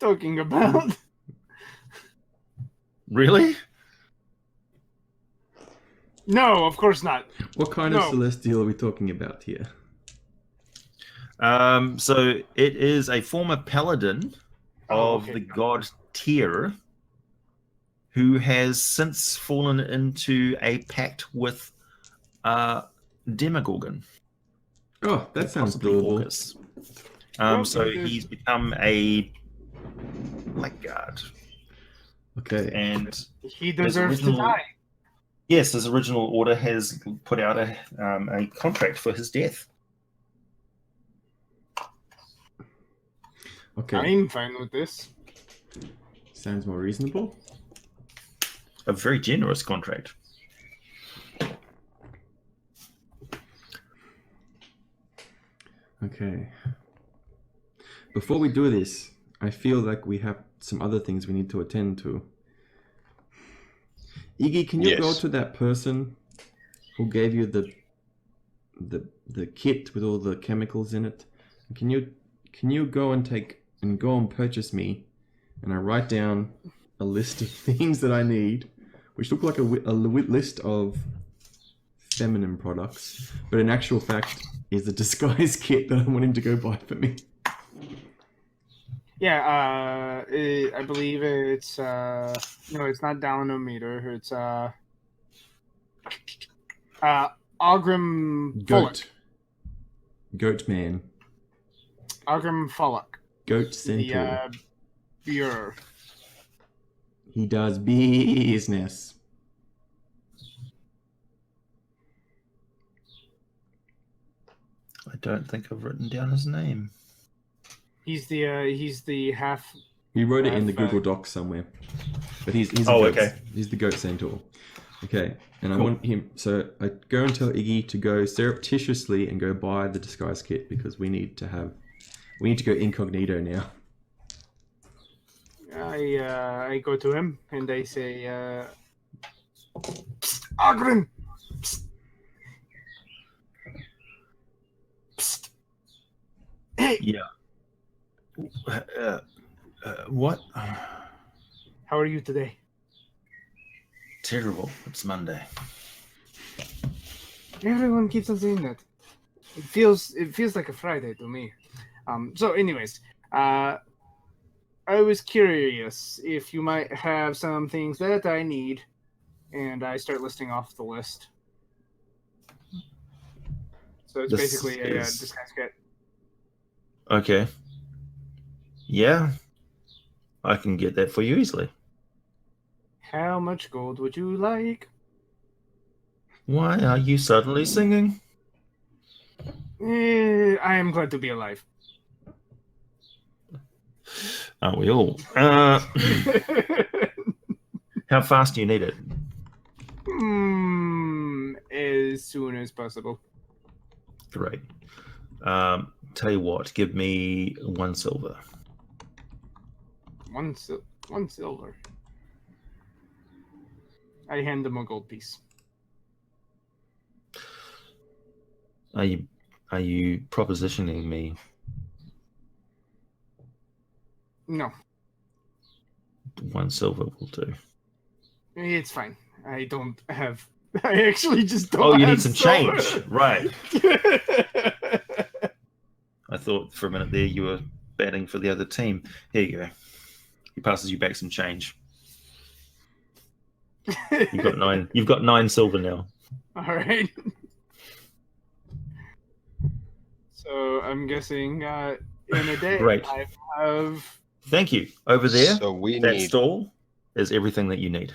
talking about. Really? No, of course not. What kind of celestial are we talking about here? So it is a former paladin of the god Tyr, who has since fallen into a pact with Demogorgon. Oh, that sounds doable. So he's become a blackguard. Okay. And he deserves to die. Yes, his original order has put out a contract for his death. Okay. I'm fine with this. Sounds more reasonable. A very generous contract. Okay. Before we do this, I feel like we have some other things we need to attend to. Iggy, can you go to that person who gave you the kit with all the chemicals in it? Can you go and purchase me, and I write down a list of things that I need, which look like a list of feminine products, but in actual fact is a disguise kit that I want him to go buy for me. Yeah, I believe it's no, it's not Dallanometer. It's Ogrim Goat man. Ogrim Follock. Goat Centaur. The Bureau. He does business. I don't think I've written down his name. He's the half. He wrote it in the Google Docs somewhere, but he's the Goat Centaur. Okay, and I want him. So I go and tell Iggy to go surreptitiously and go buy the disguise kit because we need to go incognito now. I go to him and I say, Ogren. Hey. Yeah. What? How are you today? Terrible. It's Monday. Everyone keeps on saying that. It feels like a Friday to me. So anyways, I was curious if you might have some things that I need, and I start listing off the list. So it's basically a disguise kit. Okay. Yeah. I can get that for you easily. How much gold would you like? Why are you suddenly singing? I am glad to be alive. Aren't we all? How fast do you need it? As soon as possible. Great. Tell you what, give me 1 silver. One silver. I hand him a gold piece. Are you propositioning me? No. 1 silver will do. It's fine. I actually just don't. Oh, you have need some silver. change, right? I thought for a minute there you were batting for the other team. Here you go. He passes you back some change. You've got 9. You've got 9 silver now. All right. So I'm guessing in a day Great. I have. Thank you. Over there, So we that need. stall is everything that you need.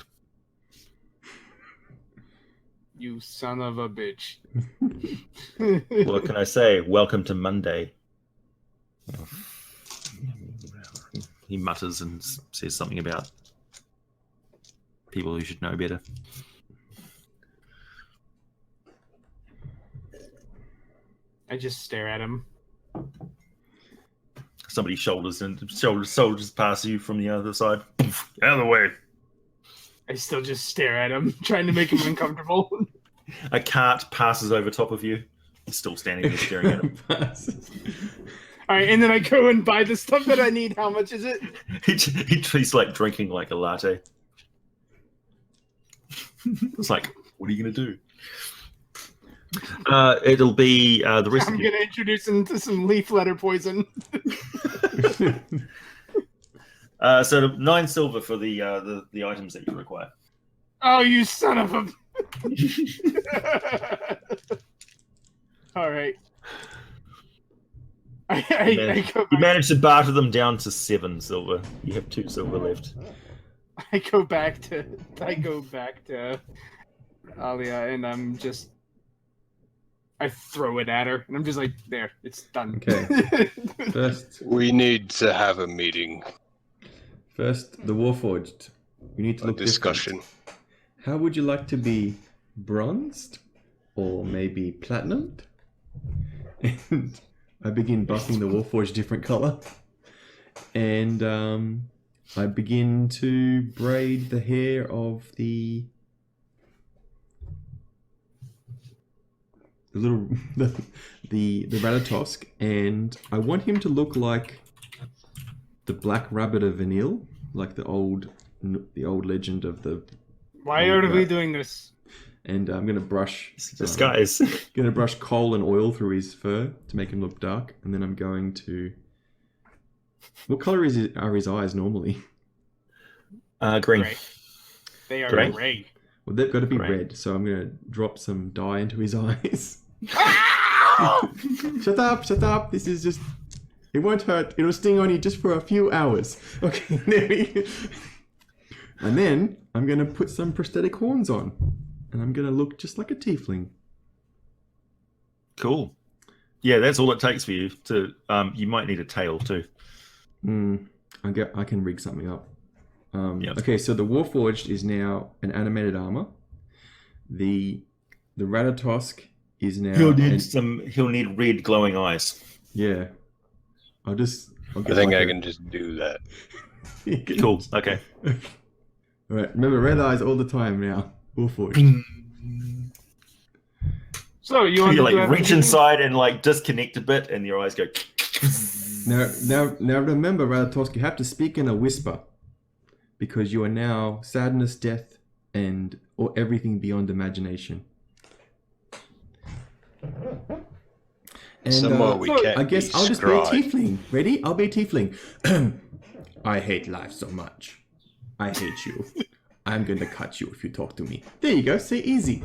You son of a bitch. What can I say? Welcome to Monday. He mutters and says something about people who should know better. I just stare at him. Somebody shoulders past you from the other side. Out of the way. I still just stare at him, trying to make him uncomfortable. A cart passes over top of you. He's still standing there staring at him. All right, and then I go and buy the stuff that I need. How much is it? He's like drinking like a latte. It's like, what are you going to do? It'll be the rest I'm of you. going to introduce him to some leaf letter poison. So 9 silver for the items that you require. Oh, you son of a... All right. You managed to barter them down to 7 silver. You have 2 silver left. I go back to Alia, and I throw it at her, and I'm just like, there, it's done. Okay. First, We need to have a meeting, the Warforged. You need to a look discussion. different. How would you like to be bronzed, or maybe platinumed? And I begin buffing the Warforged different color, and I begin to braid the hair of the Ratatosk, and I want him to look like the Black Rabbit of Vanille, like the old legend of the. Why are we doing this? And I'm gonna brush Disguise. gonna brush coal and oil through his fur to make him look dark, and then I'm going to. What color are his eyes normally? Green. Gray. They are Gray? gray. Well, they've got to be Right. red, so I'm gonna drop some dye into his eyes. Shut up! This is just. It won't hurt. It'll sting on you just for a few hours. Okay, there we go. And then I'm gonna put some prosthetic horns on, and I'm gonna look just like a tiefling. Cool. Yeah, that's all it takes for you to. You might need a tail too. I can rig something up. Yep. Okay, so the Warforged is now an animated armor. The Ratatosk is now. He'll need red glowing eyes. Yeah. I'll I think I can just do that. Cool. Okay. All right. Remember, red eyes all the time now. Warforged. So you want You to like reach inside and like disconnect a bit, and your eyes go. Now remember, Ratatosk, you have to speak in a whisper, because you are now sadness, death, or everything beyond imagination. And Somewhere we can't I guess be I'll just scribed. be a tiefling. Ready? I'll be a tiefling. I hate life so much. I hate you. I'm going to cut you if you talk to me. There you go. Say easy.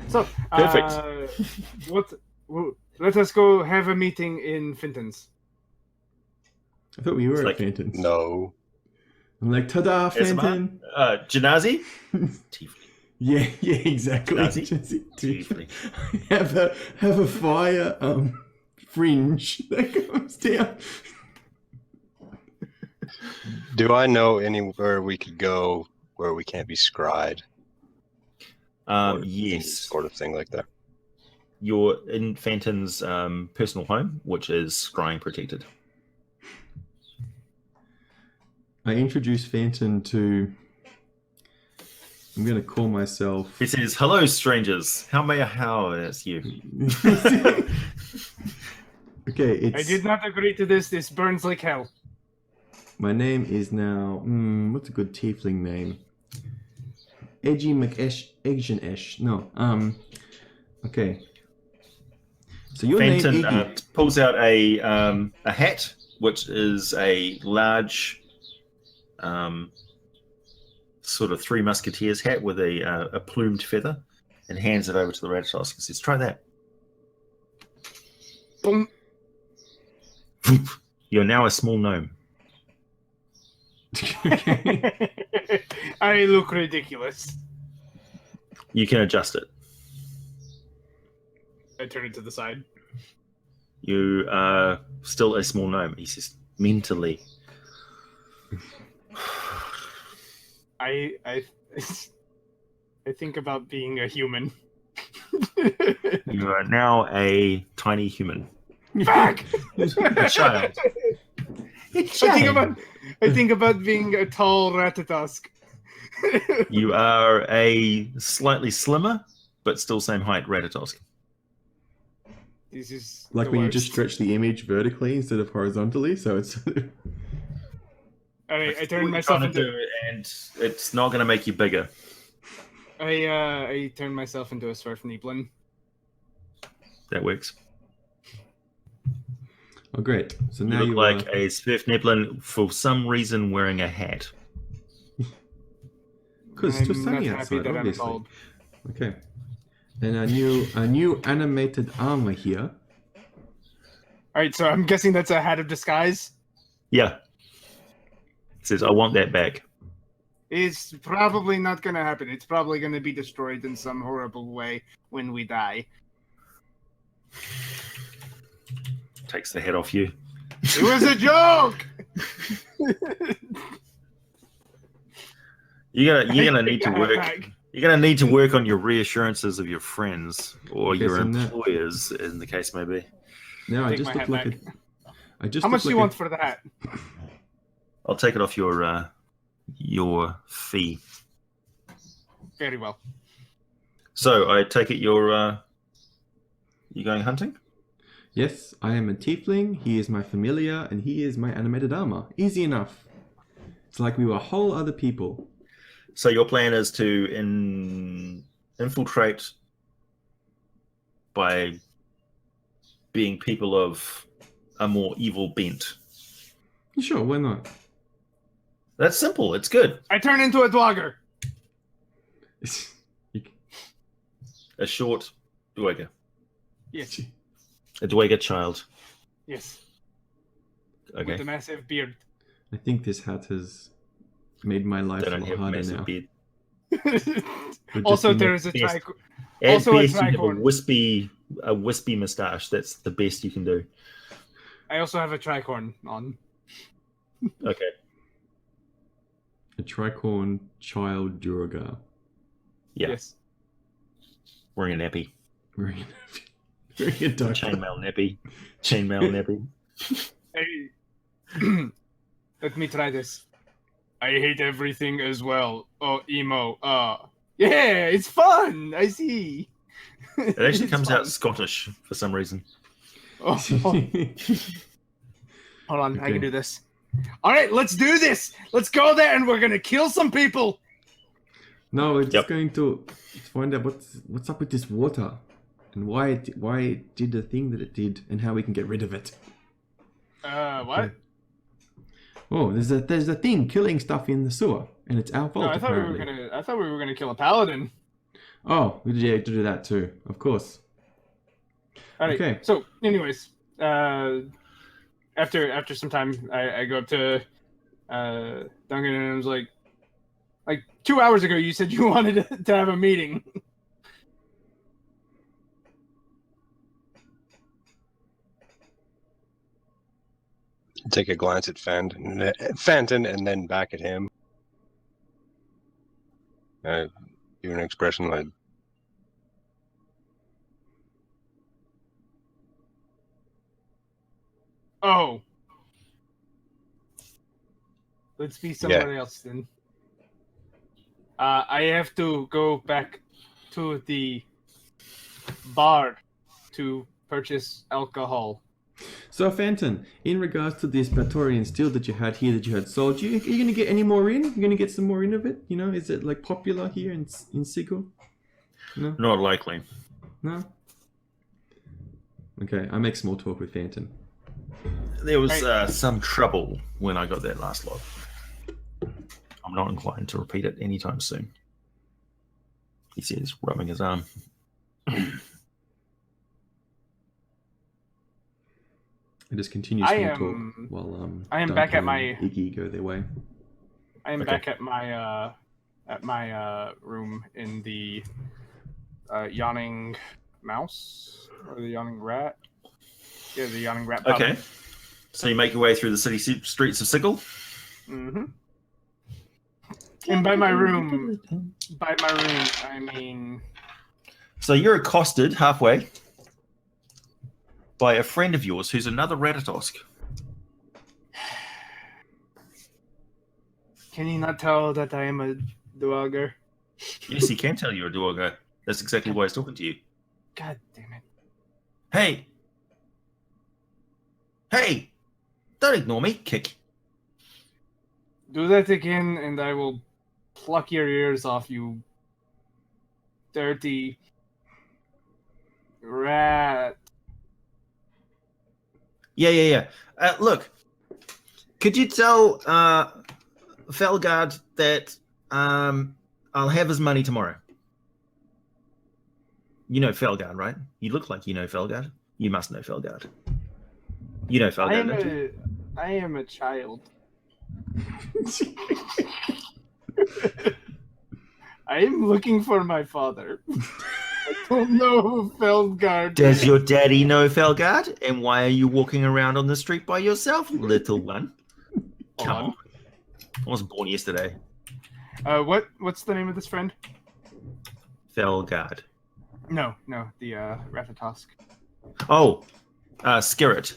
So Perfect. let us go have a meeting in Fenton's. I thought we were It's at Fenton's. No. I'm like, ta-da, Fenton. Janazi? Tiefling. Yeah, exactly. Nazi? Tiefling. Have a fire fringe that comes down. Do I know anywhere we could go where we can't be scried? Or Yes. Sort of thing like that. You're in Fenton's personal home, which is scrying protected. I introduce Fenton to. I'm going to call myself. He says, "Hello, strangers. How may I help you?" Okay, it's. I did not agree to this. This burns like hell. My name is now. What's a good tiefling name? Edgy McEsh. No. Okay. So your Fenton name, Iggy. pulls out a hat which is a large, sort of Three Musketeers hat with a plumed feather, and hands it over to the Ratatosk and says, "Try that." Boom. You're now a small gnome. I look ridiculous. You can adjust it. I turn it to the side. You are still a small gnome. He says, mentally. I think about being a human. You are now a tiny human. Fuck! A child. I think about being a tall Ratatosk. You are a slightly slimmer, but still same height Ratatosk. This is Like the when you worst. just stretch the image vertically instead of horizontally, so it's. I That's turn what myself you're trying to into. do, and it's not going to make you bigger. I turn myself into a Swarfneeblin. That works. Oh, great! So You now look you like a Svirfneblin for some reason wearing a hat. because it's too I'm sunny not happy outside, that obviously. I'm bald. Okay. And a new animated armor here. All right, so I'm guessing that's a hat of disguise. Yeah. It says, "I want that back." It's probably not going to happen. It's probably going to be destroyed in some horrible way when we die. Takes the head off you. It was a joke. You're gonna I need to take the hat work. back. You're gonna need to work on your reassurances of your friends or Okay, your so now- employers, in the case may be. Now I Take just my look hat like back. I just How look much do like you want for the hat? I'll take it off your fee. Very well. So I take it you're going hunting? Yes, I am a tiefling. He is my familiar, and he is my animated armor. Easy enough. It's like we were whole other people. So your plan is to infiltrate by being people of a more evil bent. Sure, why not? That's simple. It's good. I turn into a dwagger. A short dweger. Yes. A dweger child. Yes. Okay. With a massive beard. I think this hat has made my life They a don't lot have harder massive now. beard. Would Also, just be there my- is a Yes. tricorn. At Also a best, you have tricorn. a wispy moustache. That's the best you can do. I also have a tricorn on. Okay. a tricorn child Duragar. Yeah. Yes. Wearing a nappy. Wearing a dark Chainmail nappy. Chainmail nappy. Hey. Let me try this. I hate everything as well. Oh, emo. Yeah, it's fun. I see. It actually It's comes fun. out Scottish for some reason. Oh, hold on, I Okay. can do this. All right, let's do this. Let's go there, and we're gonna kill some people. No, we're just Yep. going to find out what's up with this water, and why it did the thing that it did, and how we can get rid of it. What? Okay. Oh, there's a thing killing stuff in the sewer, and it's our fault. No, I thought we were gonna kill a paladin. Oh, we did to do that too, of course. All right. Okay. So, anyways, after some time, I go up to Duncan and I was like 2 hours ago, you said you wanted to have a meeting. Take a glance at Fenton and then back at him. Give an expression like, Oh. Let's be somebody else then. I have to go back to the bar to purchase alcohol. So, Fenton, in regards to this Praetorian steel that you had here that you had sold, are you going to get any more in? You're going to get some more in of it? You know, is it like popular here in Sigil? No? Not likely. No? Okay, I make small talk with Fenton. There was some trouble when I got that last log. I'm not inclined to repeat it anytime soon. He says, rubbing his arm. It just continues to talk while I am back Dante at my and Iggy go their way. I am back at my room in the yawning mouse or the yawning rat. Yeah, the yawning rat. Okay. So you make your way through the city streets of Sigil. Mm-hmm. And by my room, I mean. So you're accosted halfway by a friend of yours who's another Ratatosk. Can you not tell that I am a Duergar? Yes, he can tell you're a Duergar. That's exactly why he's talking to you. God damn it. Hey! Don't ignore me, kick. Do that again and I will pluck your ears off, you dirty rat. Yeah. Look, could you tell Felgard that I'll have his money tomorrow? You know Felgard, right? You look like you know Felgard. You must know Felgard. You know Felgard, don't you? I am a child. I am looking for my father. I don't know who Felgard Does is. your daddy know Felgard? And why are you walking around on the street by yourself, little one? Come on. I was born yesterday. What's the name of this friend? Felgard. No, the Ratatosk. Oh, Skirret.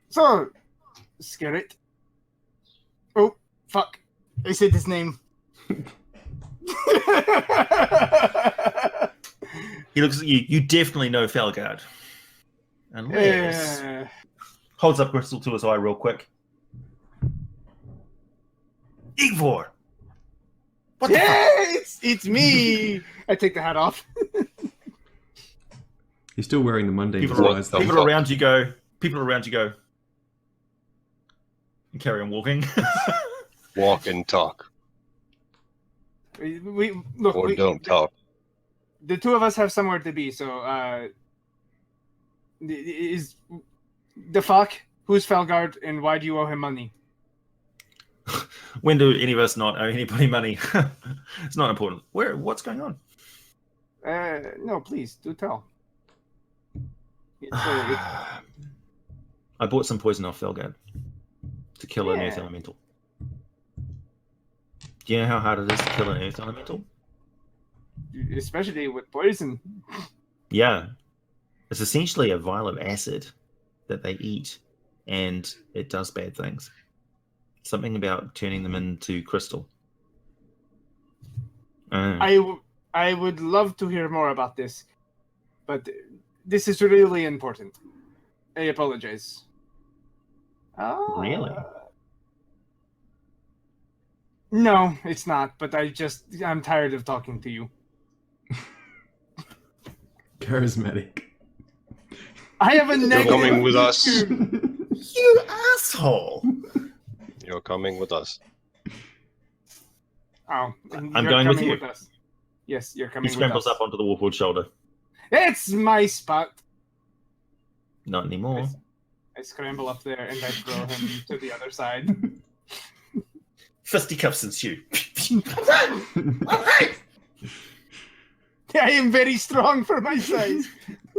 So, Skirret. Oh, fuck. I said his name. He looks at you. You definitely know Felgard. Unless... Holds up Crystal to his eye real quick. Igor! What the fuck? It's me! I take the hat off. He's still wearing the mundane People disguise. around you go. And carry on walking. Walk and talk. We Don't talk. The two of us have somewhere to be, so is the fuck? Who's Felgard and why do you owe him money? When do any of us not owe anybody money? It's not important. What's going on? No, please, do tell. I bought some poison off Felgard to kill an earth elemental. Do you know how hard it is to kill an earth elemental? Especially with poison. Yeah. It's essentially a vial of acid that they eat, and it does bad things. Something about turning them into crystal. I would love to hear more about this, but this is really important. I apologize. Really? No, it's not, but I'm tired of talking to you. Charismatic. I have a negative... You're coming with us. You asshole! You're coming with us. Oh, I'm going with you. us. Yes, you're He coming with scrambles us. up onto the Warforged shoulder. It's my spot. Not anymore. I scramble up there and I throw him to the other side. Fisticuffs ensue. I am very strong for my size.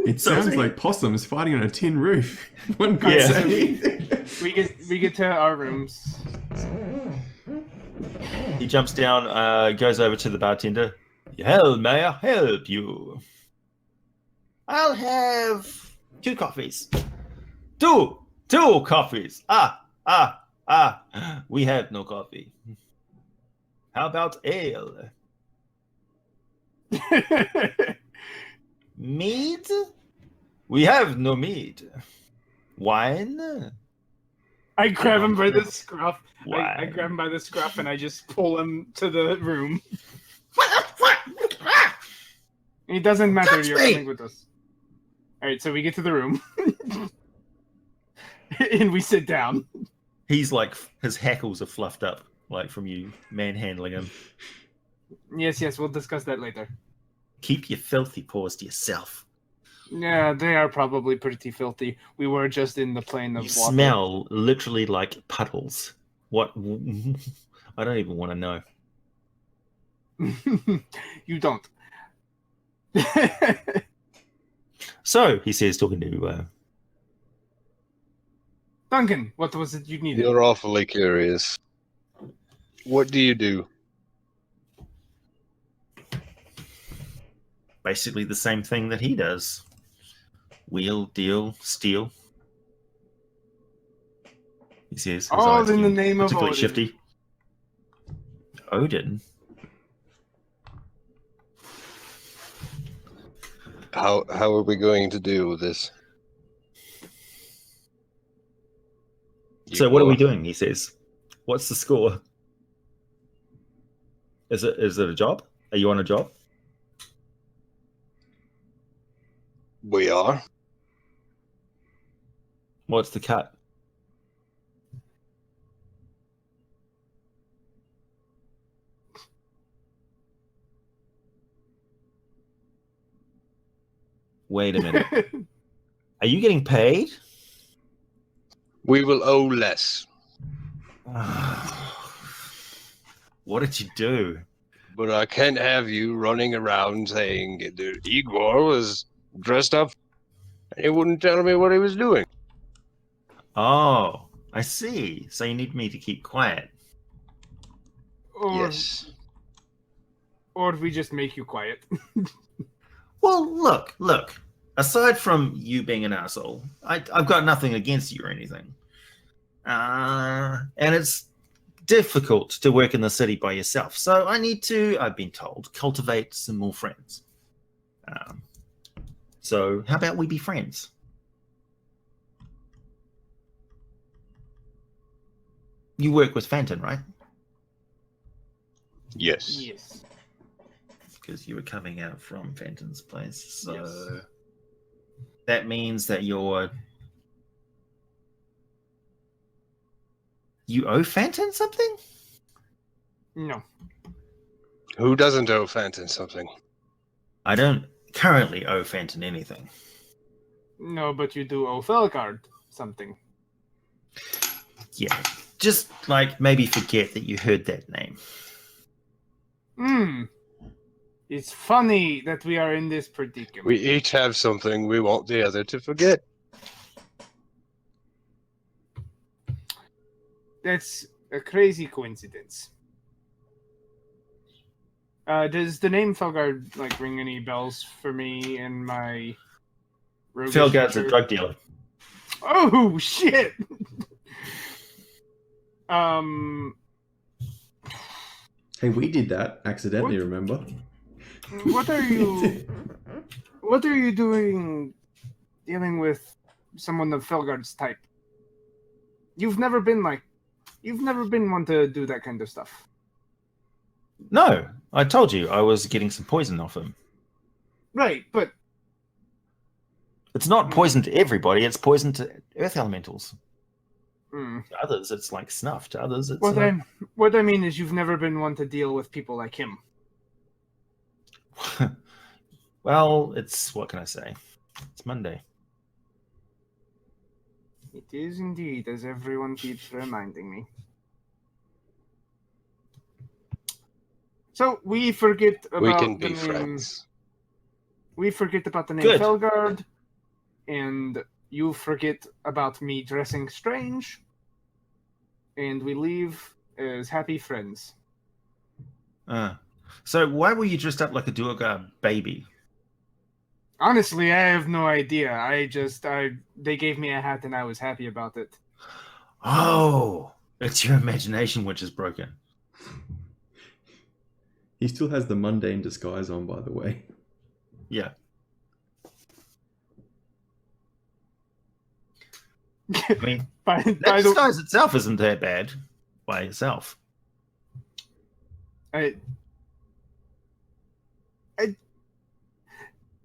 It sounds like possums fighting on a tin roof. One could Yeah. say. We get to our rooms. He jumps down, goes over to the bartender. Hell, may I help you? I'll have 2 coffees. Two coffees. We have no coffee. How about ale? Mead? We have no mead. Wine? I grab him by the scruff. I Wine. grab him by the scruff and I just pull him to the room. It doesn't matter. Touch You're me! coming with us. All right, so we get to the room, and we sit down. He's like, his hackles are fluffed up, like from you manhandling him. Yes, we'll discuss that later. Keep your filthy paws to yourself. Yeah, they are probably pretty filthy. We were just in the plane of You water. smell literally like puddles. What? I don't even want to know. You don't. So, he says, talking to... Duncan, what was it you needed? You're awfully curious. What do you do? basically the same thing that he does. Wheel, deal, steal. He says, his all eyes in the getting name of particularly Odin. shifty. Odin? How are we going to deal with this? So what are we doing? He says. What's the score? Is it a job? Are you on a job? We are. What's the cut? Wait a minute. Are you getting paid? We will owe less. What did you do? But I can't have you running around saying that Igor was dressed up and he wouldn't tell me what he was doing. Oh, I see. So you need me to keep quiet. Yes. Or we just make you quiet. Well, look. Aside from you being an asshole, I've got nothing against you or anything. And it's difficult to work in the city by yourself. So I need to, I've been told, cultivate some more friends. So how about we be friends? You work with Fenton, right? Yes. Yes. Because you were coming out from Fenton's place. So Yes. that means that you owe Fenton something? No. Who doesn't owe Fenton something? I don't currently owe Fenton anything. No, but you do owe Felgard something. Yeah. Just like maybe forget that you heard that name. It's funny that we are in this predicament. We each have something we want the other to forget. That's a crazy coincidence. Does the name Felgard ring any bells for me and my roguish Felgard's a nature? drug dealer. Oh shit! Hey, we did that accidentally, remember? What are you? What are you doing dealing with someone of Felgard's type? You've never been one to do that kind of stuff. No, I told you I was getting some poison off him. Right, but It's not poison to everybody, it's poison to earth elementals. to To others, it's like snuff. To others, it's... what I mean is you've never been one to deal with people like him. Well, it's... What can I say? It's Monday. It is indeed, as everyone keeps reminding me. So we forget about We can the be name. friends. We forget about the name Good. Felgard, and you forget about me dressing strange, and we leave as happy friends. So why were you dressed up like a Duergar baby? Honestly, I have no idea. They gave me a hat and I was happy about it. Oh, it's your imagination which is broken. He still has the mundane disguise on, by the way. Yeah. I mean, by that the disguise itself isn't that bad by itself.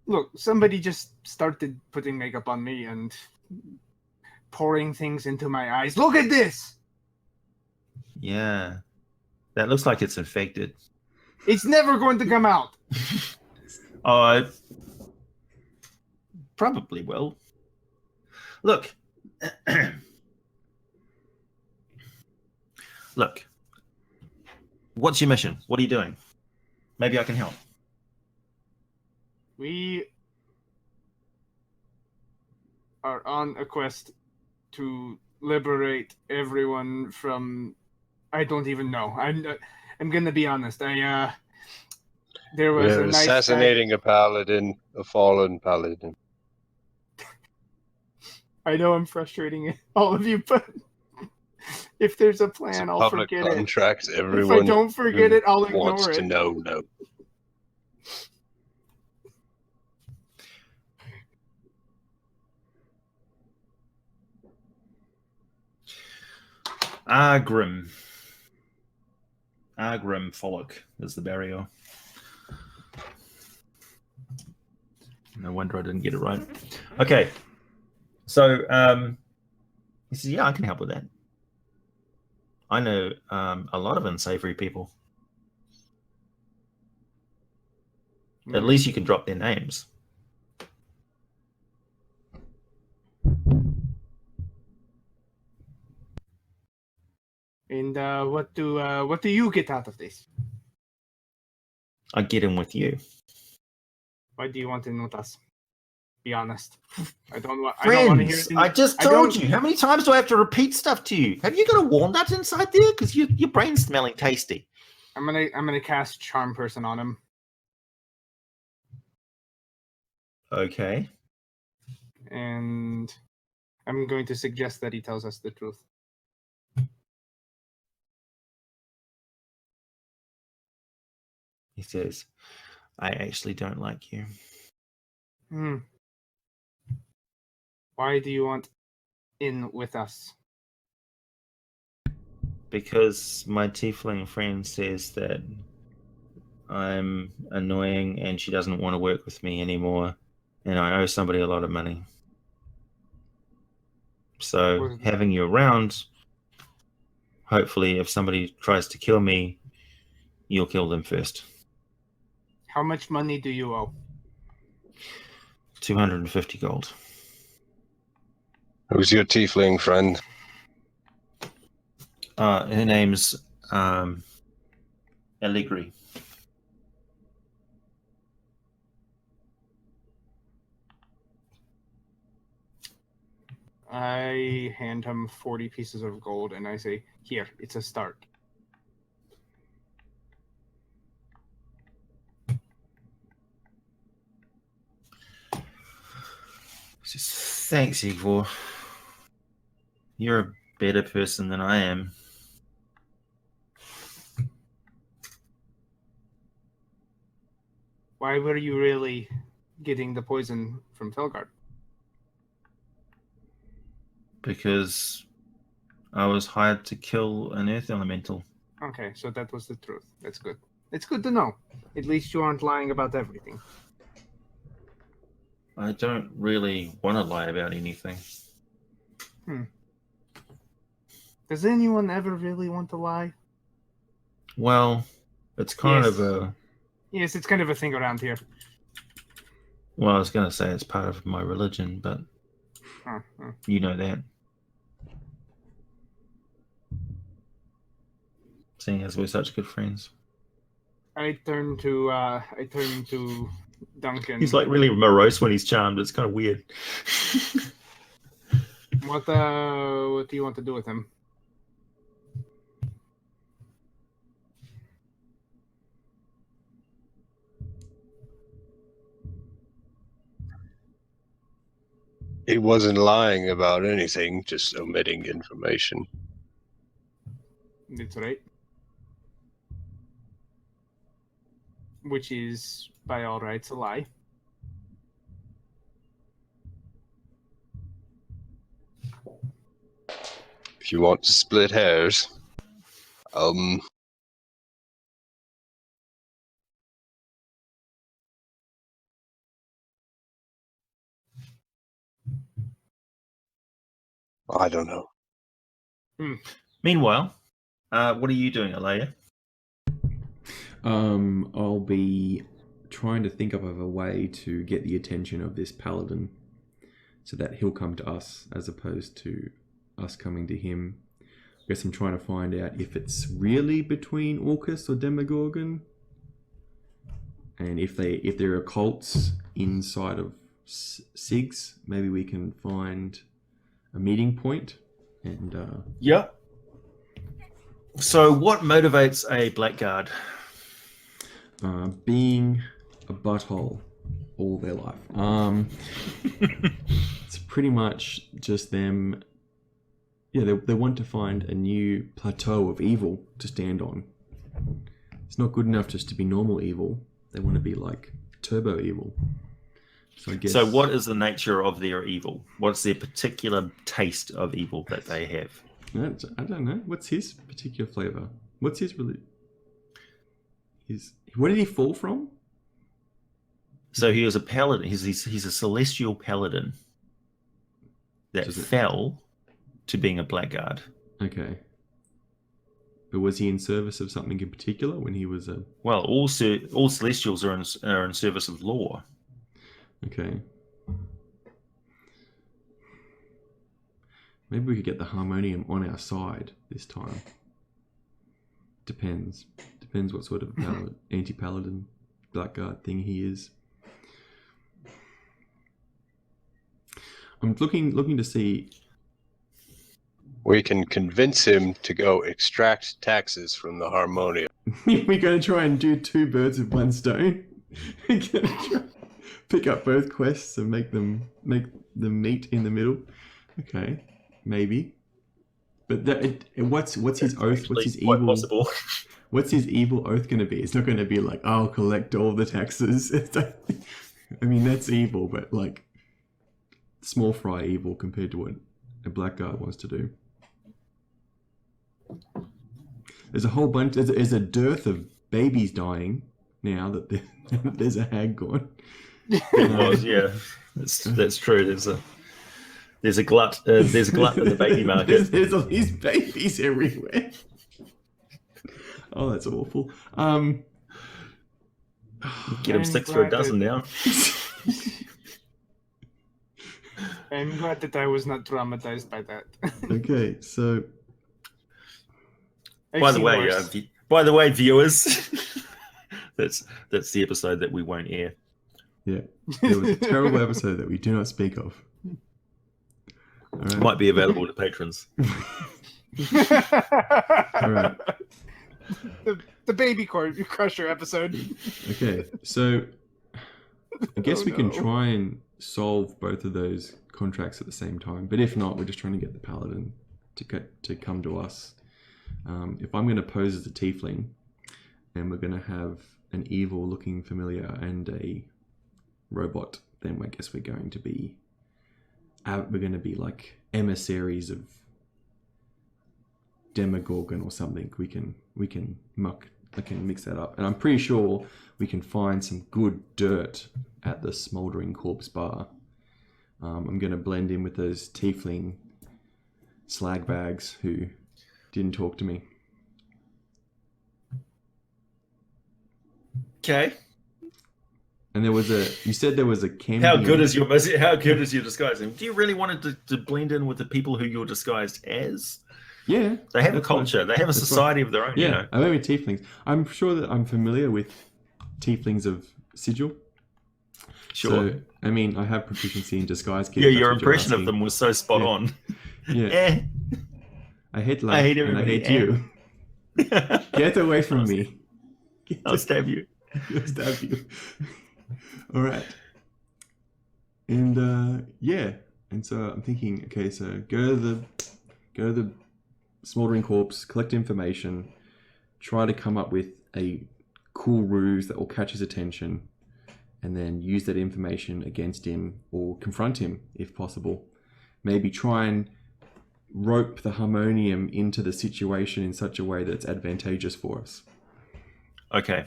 Look, somebody just started putting makeup on me and pouring things into my eyes. Look at this! Yeah. That looks like it's infected. It's never going to come out. Oh, it probably will. Look. Look. What's your mission? What are you doing? Maybe I can help. We are on a quest to liberate everyone from... I don't even know. I'm gonna be honest. There was We're a nice assassinating a paladin, a fallen paladin. I know I'm frustrating all of you, but if there's a plan, It's a I'll public forget it. contract. If I Everyone don't forget who it, I'll wants ignore to it. know. Agrim. Agrim Follock is the barrier. No wonder I didn't get it right. Okay. So, he says, yeah, I can help with that. I know a lot of unsavory people. At least you can drop their names. And what do you get out of this? I get in with you. Why do you want in with us? Be honest. I don't want to hear Friends, it. I just told you. How many times do I have to repeat stuff to you? Have you got a walnut inside there? Because your brain's smelling tasty. I'm gonna cast Charm Person on him. Okay. And I'm going to suggest that he tells us the truth. He says, I actually don't like you. Why do you want in with us? Because my tiefling friend says that I'm annoying and she doesn't want to work with me anymore, and I owe somebody a lot of money. So having you around, hopefully if somebody tries to kill me, you'll kill them first. How much money do you owe? 250 gold. Who's your tiefling friend? Her name's Allegri. I hand him 40 pieces of gold and I say, here, it's a start. Thanks, Igor. You're a better person than I am. Why were you really getting the poison from Felgard? Because I was hired to kill an earth elemental. Okay, so that was the truth. That's good. It's good to know. At least you aren't lying about everything. I don't really want to lie about anything. Does anyone ever really want to lie? Well, it's kind of a... Yes, it's kind of a thing around here. Well, I was going to say it's part of my religion, but you know that. Seeing as we're such good friends. I turn to Duncan. He's like really morose when he's charmed. It's kind of weird. What do you want to do with him? He wasn't lying about anything, just omitting information. That's right. Which is, by all rights, a lie. If you want to split hairs, I don't know. Meanwhile, what are you doing, Alea? I'll be trying to think of a way to get the attention of this paladin so that he'll come to us as opposed to us coming to him. I guess I'm trying to find out if it's really between Orcus or Demogorgon, and if there are cults inside of SIGs, maybe we can find a meeting point. And yeah. So, what motivates a blackguard? Being a butthole all their life. It's pretty much just them. Yeah, they want to find a new plateau of evil to stand on. It's not good enough just to be normal evil. They want to be like turbo evil. So I guess. So, what is the nature of their evil? What's their particular taste of evil that they have? I don't know. What's his particular flavor? What's his really? Where did he fall from? So he was a paladin. He's a celestial paladin that fell to being a blackguard. Okay. But was he in service of something in particular when he was a? Well, all celestials are in service of law. Okay. Maybe we could get the harmonium on our side this time. Depends what sort of anti-paladin blackguard thing he is. I'm looking to see. We can convince him to go extract taxes from the harmonium. We're going to try and do two birds with one stone. We're going to try pick up both quests and make them meet in the middle. Okay, maybe. But what's his oath? What's his evil? Possible. What's his evil oath going to be? It's not going to be like, I'll collect all the taxes. I mean, that's evil, but like small fry evil compared to what a blackguard wants to do. There's a whole bunch. There's a dearth of babies dying now that there's a hag gone. Yeah, that's true. There's a glut in the baby market. There's all these babies everywhere. Oh, that's awful. Get him 6 for a dozen now. I'm glad that I was not traumatized by that. Okay, so. By the way, viewers, that's the episode that we won't air. Yeah, it was a terrible episode that we do not speak of. All right. Might be available to patrons. All right. The baby crusher episode. Okay, so I guess we can try and solve both of those contracts at the same time. But if not, we're just trying to get the paladin to come to us. If I'm going to pose as a tiefling, and we're going to have an evil-looking familiar and a robot, then I guess we're going to be like emissaries of Demogorgon or something. We can mix that up, and I'm pretty sure we can find some good dirt at the Smoldering Corpse Bar. I'm going to blend in with those tiefling slag bags who didn't talk to me. Okay. And you said there was a cameo. How good is your disguising? Do you really want it to blend in with the people who you're disguised as? Yeah. They have a culture. They have a society of their own. Yeah, you know? I mean with tieflings. I'm sure that I'm familiar with tieflings of Sigil. Sure. So, I mean, I have proficiency in disguise. Yeah, your impression of them was so spot on. Yeah. I hate life. I hate and I everybody. hate you. Get away from me. I'll stab you. I'll stab you. All right. And yeah. And so I'm thinking, okay, so go to the Smoldering Corpse, collect information, try to come up with a cool ruse that will catch his attention, and then use that information against him or confront him if possible. Maybe try and rope the harmonium into the situation in such a way that's advantageous for us. Okay.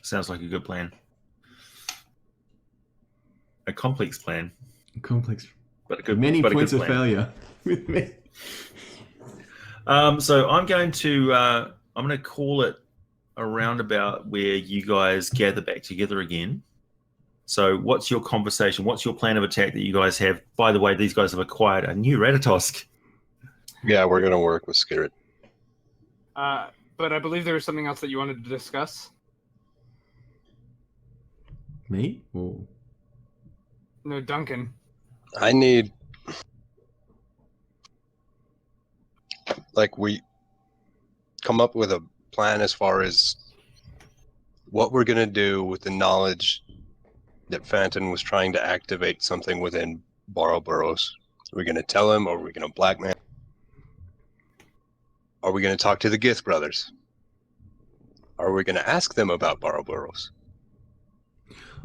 Sounds like a good plan. A complex plan. Complex. But a good Many but points a good of plan. failure. with me. So I'm going to call it around about where you guys gather back together again. So what's your conversation? What's your plan of attack that you guys have? By the way, these guys have acquired a new Ratatosk. Yeah, we're going to work with Scarrett. But I believe there was something else that you wanted to discuss. Me? Or... No, Duncan. I need... we come up with a plan as far as what we're going to do with the knowledge that Phantom was trying to activate something within Boros. Are we going to tell him, or are we going to blackmail? Are we going to talk to the Gith brothers? Are we going to ask them about Boros?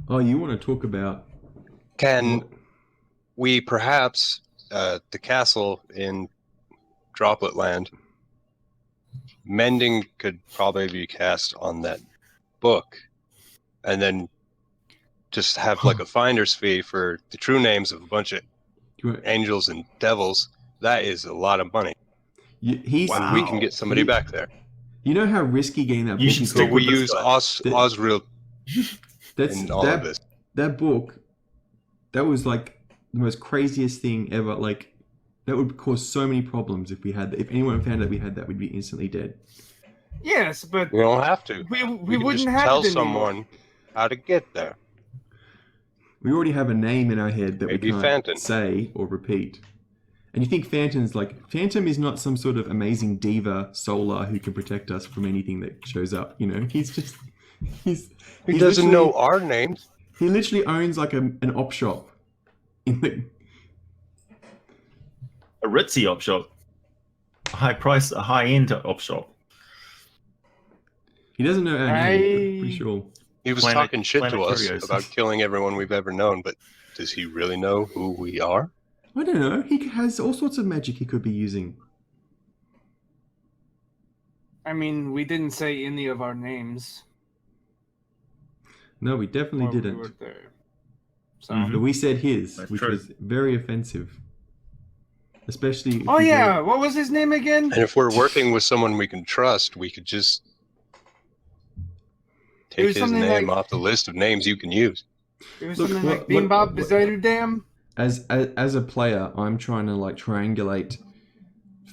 Oh, you want to talk about... Can we perhaps, the castle in Droplet Land, mending could probably be cast on that book, and then just have like a finder's fee for the true names of a bunch of angels and devils. That is a lot of money. We can get somebody back there. You know how risky getting that book is? So we use Osriel in all of this. That book, that was like the most craziest thing ever. Like, that would cause so many problems if we had that. If anyone found out we had that, we'd be instantly dead. Yes, but we don't have to. We wouldn't just have tell someone how to get there. We already have a name in our head that Maybe we can't Phantom. say or repeat. And you think Phantom is not some sort of amazing diva solar who can protect us from anything that shows up, you know? He doesn't know our names. He literally owns like an op shop. A ritzy op shop. A high-end op shop. He doesn't know our name, I'm pretty sure. He was talking shit to us about killing everyone we've ever known, but does he really know who we are? I don't know. He has all sorts of magic he could be using. I mean, we didn't say any of our names. No, we definitely didn't. We were there. So. But we said his, That's which true. was very offensive. Especially if what was his name again? And if we're working with someone we can trust, we could just take his name off the list of names you can use. It was something like Beanbop Bizarudam. As a player, I'm trying to like triangulate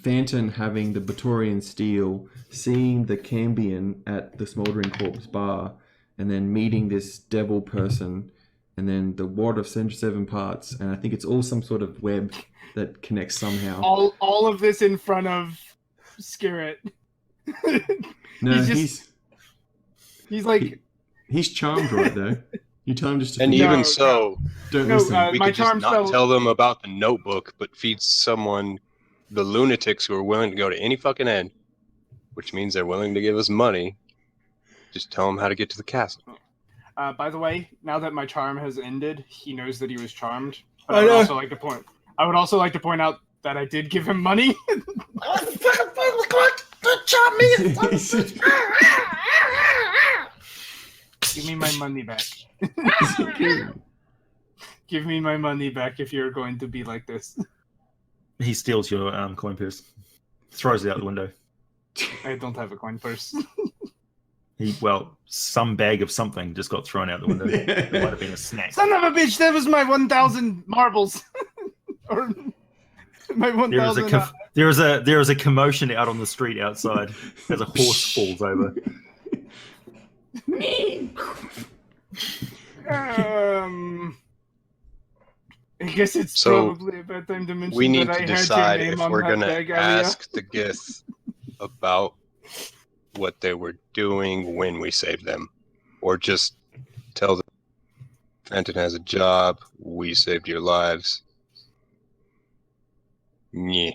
Phantom having the Batorian steel, seeing the Cambion at the Smoldering Corpse bar, and then meeting this devil person, and then the Ward of 7 Parts, and I think it's all some sort of web that connects somehow. All of this in front of Scarrett. No, he's charmed right though. You tell him just to... And even so, don't listen. We could just not tell them about the notebook, but feed someone, the lunatics who are willing to go to any fucking end, which means they're willing to give us money. Just tell them how to get to the castle. By the way, now that my charm has ended, he knows that he was charmed. But I would also like to point out that I did give him money. Give me my money back. Give me my money back if you're going to be like this. He steals your coin purse, throws it out the window. I don't have a coin purse. Some bag of something just got thrown out the window. It might have been a snack. Son of a bitch! That was my 1,000 marbles. Or my 1,000. There is a commotion out on the street outside as a horse falls over. I guess it's probably a bad time to mention we need that to I decide had your if name we're on going that to bag ask the Gith about what they were doing when we saved them, or just tell them Phantom has a job, we saved your lives. Yeah.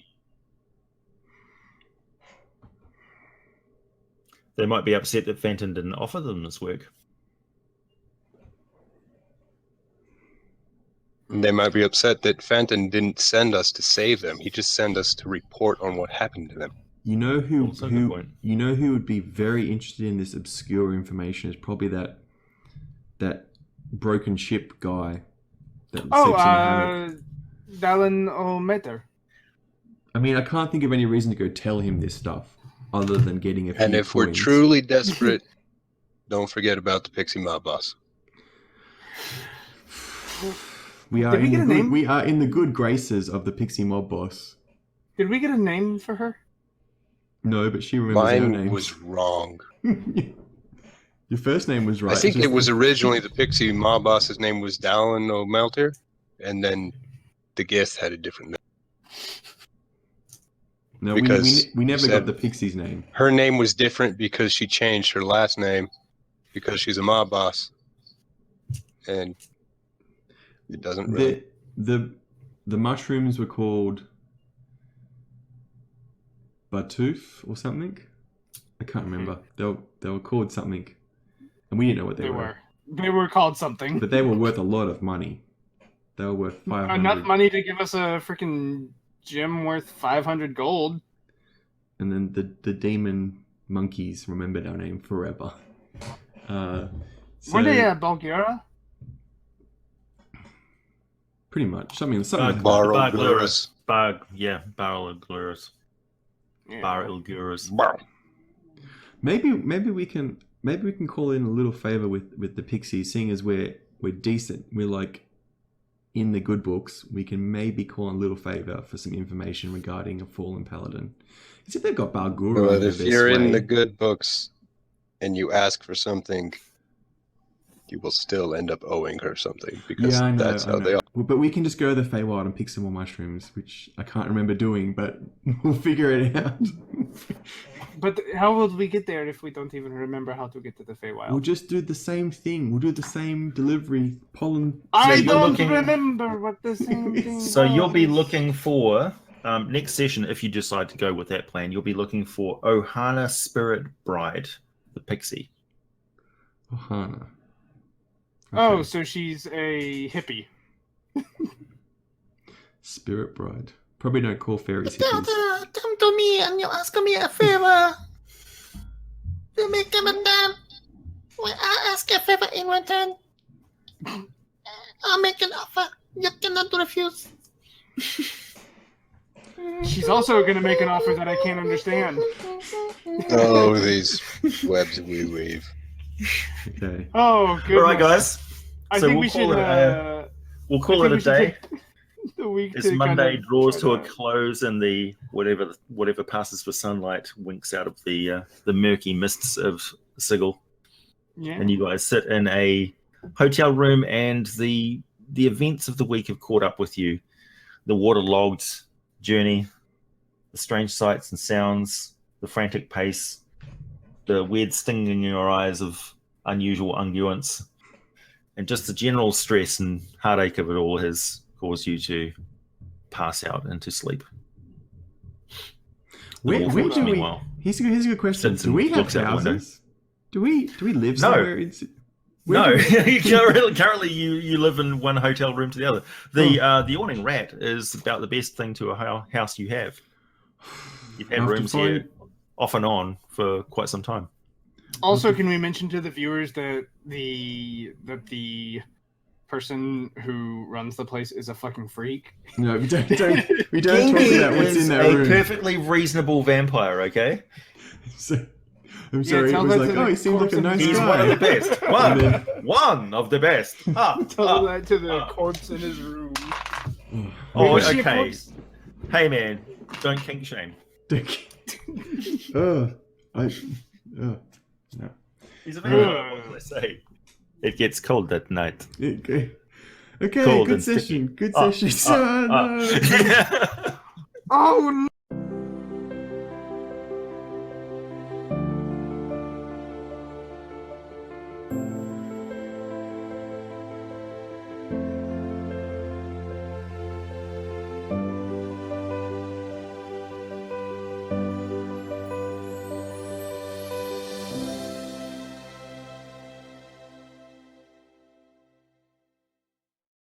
They might be upset that Phantom didn't offer them this work. They might be upset that Phantom didn't send us to save them. He just sent us to report on what happened to them. You know who would be very interested in this obscure information is probably that broken ship guy. Dallin O'Meter. I mean, I can't think of any reason to go tell him this stuff other than getting a few And if we're coins. truly desperate, don't forget about the Pixie Mob boss. We are Did we in get the a good, name? we are in the good graces of the Pixie Mob boss. Did we get a name for her? No, but she remembers our Mine names. was wrong. Your first name was right. I think it's it just was originally the Pixie Mob boss's name was Dallin O'Melter, and then the guest had a different name. No, because we never you got said- the Pixie's name. Her name was different because she changed her last name because she's a mob boss, and it doesn't really. The mushrooms were called Batoof or something. I can't remember. They were called something, and we didn't know what they were. They were called something. But they were worth a lot of money. They were worth 500. Enough money to give us a freaking gem worth 500 gold. And then the demon monkeys remembered our name forever. Were they Bulgaria? Pretty much something like that. Barogluras. Barogluras. Yeah. Barogluras. Maybe we can call in a little favor with the pixies, seeing as we're decent. We're like in the good books. We can maybe call in a little favor for some information regarding a fallen paladin. Because if they've got Bargura, But if you're in the good books and you ask for something, you will still end up owing her something because yeah, I know, that's how they are. Well, but we can just go to the Feywild and pick some more mushrooms, which I can't remember doing, but we'll figure it out. But how will we get there if we don't even remember how to get to the Feywild? We'll just do the same thing. We'll do the same delivery. Pollen. I you're don't looking- remember what the same thing So you'll be was. looking for next session, if you decide to go with that plan, you'll be looking for Ohana Spirit Bride, the pixie. Ohana. Oh, Okay. so she's a hippie. Spirit Bride. Probably don't call fairies hippies. Come to me and you ask me a favor. You make him a damn. When I ask a favor in return, I'll make an offer. You cannot refuse. She's also going to make an offer that I can't understand. Oh, these webs we weave. Okay. Oh, goodness. All right, guys. I so think we'll we call should. it we'll call it a day. The week As to Monday kind of draws to a try close and the whatever passes for sunlight winks out of the murky mists of Sigil, Yeah. and you guys sit in a hotel room, and the events of the week have caught up with you. The waterlogged journey, the strange sights and sounds, the frantic pace, the weird sting in your eyes of unusual unguents, and just the general stress and heartache of it all has caused you to pass out into sleep. Where do we? Meanwhile, Here's a good question. Sits Do and we have looks out the window. houses? Do we live No. somewhere? no, currently you live in one hotel room to the other. The Yawning Rat is about the best thing to a house you have. You've had I'll have to rooms find- here off and on for quite some time. Also, can we mention to the viewers that the person who runs the place is a fucking freak? No, we don't talk about what's in that a room. perfectly reasonable vampire, okay? So, I'm sorry, it tell was that like, to the oh, he seems like a corpse nice in his He's room. one of the guy. best. And then- One of the best. Tell that to the corpse in his room. Oh, Was she a okay. corpse? Hey, man, don't kink shame. no. He's a vampire. What can I say? It gets cold at night. Okay, Cold good and session. Good Ah, session. ah, Oh no!